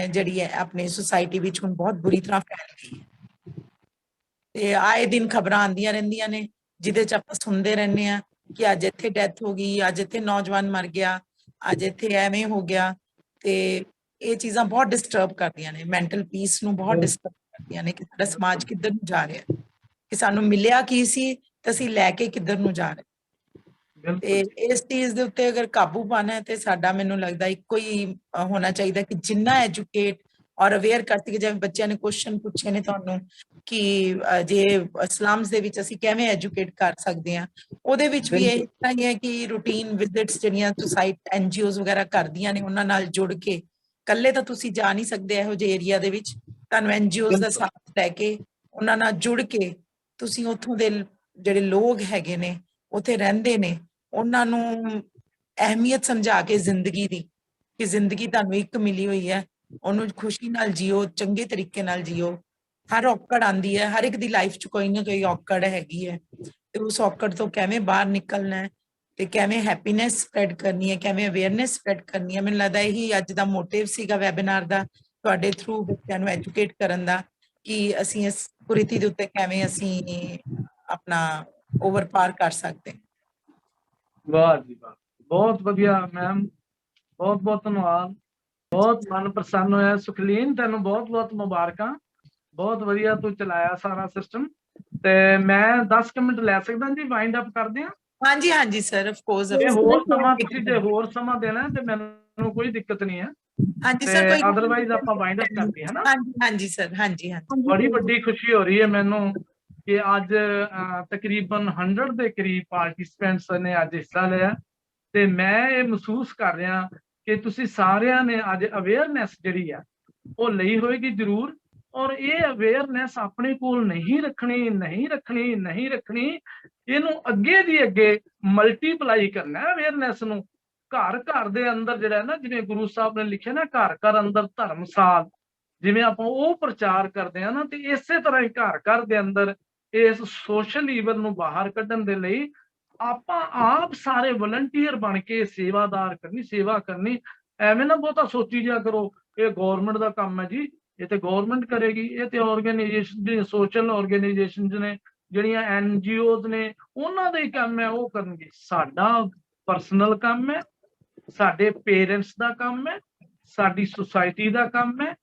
C: ਜਿਹੜੀ ਹੈ ਆਪਣੀ ਸੁਸਾਇਟੀ ਵਿੱਚ ਹੁਣ ਬਹੁਤ ਬੁਰੀ ਤਰ੍ਹਾਂ ਫੈਲ ਗਈ ਹੈ। ਤੇ ਆਏ ਦਿਨ ਖਬਰਾਂ ਆਉਂਦੀਆਂ ਰਹਿੰਦੀਆਂ ਨੇ ਜਿਹਦੇ ਚ ਆਪਾਂ ਸੁਣਦੇ ਰਹਿੰਦੇ ਹਾਂ ਕਿ ਅੱਜ ਇੱਥੇ ਡੈਥ ਹੋ ਗਈ, ਅੱਜ ਇੱਥੇ ਨੌਜਵਾਨ ਮਰ ਗਿਆ, ਅੱਜ ਇੱਥੇ ਐਵੇਂ ਹੋ ਗਿਆ। ਤੇ ਇਹ ਚੀਜ਼ਾਂ ਬਹੁਤ ਡਿਸਟਰਬ ਕਰਦੀਆਂ ਨੇ, ਮੈਂਟਲ ਪੀਸ ਨੂੰ ਬਹੁਤ ਡਿਸਟਰਬ ਕਰਦੀਆਂ ਨੇ ਕਿ ਸਾਡਾ ਸਮਾਜ ਕਿੱਧਰ ਨੂੰ ਜਾ ਰਿਹਾ, ਕਿ ਸਾਨੂੰ ਮਿਲਿਆ ਕੀ ਸੀ ਤੇ ਅਸੀਂ ਲੈ ਕੇ ਕਿੱਧਰ ਨੂੰ ਜਾ ਰਹੇ। ਤੇ
B: ਬਿਲਕੁਲ ਜੀ।
C: ਇਸ ਚੀਜ਼ ਦੇ ਉੱਤੇ ਅਗਰ ਕਾਬੂ ਪਾਣਾ ਹੈ ਤੇ ਸਾਡਾ, ਮੈਨੂੰ ਲੱਗਦਾ ਇੱਕੋ ਹੀ ਹੋਣਾ ਚਾਹੀਦਾ ਕਿ ਜਿੰਨਾ ਐਜੂਕੇਟ ਔਰ ਅਵੇਅਰ ਕਰ ਸਕੇ। ਜਿਵੇਂ ਬੱਚਿਆਂ ਨੇ ਕੁਐਸਚਨ ਪੁੱਛੇ ਨੇ ਤੁਹਾਨੂੰ ਕਿ ਜੇ ਸਲਮਸ ਦੇ ਵਿੱਚ ਅਸੀਂ ਕਿਵੇਂ ਐਜੂਕੇਟ ਕਰ ਸਕਦੇ ਹਾਂ, ਉਹਦੇ ਵਿੱਚ ਵੀ ਇਹ
B: ਬਿਲਕੁਲ
C: ਤਾਂ ਹੀ ਹੈ ਕਿ ਰੂਟੀਨ ਵਿਜ਼ਿਟਸ ਜਿਹੜੀਆਂ ਸੁਸਾਇਟੀ ਐਨਜੀਓਜ਼ ਵਗੈਰਾ ਕਰਦੀਆਂ ਨੇ, ਉਹਨਾਂ ਨਾਲ ਜੁੜ ਕੇ, ਇਕੱਲੇ ਤਾਂ ਤੁਸੀਂ ਜਾ ਨਹੀਂ ਸਕਦੇ ਇਹੋ ਜਿਹੇ ਏਰੀਆ ਦੇ ਵਿੱਚ, ਤੁਹਾਨੂੰ ਐਨਜੀਓਜ਼ ਦਾ
B: ਬਿਲਕੁਲ
C: ਸਾਥ ਲੈ ਕੇ, ਉਹਨਾਂ ਨਾਲ ਜੁੜ ਕੇ ਤੁਸੀਂ ਉੱਥੋਂ ਦੇ ਜਿਹੜੇ ਲੋਕ ਹੈਗੇ ਨੇ, ਉੱਥੇ ਰਹਿੰਦੇ ਨੇ, ਉਹਨਾਂ ਨੂੰ ਅਹਿਮੀਅਤ ਸਮਝਾ ਕੇ ਜ਼ਿੰਦਗੀ ਦੀ, ਕਿ ਜ਼ਿੰਦਗੀ ਤੁਹਾਨੂੰ ਇੱਕ ਮਿਲੀ ਹੋਈ ਹੈ, ਉਹਨੂੰ ਖੁਸ਼ੀ ਨਾਲ ਜੀਓ, ਚੰਗੇ ਤਰੀਕੇ ਨਾਲ ਜੀਓ। ਹਰ ਔਕੜ ਆਉਂਦੀ ਹੈ, ਹਰ ਇੱਕ ਦੀ ਲਾਈਫ 'ਚ ਕੋਈ ਨਾ ਕੋਈ ਔਕੜ ਹੈਗੀ ਹੈ, ਤੇ ਉਸ ਔਕੜ ਤੋਂ ਕਿਵੇਂ ਬਾਹਰ ਨਿਕਲਣਾ ਹੈ ਤੇ ਕਿਵੇਂ ਹੈਪੀਨੈਸ ਸਪਰੈਡ ਕਰਨੀ ਹੈ, ਕਿਵੇਂ ਅਵੇਅਰਨੈਸ ਸਪਰੈਡ ਕਰਨੀ ਹੈ। ਮੈਨੂੰ ਲੱਗਦਾ ਇਹੀ ਅੱਜ ਦਾ ਮੋਟਿਵ ਸੀਗਾ ਵੈਬਿਨਾਰ ਦਾ, ਤੁਹਾਡੇ ਥਰੂ ਬੱਚਿਆਂ ਨੂੰ ਐਜੂਕੇਟ ਕਰਨ ਦਾ, ਕਿ ਅਸੀਂ ਇਸ ਕੁਰੀਤੀ ਦੇ ਉੱਤੇ ਕਿਵੇਂ ਅਸੀਂ ਆਪਣਾ ਓਵਰ ਪਾਰ ਕਰ ਸਕਦੇ ਹਾਂ।
B: ਵਾਹ ਜੀ ਵਾਹ, ਬਹੁਤ ਵਧੀਆ ਮੈਮ, ਬਹੁਤ ਬਹੁਤ ਧੰਨਵਾਦ, ਬਹੁਤ ਮਨ ਪ੍ਰਸੰਨ ਹੋਇਆ। ਸੁਖਲੀਨ, ਤੈਨੂੰ ਬਹੁਤ ਬਹੁਤ ਮੁਬਾਰਕਾਂ, ਬਹੁਤ ਵਧੀਆ ਤੂੰ ਚਲਾਇਆ ਸਾਰਾ ਸਿਸਟਮ। ਤੇ ਮੈਂ 10 ਮਿੰਟ ਲੈ ਸਕਦਾ ਜੀ, ਵਾਈਂਡ ਅਪ ਕਰਦੇ ਹਾਂ।
C: ਹਾਂਜੀ ਹਾਂਜੀ ਸਰ, ਆਫ ਕੋਰਸ।
B: ਇਹ ਹੋਰ ਸਮਾਂ ਤੁਸੀਂ ਜੇ ਹੋਰ ਸਮਾਂ ਦੇਣਾ ਤੇ ਮੈਨੂੰ ਕੋਈ ਦਿੱਕਤ ਨਹੀਂ ਹੈ,
C: ਹਾਂਜੀ
B: ਤੇ
C: ਸਰ, ਕੋਈ
B: ਅਦਰਵਾਈਜ਼ ਆਪਾਂ ਵਾਈਂਡ ਅਪ ਕਰਦੇ ਹਾਂ ਨਾ।
C: ਹਾਂਜੀ ਹਾਂਜੀ ਸਰ, ਹਾਂਜੀ ਹਾਂਜੀ।
B: ਬੜੀ ਵੱਡੀ ਖੁਸ਼ੀ ਹੋ ਰਹੀ ਹੈ ਮੈਨੂੰ कि अज तकरीबन 100 के करीब पार्टिसिपेंट्स ने अज हिस्सा लिया ते मैं ये महसूस कर रहा कि तुसी सारिਆਂ ने अज अवेयरनेस जिहड़ी है वो ਲਈ होएगी जरूर। और ये अवेयरनेस अपने कोल नहीं रखनी इनू अगे दी अगे मल्टीप्लाई करना है अवेयरनेस नू। घर घर दे अंदर जिहड़ा ना, जिवें गुरु साहब ने लिखिया ना, घर घर अंदर धर्मसाल, जिवें आपां वो प्रचार करते हैं ना, तो इसे तरह ही घर घर दे अंदर इस सोशल ईवल नू बाहर कढ़न दे लई आपां आप सारे वलंटीयर बन के सेवादार करनी, सेवा करनी। एवें ना बहुता सोची जा करो ये गौरमेंट का काम है जी, ये तो गौरमेंट करेगी, ये तो ऑर्गेनाइजेशन सोशल ऑर्गेनाइजेशन ने जिहड़ियां NGOs ने उन्हां दा ही काम है, वो करनगे। साडा पर्सनल काम है, साडे पेरेंट्स का काम है, साडी सोसाइटी का काम है,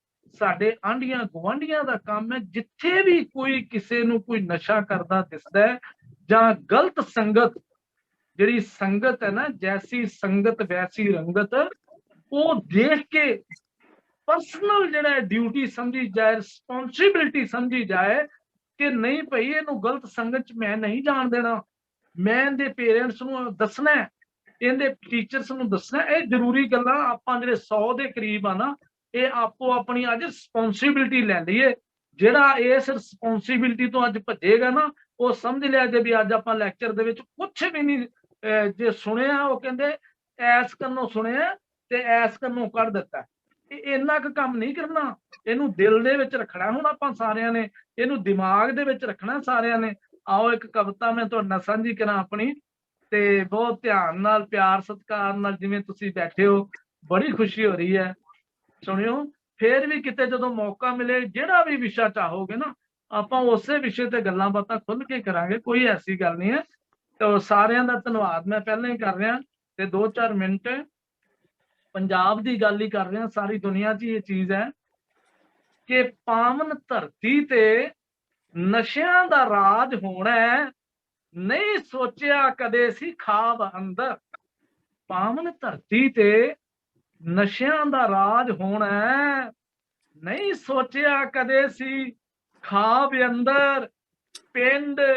B: साडे आंढियां गुआंढियां का काम है। जिथे भी कोई किसी नू कोई नशा करदा दिसदा है जां गलत संगत, जिहड़ी संगत है ना, जैसी संगत वैसी रंगत, वो देख के पर्सनल जिहड़ा ड्यूटी समझी जाए, रिस्पोंसिबिलिटी समझी जाए कि नहीं भाई इहनू गलत संगत च मैं नहीं जान देना, मैं इहदे पेरेंट्स नू दसना है, इहदे टीचर्स नू दसना है। जरूरी गल्लां आपां जिहड़े 100 के करीब आ ना, ये आपो अपनी अज रिस्पोंसिबिलिटी लै लईए। जिहड़ा इस रिस्पोंसिबिलिटी तो अज भजेगा ना, वो समझ लिया जे भी अज आपां लैक्चर दे विच कुछ भी नहीं जे सुनिया, वो कहंदे ऐस कन्नों सुनिया ते ऐस कन्नों कढ़ दित्ता। इन्ना क काम नहीं करना, इनू दिल दे विच रखना। हुण आपां सारिਆਂ ने इनू दिमाग दे विच रखना सारिਆਂ ने। आओ एक कविता मैं तुहाडे नाल सांझी कਰਾਂ अपनी, ते बहुत ध्यान नाल प्यार सत्कार नाल जिवें तुसीं बैठे हो, बड़ी खुशी हो रही है। सुनियो, फिर भी किते जदों मौका मिले, जिहड़ा भी विशा चाहोगे ना, आपां उसे विषय ते गल्लां बातां खुल के करांगे, कोई ऐसी गल नहीं है। तो सारिਆਂ ਦਾ धन्नवाद मैं पहले ही कर रहा, ते 2-4 मिनट पंजाब की गल ही कर रहा। सारी दुनिया च ये चीज है कि पावन धरती ते नशियां दा राज होना है, नहीं सोचिया कदे सी खाब अंदर। पावन धरती ते नशियां दा राज होना है, नहीं सोचिया कदे सी खाब अंदर। पिंड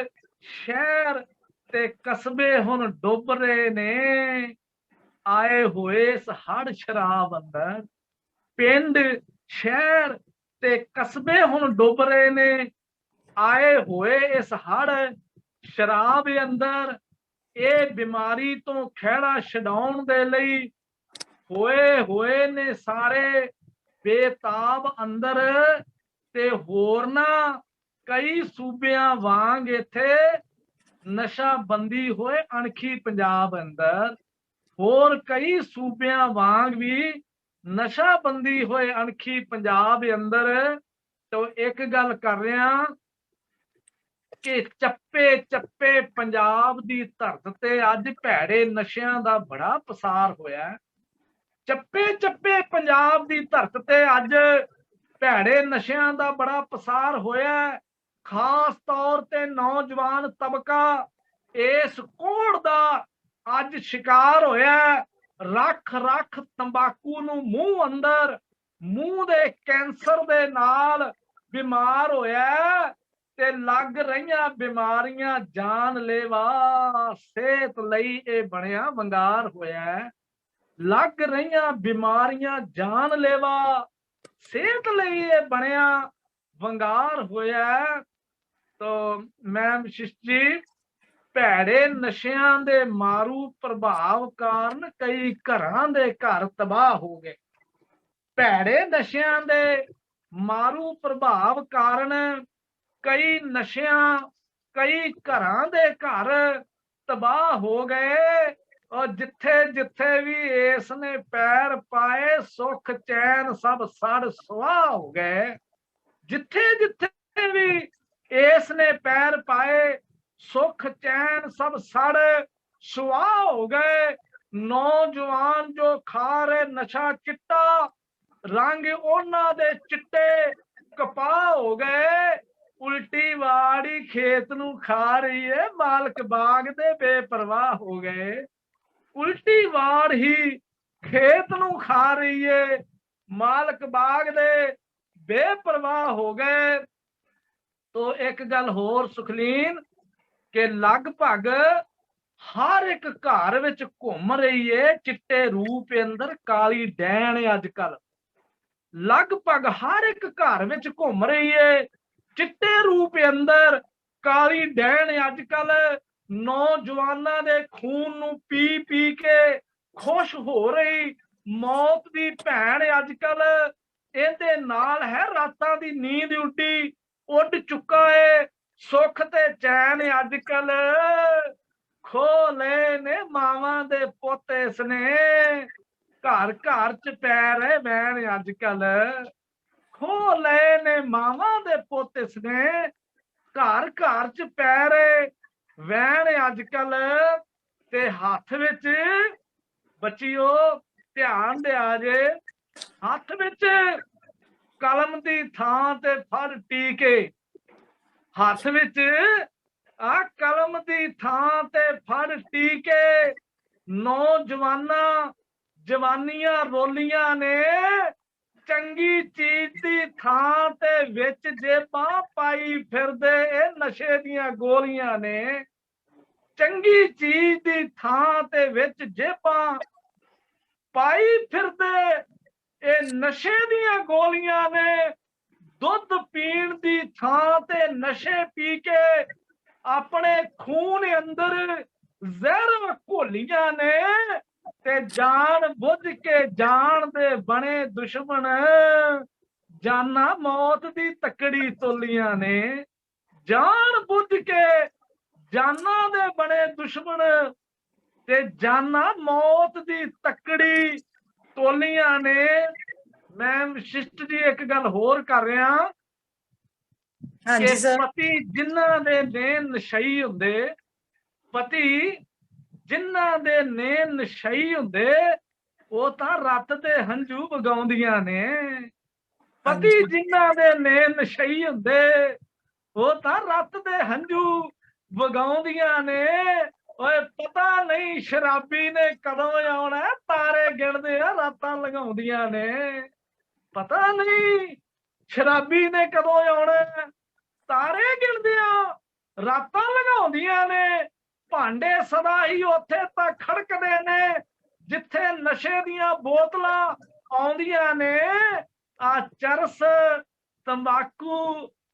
B: शहर ते कस्बे हुण डुब रहे ने, आए हुए इस हड़ शराब अंदर। पिंड शहर ते कस्बे हुण डुब रहे ने, आए हुए इस हड़ शराब अंदर। ये बीमारी तो खैड़ा छडाउण दे लई होए ने सारे बेताब अंदर। ते होरना कई सूबियां वांग इथे नशा बंदी होए अणखी पंजाब अंदर। होर कई सूबियां वांग भी नशा बंदी होए अणखी पंजाब अंदर। तो एक गल कर रहा कि चप्पे चप्पे पंजाब दी धरत ते अज भैड़े नशियां दा बड़ा पसार होया। चप्पे चप्पे पंजाब दी धरत ते अज भैड़े नशियां दा बड़ा पसार होया। खास तौर ते नौजवान तबका इस कोड़ दा अज शिकार होया। रख रख तंबाकू नू मूंह अंदर, मूंह दे कैंसर दे नाल बीमार होया। ते लग रहियां बीमारियां जानलेवा, सेहत लई ये बनिया वंगार होया। लग रहियां बीमारियां जानलेवा, सेहत लई ये बनिया वंगार होया। तो मैम शिष्ट जी, भैड़े नशियां दे मारू प्रभाव कारण कई घरां दे घर तबाह हो गए। भैड़े नशियां दे मारू प्रभाव कारण कई नशियां कई घरां दे घर तबाह हो गए। और जिथे जिथे भी इसने पैर पाए सुख चैन सब सड़ सुआह हो गए। जिथे जिथे भी इसने पैर पाए सुख चैन सब सड़ सुआह हो गए। नौजवान जो खा रहे नशा चिट्टा, रंग उन्हां दे चिट्टे कपाह हो गए। उल्टी वाड़ी खेत नू खा रही है, मालक बाग दे बेपरवाह हो गए। उल्टी वाड़ ही खेत नू खा रही है, मालक बाग दे बेपरवाह हो गए। तो एक गल होर सुखलीन कि लगभग हर एक घर विच घूम रही है चिट्टे रूप अंदर काली डैन अजकल। लगभग हर एक घर विच घूम रही है चिट्टे रूप अंदर काली डैन अजकल। नौजवानों दे खून नूं पी पी के खुश हो रही मौत दी भैन अजकल। इहदे नाल है रातां दी नींद उड़ चुका है सुख ते चैन अजकल। खो ले ने मावां दे पुत इसने घर घर च पै रहे वैन अजकल। खो ले ने मावां दे पुत इसने घर घर च पै रहे वैन अजकल। ते हथ विच बच्चियो ध्यान दिया जे हथ विच कलम दी थां ते फड़ टीके। हथ विच आ कलम दी थां ते फड़ टीके। नौजवाना जवानियां रोलियां ने चंगी चीज दी थां ते विच जेबां पाई फिरदे ए नशे दियां गोलियां ने। चंगी चीज दी थां ते विच जेबां पाई फिरदे ए नशे दियां गोलियां ने। दुध पीण दी थां ते नशे पी के अपने खून अंदर जहर घोलियां ने। ते जान बुझ के जान दे बने दुश्मन जाना मौत दी तकड़ी तोलियां ने। जान बुझ के जाना दे बने दुश्मन ते जाना मौत दी तकड़ी तोलियां ने। मैं विशिष्ट जी एक गल होर कर रहा
C: हाँ
B: कि
C: जी सर।
B: पति जिन्हां दे ने नशई हुंदे पति जिन्हां दे ने नशई हुंदे वो तां रत दे हंझू वगाउंदियां ने।
C: हाँ
B: पति
C: जी।
B: जिन्हां दे ने नशई हुंदे वो तां रत दे हंझू वगाउंदियां ने। ओए पता नहीं शराबी ने कदों आउणा तारे गिणदे आ रातां लगाउंदियां ने। पता नहीं शराबी ने कदों आउणा तारे गिणदे आ रातां लगाउंदियां ने। भांडे सदा ही उत्थे तक खड़कदे ने जिथे नशे दियां बोतलां आउंदियां ने। आ चरस तंबाकू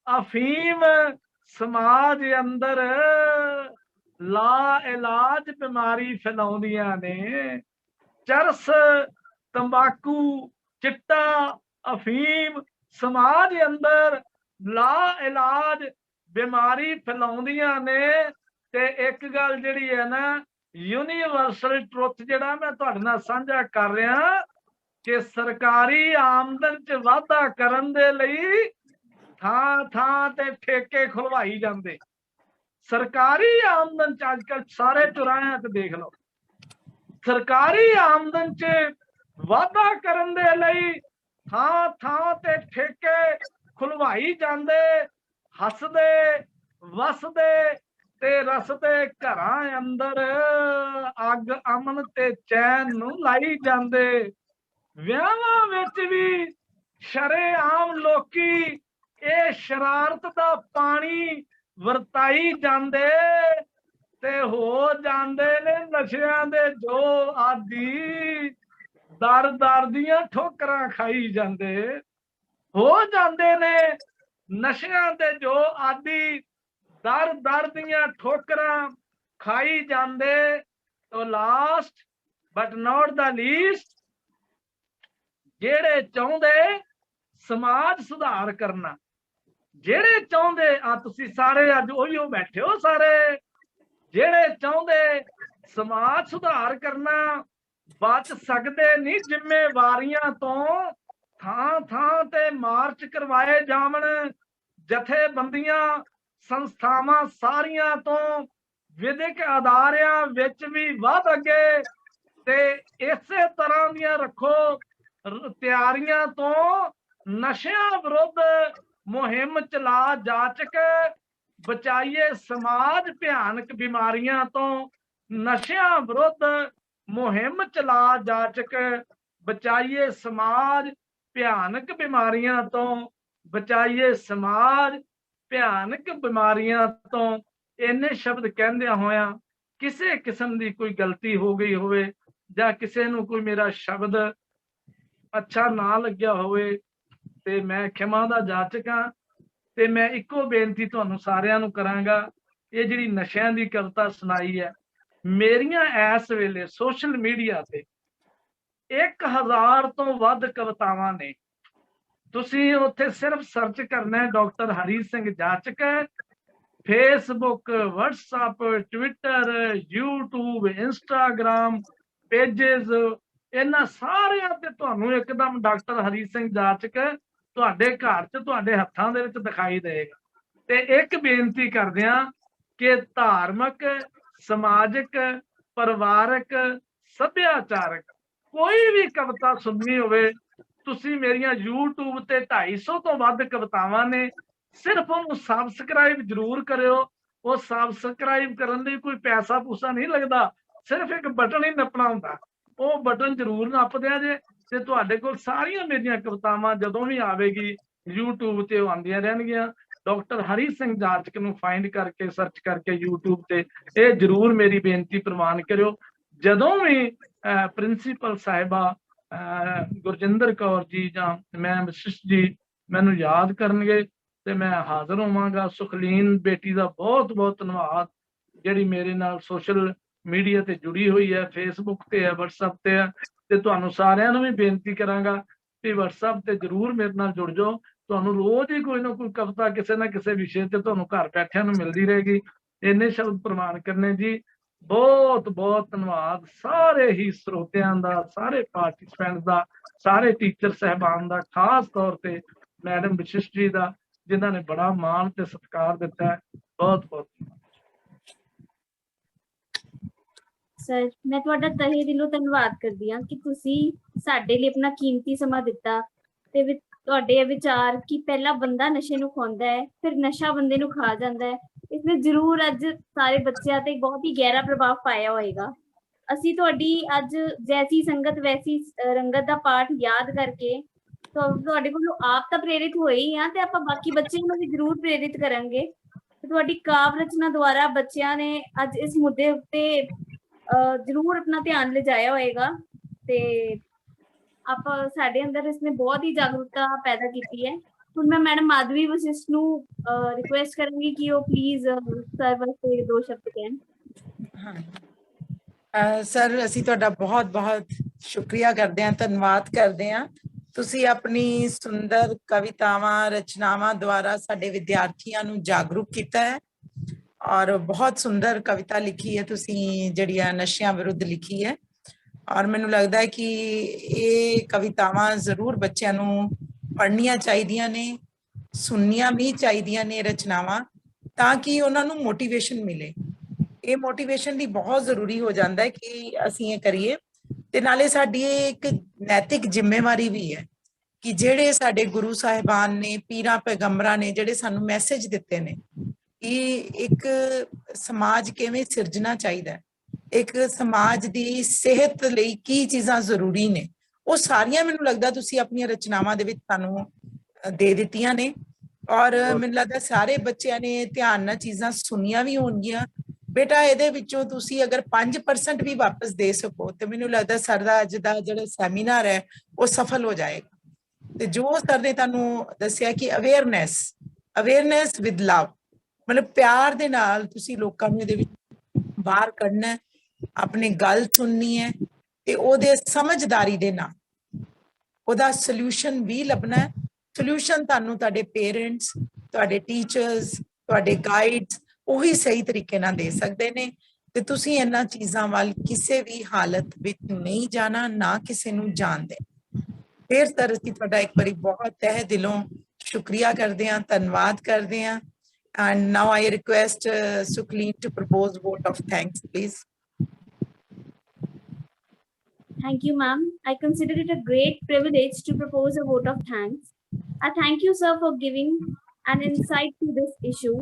B: अफीम समाज अंदर ला इलाज बीमारी फैलाउंदियां ने। चरस तंबाकू चिट्टा अफीम समाज अंदर ला इलाज बीमारी फैलाउंदियां ने। ते एक गल जिहड़ी है ना यूनीवर्सल ट्रुथ जिहड़ा मैं तुहाडे नाल साझा कर रहा कि सरकारी आमदन च वाधा करन दे लई थां थां ते ठेके खुलवाई जांदे। सरकारी आमदन च अजकल सारे चौराहिਆਂ ते देख लो सरकारी आमदन च वाधा करन दे लई थां थां ते ठेके खुलवाई जांदे। हसदे वसदे ते रसदे घरां अंदर अग अमन ते चैन नूं लाई जांदे। ਵਿਆਹਾਂ ਵਿੱਚ ਵੀ ਸ਼ਰੇਆਮ ਲੋਕੀ ਇਹ ਸ਼ਰਾਰਤ ਦਾ ਪਾਣੀ ਵਰਤਾਈ ਜਾਂਦੇ ਤੇ ਹੋ ਜਾਂਦੇ ਨੇ ਨਸ਼ਿਆਂ ਦੇ ਜੋ ਆਦੀ ਦਰ ਦਰ ਦੀਆਂ ਠੋਕਰਾਂ ਖਾਈ ਜਾਂਦੇ ਹੋ ਜਾਂਦੇ ਨੇ ਨਸ਼ਿਆਂ ਦੇ ਜੋ ਆਦੀ ਦਰ ਦਰ ਦੀਆਂ ਠੋਕਰਾਂ ਖਾਈ ਜਾਂਦੇ। तो last but not the least ਜਿਹੜੇ ਚਾਹੁੰਦੇ ਸਮਾਜ ਸੁਧਾਰ ਕਰਨਾ ਜਿਹੜੇ ਚਾਹੁੰਦੇ ਆ ਤੁਸੀਂ ਸਾਰੇ ਅੱਜ ਉਹੀਓ ਬੈਠੇ ਹੋ ਸਾਰੇ ਜਿਹੜੇ ਚਾਹੁੰਦੇ ਸਮਾਜ ਸੁਧਾਰ ਕਰਨਾ ਬਚ ਸਕਦੇ ਨਹੀਂ ਜ਼ਿੰਮੇਵਾਰੀਆਂ ਤੋਂ ਥਾਂ ਥਾਂ ਤੇ ਮਾਰਚ ਕਰਵਾਏ ਜਾਵਣ ਜਥੇਬੰਦੀਆਂ ਸੰਸਥਾਵਾਂ ਸਾਰੀਆਂ ਤੋਂ ਵਿਦਿਅਕ ਅਦਾਰਿਆਂ ਵਿੱਚ ਵੀ ਵੱਧ ਅੱਗੇ ਤੇ ਇਸੇ ਤਰ੍ਹਾਂ ਦੀਆਂ ਰੱਖੋ ਤਿਆਰੀਆਂ ਤੋਂ ਨਸ਼ਿਆਂ ਵਿਰੁੱਧ ਮੁਹਿੰਮ ਚਲਾ ਜਾਚਕ ਬਚਾਈਏ ਸਮਾਜ ਭਿਆਨਕ ਬਿਮਾਰੀਆਂ ਤੋਂ ਨਸ਼ਿਆਂ ਵਿਰੁੱਧ ਮੁਹਿੰਮ ਚਲਾ ਜਾਚਕ ਬਚਾਈਏ ਸਮਾਜ ਭਿਆਨਕ ਬਿਮਾਰੀਆਂ ਤੋਂ ਬਚਾਈਏ ਸਮਾਜ ਭਿਆਨਕ ਬਿਮਾਰੀਆਂ ਤੋਂ ਇੰਨੇ ਸ਼ਬਦ ਕਹਿੰਦਿਆਂ ਹੋਇਆਂ ਕਿਸੇ ਕਿਸਮ ਦੀ ਕੋਈ ਗਲਤੀ ਹੋ ਗਈ ਹੋਵੇ ਜਾਂ ਕਿਸੇ ਨੂੰ ਕੋਈ ਮੇਰਾ ਸ਼ਬਦ ਅੱਛਾ ਨਾ ਲੱਗਿਆ ਹੋਵੇ ਤੇ ਮੈਂ ਖਿਮਾ ਦਾ ਜਾਚਕ ਹਾਂ। ਤੇ ਮੈਂ ਇੱਕੋ ਬੇਨਤੀ ਤੁਹਾਨੂੰ ਸਾਰਿਆਂ ਨੂੰ ਕਰਾਂਗਾ, ਇਹ ਜਿਹੜੀ ਨਸ਼ਿਆਂ ਦੀ ਕਵਿਤਾ ਸੁਣਾਈ ਹੈ, ਮੇਰੀਆਂ ਇਸ ਵੇਲੇ ਸੋਸ਼ਲ ਮੀਡੀਆ ਤੇ 1000 ਤੋਂ ਵੱਧ ਕਵਿਤਾਵਾਂ ਨੇ। ਤੁਸੀਂ ਉੱਥੇ ਸਿਰਫ ਸਰਚ ਕਰਨਾ ਹੈ doctor Hari Singh Jachak, Facebook, WhatsApp, Twitter, YouTube, Instagram pages, ਇਹਨਾਂ ਸਾਰਿਆਂ ਤੇ ਤੁਹਾਨੂੰ ਇੱਕਦਮ ਡਾਕਟਰ ਹਰੀ ਸਿੰਘ ਜਾਚਕ ਤੁਹਾਡੇ ਘਰ 'ਚ ਤੁਹਾਡੇ ਹੱਥਾਂ ਦੇ ਵਿੱਚ ਦਿਖਾਈ ਦੇਗਾ। ਤੇ ਇੱਕ ਬੇਨਤੀ ਕਰਦੇ ਹਾਂ ਕਿ ਧਾਰਮਿਕ, ਸਮਾਜਿਕ, ਪਰਿਵਾਰਕ, ਸੱਭਿਆਚਾਰਕ ਕੋਈ ਵੀ ਕਵਿਤਾ ਸੁਣਨੀ ਹੋਵੇ, ਤੁਸੀਂ ਮੇਰੀਆਂ YouTube ਤੇ 250 ਤੋਂ ਵੱਧ ਕਵਿਤਾਵਾਂ ਨੇ, ਸਿਰਫ ਉਹਨੂੰ ਸਬਸਕ੍ਰਾਈਬ ਜ਼ਰੂਰ ਕਰਿਓ। ਉਹ ਸਬਸਕ੍ਰਾਈਬ ਕਰਨ ਲਈ ਕੋਈ ਪੈਸਾ ਪੂਸਾ ਨਹੀਂ ਲੱਗਦਾ, ਸਿਰਫ ਇੱਕ ਬਟਨ ਹੀ ਨੱਪਣਾ ਹੁੰਦਾ, ਉਹ ਬਟਨ ਜ਼ਰੂਰ ਨੱਪ ਦਿਆ ਜੇ ਤੇ ਤੁਹਾਡੇ ਕੋਲ ਸਾਰੀਆਂ ਮੇਰੀਆਂ ਕਵਿਤਾਵਾਂ ਜਦੋਂ ਵੀ ਆਵੇਗੀ YouTube ਤੇ ਉਹ ਆਉਂਦੀਆਂ ਰਹਿਣਗੀਆਂ। ਡਾਕਟਰ ਹਰੀ ਸਿੰਘ ਜਾਚਕ ਨੂੰ ਫਾਈਂਡ ਕਰਕੇ ਸਰਚ ਕਰਕੇ YouTube ਤੇ ਇਹ ਜ਼ਰੂਰ ਮੇਰੀ ਬੇਨਤੀ ਪ੍ਰਵਾਨ ਕਰਿਓ। ਜਦੋਂ ਵੀ ਪ੍ਰਿੰਸੀਪਲ ਸਾਹਿਬਾ ਗੁਰਜਿੰਦਰ ਕੌਰ ਜੀ ਜਾਂ ਮੈਂ ਵਸ਼ਿਸ਼ਟ ਜੀ ਮੈਨੂੰ ਯਾਦ ਕਰਨਗੇ ਤੇ ਮੈਂ ਹਾਜ਼ਰ ਹੋਵਾਂਗਾ। ਸੁਖਲੀਨ ਬੇਟੀ ਦਾ ਬਹੁਤ ਬਹੁਤ ਧੰਨਵਾਦ, ਜਿਹੜੀ ਮੇਰੇ ਨਾਲ ਸੋਸ਼ਲ ਮੀਡੀਆ ਤੇ ਜੁੜੀ ਹੋਈ ਹੈ, ਫੇਸਬੁੱਕ ਤੇ ਹੈ, ਵਟਸਐਪ ਤੇ ਹੈ। ਤੇ ਤੁਹਾਨੂੰ ਸਾਰਿਆਂ ਨੂੰ ਵੀ ਬੇਨਤੀ ਕਰਾਂਗਾ ਕਿ ਵਟਸਐਪ ਤੇ ਜ਼ਰੂਰ ਮੇਰੇ ਨਾਲ ਜੁੜ ਜਾਓ। ਤੁਹਾਨੂੰ ਰੋਜ਼ ਹੀ ਕੋਈ ਨਾ ਕੋਈ ਕਵਿਤਾ ਕਿਸੇ ਨਾ ਕਿਸੇ ਵਿਸ਼ੇ ਤੇ ਤੁਹਾਨੂੰ ਘਰ ਬੈਠਿਆਂ ਨੂੰ ਮਿਲਦੀ ਰਹੇਗੀ। ਇੰਨੇ ਸ਼ਬਦ ਪ੍ਰਵਾਨ ਕਰਨੇ ਜੀ। ਬਹੁਤ ਬਹੁਤ ਧੰਨਵਾਦ ਸਾਰੇ ਹੀ ਸਰੋਤਿਆਂ ਦਾ, ਸਾਰੇ ਪਾਰਟਿਸਪੈਂਟਸ ਦਾ, ਸਾਰੇ ਟੀਚਰ ਸਹਿਬਾਨ ਦਾ, ਖਾਸ ਤੌਰ ਤੇ ਮੈਡਮ ਵਸ਼ਿਸ਼ਟ ਜੀ ਦਾ, ਜਿਨ੍ਹਾਂ ਨੇ ਬੜਾ ਮਾਣ ਤੇ ਸਤਿਕਾਰ ਦਿੱਤਾ ਹੈ। ਬਹੁਤ ਬਹੁਤ
A: ਸਰ, ਮੈਂ ਤੁਹਾਡਾ ਤਹਿ ਦਿਲੋਂ ਧੰਨਵਾਦ ਕਰਦੀ ਹਾਂ ਕਿ ਤੁਸੀਂ ਸਾਡੇ ਲਈ ਆਪਣਾ ਕੀਮਤੀ ਸਮਾਂ ਦਿੱਤਾ ਤੇ ਤੁਹਾਡੇ ਵਿਚਾਰ ਕਿ ਪਹਿਲਾ ਬੰਦਾ ਨਸ਼ੇ ਨੂੰ ਖਾਂਦਾ ਹੈ, ਫਿਰ ਨਸ਼ਾ ਬੰਦੇ ਨੂੰ ਖਾ ਜਾਂਦਾ ਹੈ, ਇਸਨੇ ਜ਼ਰੂਰ ਅੱਜ ਸਾਰੇ ਬੱਚਿਆਂ ਤੇ ਬਹੁਤ ਹੀ ਗਹਿਰਾ ਪ੍ਰਭਾਵ ਪਾਇਆ ਹੋਏਗਾ। ਅਸੀਂ ਤੁਹਾਡੀ ਅੱਜ ਜੈਸੀ ਸੰਗਤ ਵੈਸੀ ਰੰਗਤ ਦਾ ਪਾਠ ਯਾਦ ਕਰਕੇ ਤੁਹਾਡੇ ਕੋਲੋਂ ਆਪ ਤਾਂ ਪ੍ਰੇਰਿਤ ਹੋਏ ਹੀ ਆ ਤੇ ਆਪਾਂ ਬਾਕੀ ਬੱਚਿਆਂ ਨੂੰ ਵੀ ਜ਼ਰੂਰ ਪ੍ਰੇਰਿਤ ਕਰਾਂਗੇ। ਤੇ ਤੁਹਾਡੀ ਕਾਵਿ ਰਚਨਾ ਦੁਆਰਾ ਬੱਚਿਆਂ ਨੇ ਅੱਜ ਇਸ ਮੁੱਦੇ ਉੱਤੇ ਜ਼ਰੂਰ ਆਪਣਾ ਧਿਆਨ ਲਿਜਾਇਆ ਹੋਏਗਾ ਤੇ ਆਪਾਂ ਸਾਡੇ ਅੰਦਰ ਇਸਨੇ ਬਹੁਤ ਹੀ ਜਾਗਰੂਕਤਾ ਪੈਦਾ ਕੀਤੀ ਹੈ। ਹੁਣ ਮੈਂ ਮੈਡਮ ਮਾਧਵੀ ਵਸ਼ਿਸ਼ਟ ਨੂੰ ਰਿਕੁਐਸਟ ਕਰਾਂਗੀ ਕਿ ਉਹ ਪਲੀਜ਼ ਸਰ ਵਾਸਤੇ 2 ਸ਼ਬਦ ਕਹਿਣ।
C: ਸਰ, ਅਸੀਂ ਤੁਹਾਡਾ ਬਹੁਤ ਬਹੁਤ ਸ਼ੁਕਰੀਆ ਕਰਦੇ ਹਾਂ, ਧੰਨਵਾਦ ਕਰਦੇ ਹਾਂ। ਤੁਸੀਂ ਆਪਣੀ ਸੁੰਦਰ ਕਵਿਤਾਵਾਂ, ਰਚਨਾਵਾਂ ਦੁਆਰਾ ਸਾਡੇ ਵਿਦਿਆਰਥੀਆਂ ਨੂੰ ਜਾਗਰੂਕ ਕੀਤਾ ਹੈ ਔਰ ਬਹੁਤ ਸੁੰਦਰ ਕਵਿਤਾ ਲਿਖੀ ਹੈ ਤੁਸੀਂ, ਜਿਹੜੀ ਨਸ਼ਿਆਂ ਵਿਰੁੱਧ ਲਿਖੀ ਹੈ। ਔਰ ਮੈਨੂੰ ਲੱਗਦਾ ਹੈ ਕਿ ਇਹ ਕਵਿਤਾਵਾਂ ਜ਼ਰੂਰ ਬੱਚਿਆਂ ਨੂੰ ਪੜ੍ਹਨੀਆਂ ਚਾਹੀਦੀਆਂ ਨੇ, ਸੁਣਨੀਆਂ ਵੀ ਚਾਹੀਦੀਆਂ ਨੇ ਰਚਨਾਵਾਂ, ਤਾਂ ਕਿ ਉਹਨਾਂ ਨੂੰ ਮੋਟੀਵੇਸ਼ਨ ਮਿਲੇ। ਇਹ ਮੋਟੀਵੇਸ਼ਨ ਦੀ ਬਹੁਤ ਜ਼ਰੂਰੀ ਹੋ ਜਾਂਦਾ ਹੈ ਕਿ ਅਸੀਂ ਇਹ ਕਰੀਏ। ਤੇ ਨਾਲੇ ਸਾਡੀ ਇੱਕ ਨੈਤਿਕ ਜ਼ਿੰਮੇਵਾਰੀ ਵੀ ਹੈ ਕਿ ਜਿਹੜੇ ਸਾਡੇ ਗੁਰੂ ਸਾਹਿਬਾਨ ਨੇ, ਪੀਰਾਂ ਪੈਗੰਬਰਾਂ ਨੇ, ਜਿਹੜੇ ਸਾਨੂੰ ਮੈਸੇਜ ਦਿੱਤੇ ਨੇ ਕਿ ਇੱਕ ਸਮਾਜ ਕਿਵੇਂ ਸਿਰਜਣਾ ਚਾਹੀਦਾ ਹੈ, ਇੱਕ ਸਮਾਜ ਦੀ ਸਿਹਤ ਲਈ ਕੀ ਚੀਜ਼ਾਂ ਜ਼ਰੂਰੀ ਨੇ, ਉਹ ਸਾਰੀਆਂ ਮੈਨੂੰ ਲੱਗਦਾ ਤੁਸੀਂ ਆਪਣੀਆਂ ਰਚਨਾਵਾਂ ਦੇ ਵਿੱਚ ਸਾਨੂੰ ਦੇ ਦਿੱਤੀਆਂ ਨੇ। ਔਰ ਮੈਨੂੰ ਲੱਗਦਾ ਸਾਰੇ ਬੱਚਿਆਂ ਨੇ ਧਿਆਨ ਨਾਲ ਚੀਜ਼ਾਂ ਸੁਣੀਆਂ ਵੀ ਹੋਣਗੀਆਂ। ਬੇਟਾ, ਇਹਦੇ ਵਿੱਚੋਂ ਤੁਸੀਂ ਅਗਰ 5% ਵੀ ਵਾਪਸ ਦੇ ਸਕੋ ਤੇ ਮੈਨੂੰ ਲੱਗਦਾ ਸਰ ਦਾ ਅੱਜ ਦਾ ਜਿਹੜਾ ਸੈਮੀਨਾਰ ਹੈ ਉਹ ਸਫਲ ਹੋ ਜਾਏਗਾ। ਤੇ ਜੋ ਸਰ ਨੇ ਤੁਹਾਨੂੰ ਦੱਸਿਆ ਕਿ ਅਵੇਅਰਨੈਸ ਵਿਦ ਲਵ, ਮਤਲਬ ਪਿਆਰ ਦੇ ਨਾਲ ਤੁਸੀਂ ਲੋਕਾਂ ਨੂੰ ਇਹਦੇ ਵਿੱਚ ਬਾਹਰ ਕੱਢਣਾ, ਆਪਣੀ ਗੱਲ ਸੁਣਨੀ ਹੈ ਤੇ ਉਹਦੇ ਸਮਝਦਾਰੀ ਦੇ ਨਾਲ ਉਹਦਾ ਸੋਲੂਸ਼ਨ ਵੀ ਲੱਭਣਾ ਹੈ। ਸੋਲੂਸ਼ਨ ਤੁਹਾਨੂੰ ਤੁਹਾਡੇ ਪੇਰੈਂਟਸ, ਤੁਹਾਡੇ ਟੀਚਰਸ, ਤੁਹਾਡੇ ਗਾਈਡਸ ਉਹੀ ਸਹੀ ਤਰੀਕੇ ਨਾਲ ਦੇ ਸਕਦੇ ਨੇ। ਤੇ ਤੁਸੀਂ ਇਹਨਾਂ ਚੀਜ਼ਾਂ ਵੱਲ ਕਿਸੇ ਵੀ ਹਾਲਤ ਵਿੱਚ ਨਹੀਂ ਜਾਣਾ, ਨਾ ਕਿਸੇ ਨੂੰ ਜਾਣ ਦੇਣਾ। ਫਿਰ ਸਰ ਅਸੀਂ ਤੁਹਾਡਾ ਇੱਕ ਵਾਰੀ ਬਹੁਤ ਤਹਿ ਦਿਲੋਂ ਸ਼ੁਕਰੀਆ ਕਰਦੇ ਹਾਂ, ਧੰਨਵਾਦ ਕਰਦੇ ਹਾਂ। And now I request Sukhleen to propose vote of thanks, please.
A: Thank you, ma'am. I consider it a great privilege to propose a vote of thanks. I thank you, sir, for giving an insight to this issue.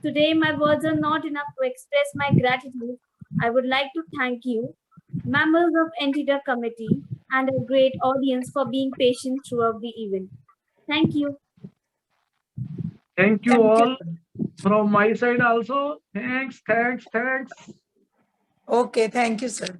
A: Today, my words are not enough to express my gratitude. I would like to thank you, members of NTDA committee, and a great audience for being patient throughout the event. Thank you.
B: Thank you
C: Thank you,
B: all
C: sir.
B: from my side also. Thanks.
C: Okay, thank you, sir.